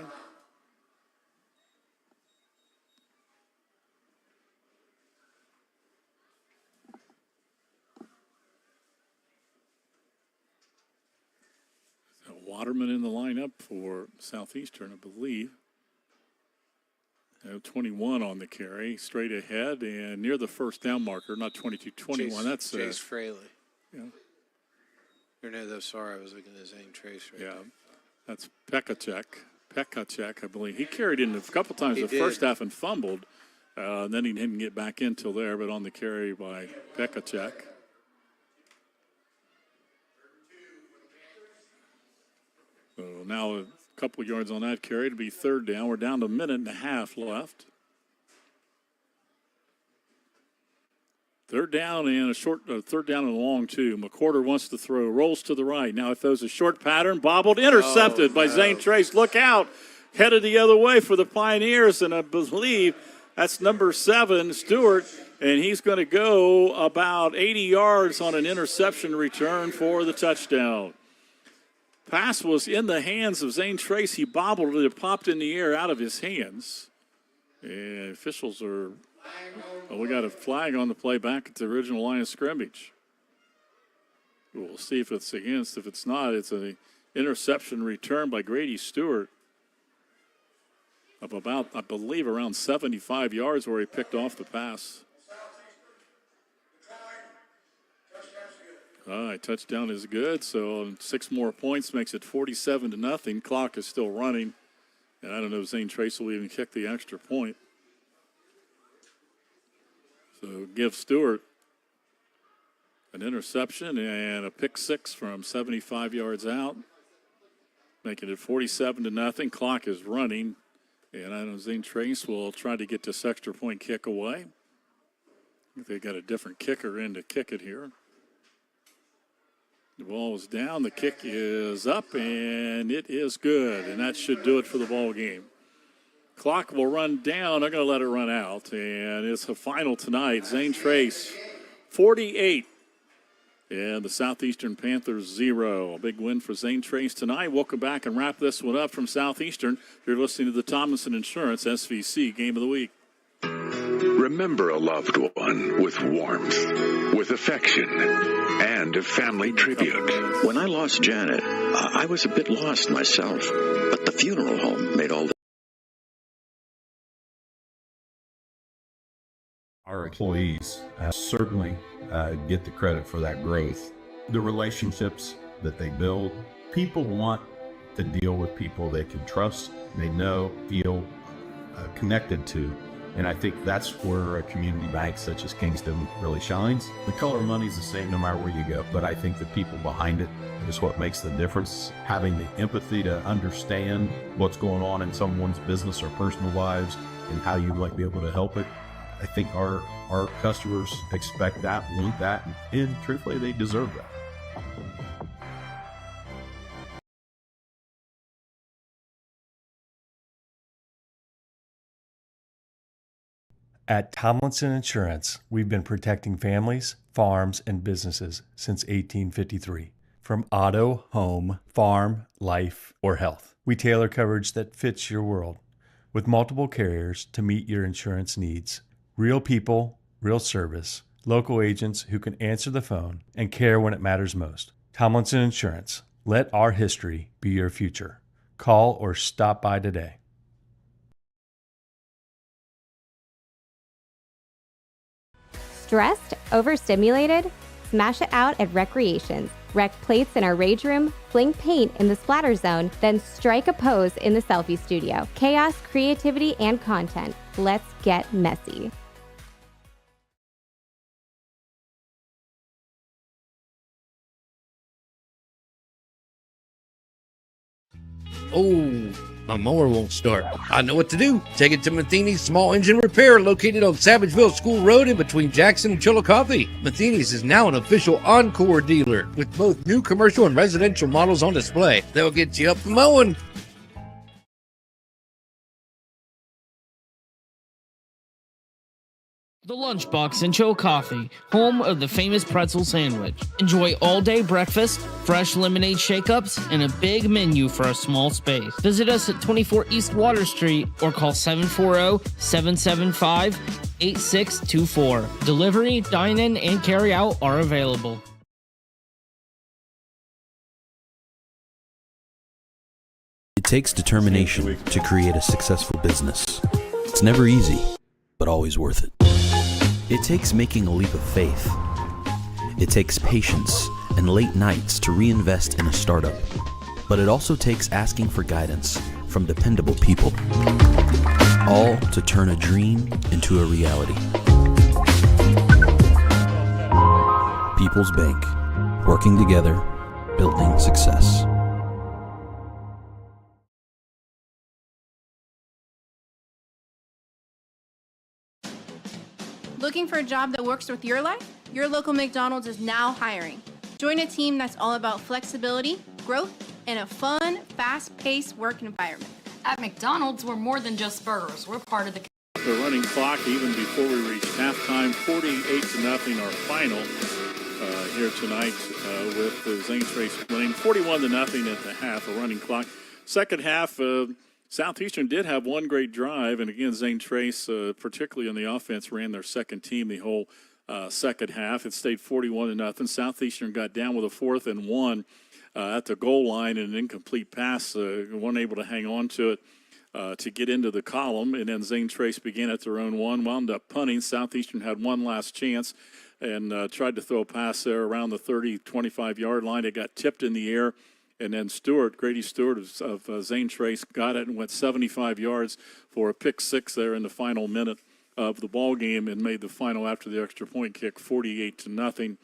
Otterman in the lineup for Southeastern, I believe. 21 on the carry, straight ahead and near the first down marker, not 22, 21. That's Chase Fraley. Yeah. You're near the sorry, I was looking at Zane Trace right there. That's Pekacek, I believe. He carried in a couple times first half and fumbled. Then he didn't get back in till there, but on the carry by Pekacek. So now a couple yards on that carry to be third down. We're down to a minute and a half left. Third down and third down and a long two. McCorder wants to throw, rolls to the right. Now it throws a short pattern, bobbled, intercepted by Zane Trace. Look out, headed the other way for the Pioneers, and I believe that's number 7, Stewart, and he's going to go about 80 yards on an interception return for the touchdown. Pass was in the hands of Zane Trace. He bobbled it. It popped in the air out of his hands. And officials are, we got a flag on the play back at the original line of scrimmage. We'll see if it's against. If it's not, it's an interception return by Grady Stewart of about, I believe, around 75 yards where he picked off the pass. All right, touchdown is good. So 6 more points makes it 47-0. Clock is still running. And I don't know if Zane Trace will even kick the extra point. So give Stewart an interception and a pick 6 from 75 yards out, making it 47-0. Clock is running. And I know Zane Trace will try to get this extra point kick away. They got a different kicker in to kick it here. The ball is down, the kick is up, and it is good. And that should do it for the ball game. Clock will run down. I'm going to let it run out. And it's a final tonight. Zane Trace, 48. And the Southeastern Panthers, 0. A big win for Zane Trace tonight. We'll come back and wrap this one up from Southeastern. You're listening to the Tomlinson Insurance SVC Game of the Week. Remember a loved one with warmth, with affection, and a family tribute. When I lost Janet, I was a bit lost myself, but the funeral home made all the Our employees certainly get the credit for that growth. The relationships that they build, people want to deal with people they can trust, they know, feel connected to. And I think that's where a community bank such as Kingston really shines. The color of money is the same no matter where you go, but I think the people behind it is what makes the difference. Having the empathy to understand what's going on in someone's business or personal lives and how you might be able to help it. I think our customers expect that, want that, and truthfully, they deserve that. At Tomlinson Insurance, we've been protecting families, farms, and businesses since 1853. From auto, home, farm, life, or health, we tailor coverage that fits your world. With multiple carriers to meet your insurance needs. Real people, real service, local agents who can answer the phone and care when it matters most. Tomlinson Insurance. Let our history be your future. Call or stop by today. Stressed? Overstimulated? Smash it out at Recreations. Rec plates in our rage room, fling paint in the splatter zone, then strike a pose in the selfie studio. Chaos, creativity, and content. Let's get messy. Oh, my mower won't start. I know what to do. Take it to Matheny's Small Engine Repair, located on Savageville School Road in between Jackson and Chillicothe. Matheny's is now an official Encore dealer with both new commercial and residential models on display. They'll get you up mowing. The Lunchbox in Chillicothe, home of the famous pretzel sandwich. Enjoy all-day breakfast, fresh lemonade shake-ups, and a big menu for a small space. Visit us at 24 East Water Street or call 740-775-8624. Delivery, dine-in, and carry-out are available. takes determination to create a successful business. It's never easy, but always worth it. It takes making a leap of faith. It takes patience and late nights to reinvest in a startup. But it also takes asking for guidance from dependable people, all to turn a dream into a reality. People's Bank, working together, building success. Looking for a job that works with your life? Your local McDonald's is now hiring. Join a team that's all about flexibility, growth, and a fun, fast-paced work environment. At McDonald's, we're more than just burgers. We're part of the running clock even before we reach halftime. 48-0 our final here tonight with the Zane Trace winning 41-0 at the half, a running clock. Second half, Southeastern did have one great drive, and again, Zane Trace, particularly on the offense, ran their second team the whole second half. It stayed 41-0. Southeastern got down with a 4th and 1 at the goal line, and an incomplete pass, weren't able to hang on to it to get into the column, and then Zane Trace began at their own 1, wound up punting. Southeastern had one last chance and tried to throw a pass there around the 30, 25-yard line. It got tipped in the air. And then Grady Stewart of Zane Trace got it and went 75 yards for a pick six there in the final minute of the ball game and made the final after the extra point kick 48-0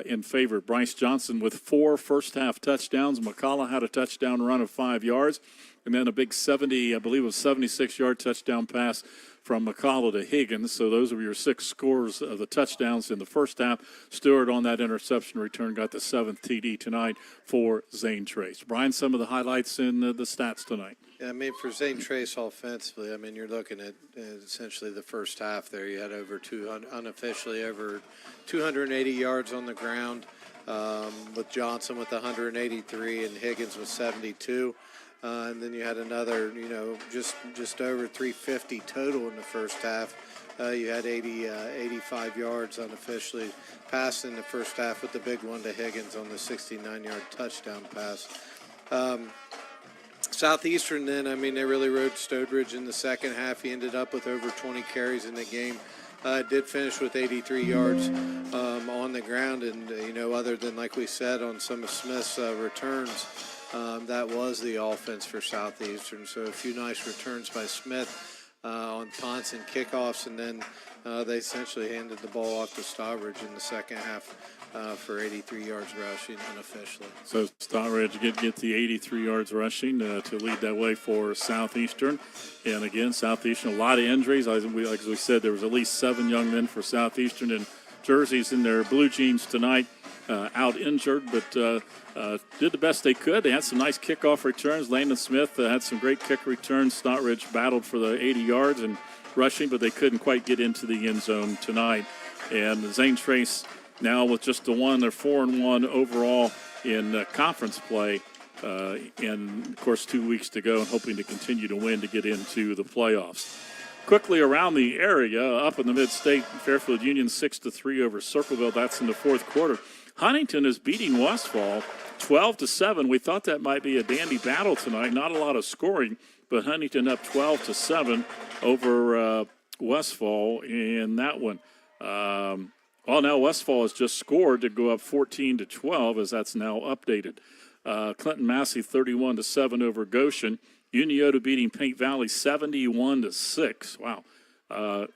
in favor. Bryce Johnson with 4 first-half touchdowns. McCullough had a touchdown run of 5 yards. And then a big 76-yard touchdown pass from McCullough to Higgins. So those are your 6 scores of the touchdowns in the first half. Stewart on that interception return got the 7th TD tonight for Zane Trace. Brian, some of the highlights in the stats tonight. Yeah, I mean, for Zane Trace offensively, I mean, you're looking at essentially the first half there. You had unofficially over 280 yards on the ground with Johnson with 183 and Higgins with 72. And then you had another, just over 350 total in the first half. You had 85 yards unofficially passed in the first half with the big one to Higgins on the 69-yard touchdown pass. Southeastern then, I mean, they really rode Stodridge in the second half. He ended up with over 20 carries in the game. Did finish with 83 yards on the ground. And, other than, like we said, on some of Smith's returns, that was the offense for Southeastern. So a few nice returns by Smith on punts and kickoffs, and then they essentially handed the ball off to Stodridge in the second half for 83 yards rushing unofficially. So Stodridge get the 83 yards rushing to lead that way for Southeastern. And again, Southeastern, a lot of injuries. Like we said, there was at least 7 young men for Southeastern in jerseys in their blue jeans tonight. Out injured, but did the best they could. They had some nice kickoff returns. Landon Smith had some great kick returns. Stodridge battled for the 80 yards and rushing, but they couldn't quite get into the end zone tonight. And Zane Trace now with just the 1, they're 4-1 overall in conference play. And, of course, 2 weeks to go and hoping to continue to win to get into the playoffs. Quickly around the area, up in the mid-state, Fairfield Union 6-3 over Circleville. That's in the fourth quarter. Huntington is beating Westfall 12-7. We thought that might be a dandy battle tonight. Not a lot of scoring, but Huntington up 12-7 over Westfall in that one. Now Westfall has just scored to go up 14-12 as that's now updated. Clinton Massey 31-7 over Goshen. Unioto beating Paint Valley 71-6. Wow.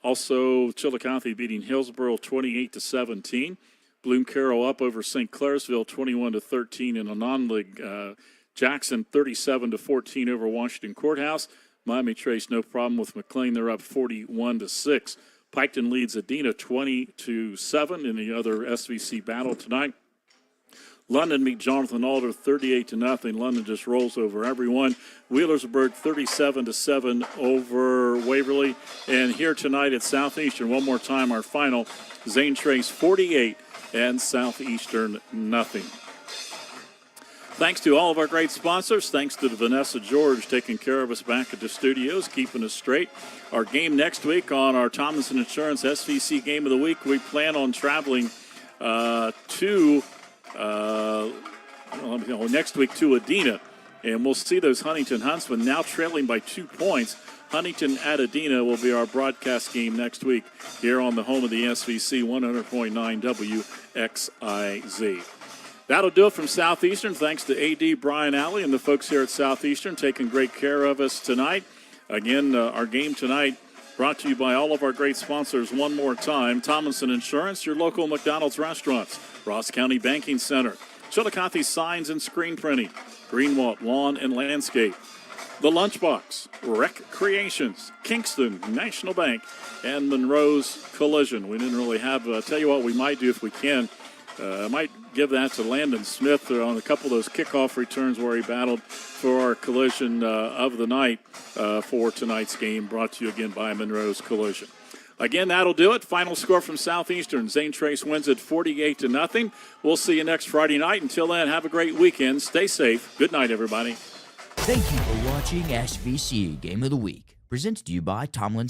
Also Chillicothe beating Hillsborough 28-17. Bloom Carroll up over St. Clairsville 21-13 in a non-league. Jackson 37-14 over Washington Courthouse. Miami Trace no problem with McLean. They're up 41-6. Piketon leads Adena 20-7 in the other SVC battle tonight. London beat Jonathan Alder 38-0. London just rolls over everyone. Wheelersburg 37-7 over Waverly. And here tonight at Southeastern, one more time, our final, Zane Trace 48 and Southeastern nothing. Thanks to all of our great sponsors. Thanks to Vanessa George taking care of us back at the studios, keeping us straight. Our game next week on our Tomlinson Insurance SVC Game of the Week, we plan on traveling next week to Adena And we'll see those Huntington Huntsmen now trailing by 2 points. Huntington at Adena will be our broadcast game next week here on the home of the SVC 100.9 WXIZ. That'll do it from Southeastern. Thanks to A.D. Brian Alley and the folks here at Southeastern taking great care of us tonight. Again, our game tonight brought to you by all of our great sponsors one more time. Tomlinson Insurance, your local McDonald's restaurants, Ross County Banking Center, Chillicothe Signs and Screen Printing, Greenwald Lawn and Landscape, The Lunchbox, Rec Creations, Kingston National Bank, and Monroe's Collision. We didn't really have, tell you what we might do if we can. I might give that to Landon Smith on a couple of those kickoff returns where he battled for our collision of the night for tonight's game, brought to you again by Monroe's Collision. Again, that'll do it. Final score from Southeastern. Zane Trace wins it 48-0. We'll see you next Friday night. Until then, have a great weekend. Stay safe. Good night, everybody. Thank you for watching SVC Game of the Week, presented to you by Tomlinson